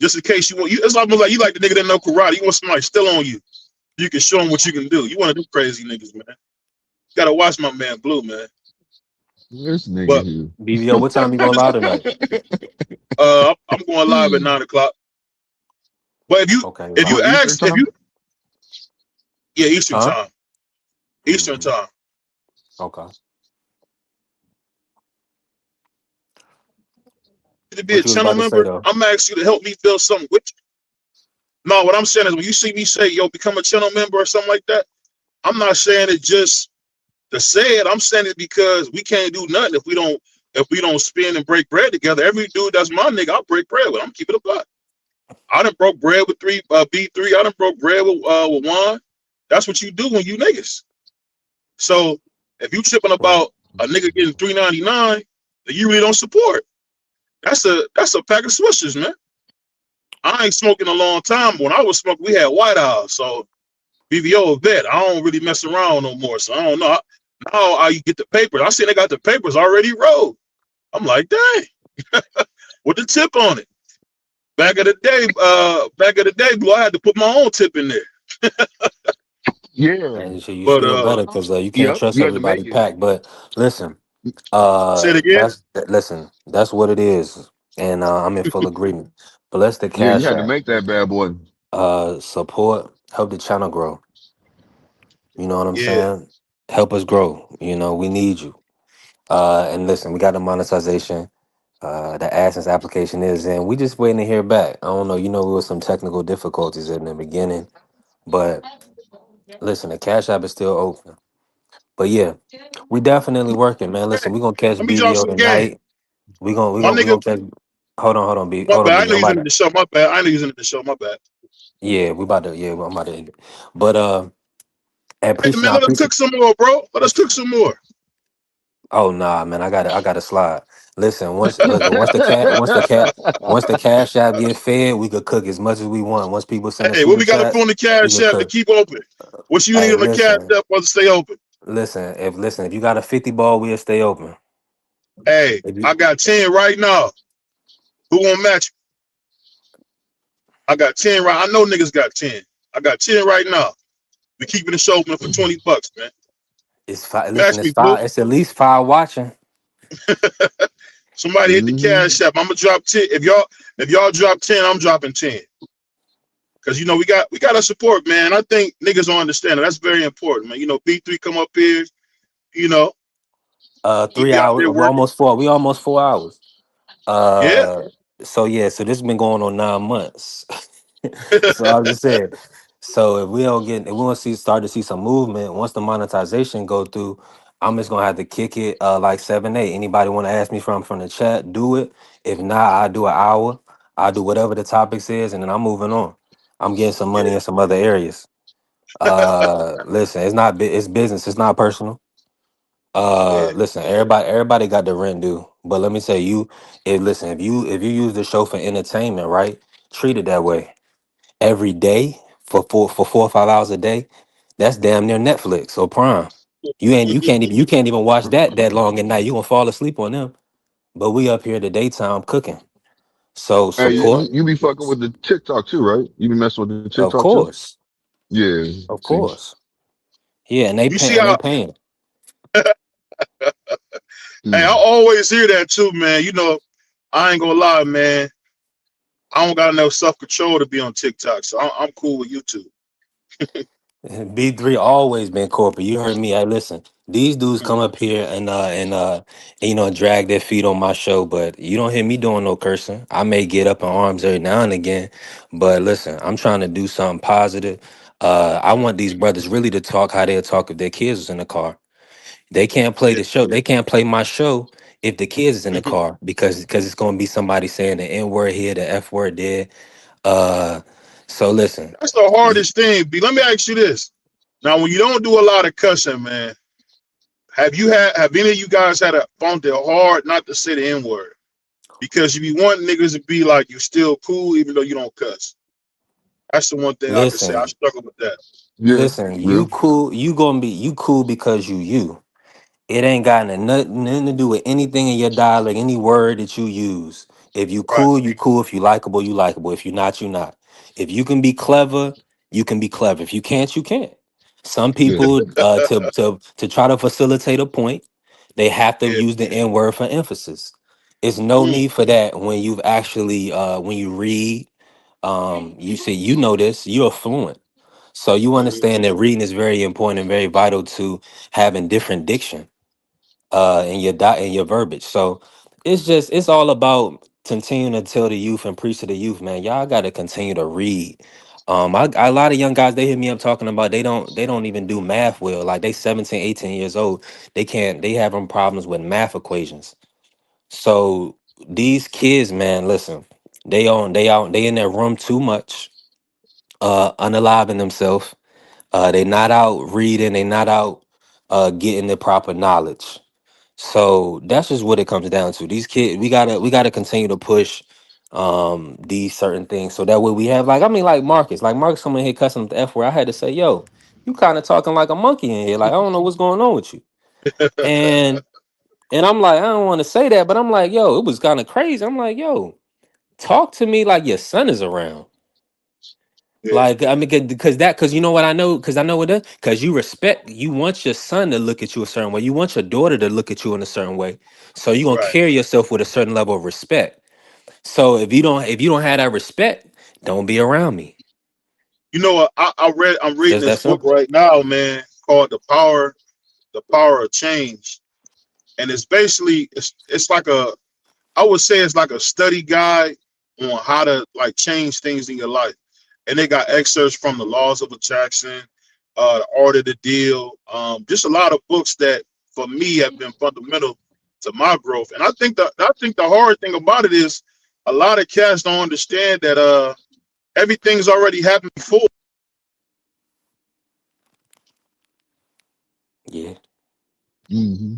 just in case you want. It's almost like you like the nigga that know karate. You want somebody still on you. You can show them what you can do. You want to do crazy niggas, man. You got to watch my man, Blue, man. This nigga here. BBO, what time you going live tonight? I'm going live at 9 o'clock. But if you ask, Eastern time. Eastern time. Okay. To be a channel member, I'm asking you to help me build something with you. No, what I'm saying is, when you see me say, yo, become a channel member or something like that, I'm not saying it just to say it. I'm saying it because we can't do nothing if we don't spin and break bread together. Every dude that's my nigga, I'll break bread with. I'm keeping it a buck. I done broke bread with B3. I done broke bread with Juan. That's what you do when you niggas. So if you tripping about a nigga getting $3.99, then you really don't support. That's a pack of Swishers, man. I ain't smoking a long time. When I was smoking, we had White House. So BVO a vet. I don't really mess around no more. So I don't know. Now how you get the papers. I seen they got the papers already rolled. I'm like, dang. With the tip on it. Back of the day, Blue, I had to put my own tip in there. Yeah. And so you feel better because you can't trust everybody pack. But listen, say it again. That's what it is. And I'm in full agreement. But let's the cash. You had to make that bad boy. Support, help the channel grow. You know what I'm saying? Help us grow. You know, we need you. And listen, we got the monetization. The AdSense application is in. We just waiting to hear back. I don't know. You know, there was some technical difficulties in the beginning. But listen, the Cash App is still open. But yeah, we definitely working, man. Listen, we're gonna catch BBO tonight. We gonna we My gonna we nigga, gonna catch. B. my Hold on, bad. I B. know I'm he's about in to. the show. My bad. I know he's in the show. My bad. Yeah, we about to. Yeah, I'm about to end it. But I Hey appreciate. man, I let us appreciate. cook some more, bro. Let us cook some more. Oh nah, man, I gotta slide. Listen, once the cash app get fed, we could cook as much as we want. Once people send us Hey, what super we gotta put chats, on the we cash could app to cook. keep open? What you need Hey, on the cash listen, app for to stay open? listen. If you got a 50 ball, we'll stay open. Hey, If you, I got 10 right now. Who won't match? I got 10 right. I know niggas got 10. I got 10 right now. We keeping the show open for $20, man. it's five. Listen, Match it's me, Blue. five. It's at least five watching. Somebody hit the Mm-hmm. cash app. I'm gonna drop 10. If y'all drop 10, I'm dropping 10. Cause you know we got to support, man. I think niggas don't understand it. That's very important, man. You know, B3 come up here. You know, he 3 be out hours. there We working. almost 4. We almost 4 hours. Yeah. Uh, so yeah, so this has been going on 9 months. So I was just saying. So if we want to start to see some movement, once the monetization go through, I'm just gonna have to kick it like 7-8. Anybody want to ask me from the chat, do it. If not, I do an hour. I do whatever the topics is, and then I'm moving on. I'm getting some money Yeah. in some other areas. Listen, it's business. It's not personal. Yeah. Listen, everybody got the rent due. But let me say if you use the show for entertainment, right? Treat it that way. Every day for 4 or 5 hours a day, that's damn near Netflix or Prime. You can't even watch that long at night. You gonna fall asleep on them. But we up here the daytime cooking. So Hey, support, you be fucking with the TikTok too, right? You be messing with the of TikTok too? course. Yeah. Of See. course. Yeah, and they You pay see and they how? paying. Hey, I Hmm. always hear that too, man. You know, I ain't gonna lie, man. I don't got enough self control to be on TikTok, so I'm cool with YouTube. B3 always been corporate. You heard me. I listen. These dudes come Mhm. up here and drag their feet on my show, but you don't hear me doing no cursing. I may get up in arms every now and again, but listen, I'm trying to do something positive. I want these brothers really to talk how they'll talk if their kids was in the car. They can't play Yeah. the show. They can't play my show if the kids is in the Mhm. car because it's gonna be somebody saying the N word here, the F word there. Uh, so listen. That's the hardest thing. B. Let me ask you this. Now, when you don't do a lot of cussing, man, have any of you guys found it hard not to say the N word? Because you be wanting niggas to be like you still cool even though you don't cuss. That's the one thing I can say. I Listen, struggle with that. Yeah. Yeah. you cool. You gonna be you cool because you. It ain't got nothing to do with anything in your dialect, any word that you use. If you Right. cool, you cool. If you likable, you likable. If you not, you not. If you can be clever, you can be clever. If you can't, you can't. Some Yeah. people, to try to facilitate a point, they have to Yeah. use the N word for emphasis. It's no Mm, need for that when you've actually when you read. You say you know this. You're fluent. So you mhm. understand that reading is very important and very vital to having different diction in in your verbiage. So it's all about continuing to tell the youth and preach to the youth, man. Y'all got to continue to read. A lot of young guys they hit me up talking about they don't even do math well. Like they 17, 18 years old. They having problems with math equations. So these kids, man, listen, they in their room too much, unaliving themselves. They not out reading, they not out getting the proper knowledge. So that's just what it comes down to. These kids, we gotta continue to push these certain things so that way we have like Marcus. Like Marcus coming here cussing the F word. I had to say, yo, you kind of talking like a monkey in here. Like, I don't know what's going on with you. And I'm like, I don't want to say that, but I'm like, yo, it was kind of crazy. I'm like, yo, talk to me like your son is around. Yeah. Like, I mean, because you know what I know, because I know what it, because you want your son to look at you a certain way. You want your daughter to look at you in a certain way. So you're gonna Right. carry yourself with a certain level of respect. So if you don't have that respect, don't be around me. You know what? I'm It's reading just this that book simple. right now, man, called The Power of Change. And it's basically it's like I would say it's like a study guide on how to like change things in your life. And they got excerpts from The Laws of Attraction, The Art of the Deal, just a lot of books that for me have been fundamental to my growth. And I think the hard thing about it is a lot of cats don't understand that everything's already happened before. Yeah. Mm-hmm.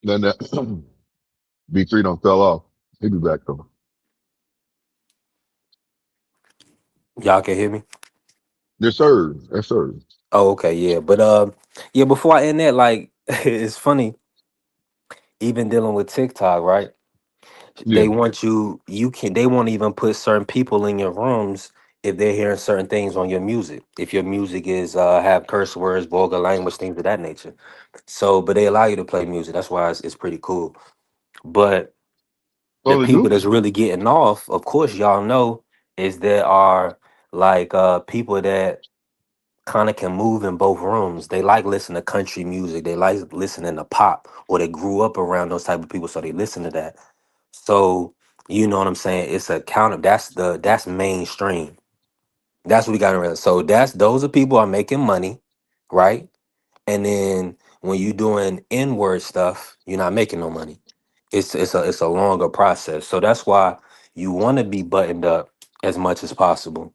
Then that B3 don't fell off. He'll be back though. Y'all can hear me? Yes, sir. Yes, sir. Oh, okay, yeah. But yeah, before I end that, like it's funny, even dealing with TikTok, right? Yeah. They want they won't even put certain people in your rooms if they're hearing certain things on your music. If your music is have curse words, vulgar language, things of that nature. So, but they allow you to play music. That's why it's pretty cool. But the Oh, they people do? that's really getting off, of course, y'all know, is there are like people that kind of can move in both rooms. They like listening to country music. They like listening to pop, or they grew up around those type of people, so they listen to that. So you know what I'm saying? It's a counter. That's mainstream. That's what we got to realize. So those are people are making money, right? And then when you doing inward stuff, you're not making no money. It's a longer process. So that's why you want to be buttoned up as much as possible,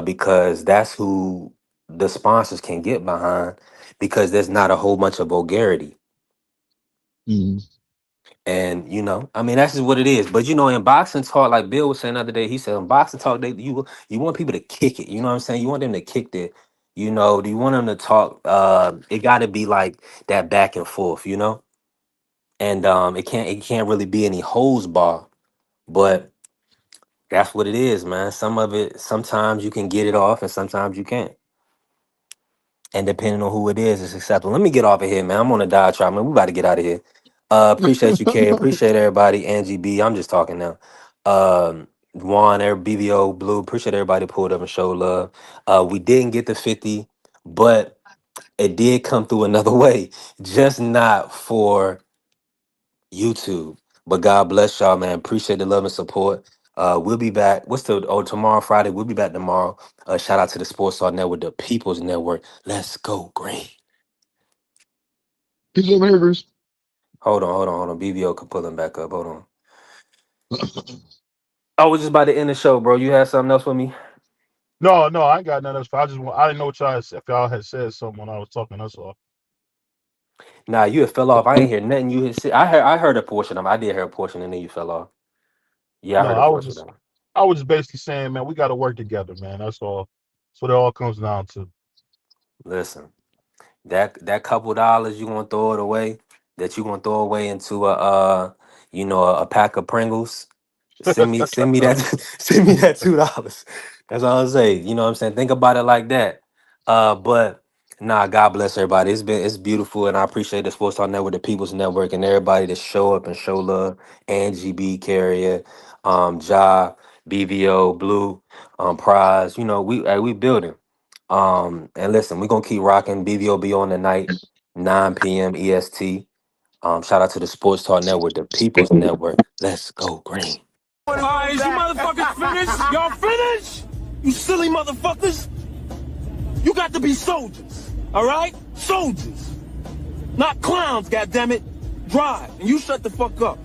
because that's who the sponsors can get behind, because there's not a whole bunch of vulgarity. Mm-hmm. And I mean, that's just what it is. But in boxing talk, like Bill was saying the other day, he said in boxing talk, you want people to kick it. You know what I'm saying? You want them to kick it. Do you want them to talk? It got to be like that back and forth. And it can't really be any hose bar. But that's what it is, man. Some of it, sometimes you can get it off, and sometimes you can't. And depending on who it is, it's acceptable. Let me get off of here, man. I'm on a diatribe, man. We about to get out of here. Appreciate you, Kay. Appreciate everybody. Angie B. I'm just talking now. Juan, BVO, Blue. Appreciate everybody pulled up and showed love. We didn't get to 50, but it did come through another way. Just not for YouTube. But God bless y'all, man. Appreciate the love and support. We'll be back. Tomorrow, Friday. We'll be back tomorrow. Shout out to the Sports Talk Network, the People's Network. Let's go green. He's over here, Bruce. Hold on. BVO could pull him back up. Hold on. I was just about to end the show, bro. You had something else for me? No, I ain't got nothing else. I didn't know what if y'all had said something when I was talking. That's all. Nah, you had fell off. I ain't hear nothing you had said. I heard a portion of it. I did hear a portion, and then you fell off. Yeah, I No, heard a portion of it. I was just basically saying, man, we got to work together, man. That's all. That's what it all comes down to. Listen, that couple dollars you gonna throw it away, that you gonna throw away into a pack of Pringles. Send me that send me that $2. That's all I'll say. You know what I'm saying? Think about it like that. But nah, God bless everybody. It's beautiful, and I appreciate the Sports Talk Network, the People's Network, and everybody that show up and show love. Angie B, Carrier, Ja, BVO, Blue, Prize. We building. And listen, we're gonna keep rocking. BVO be on tonight, 9 p.m. EST. Shout out to the Sports Talk Network, the People's Network. Let's go green. Alright, is you motherfuckers finished? Y'all finished? You silly motherfuckers? You got to be soldiers, alright? Soldiers. Not clowns, goddammit. Drive, and you shut the fuck up.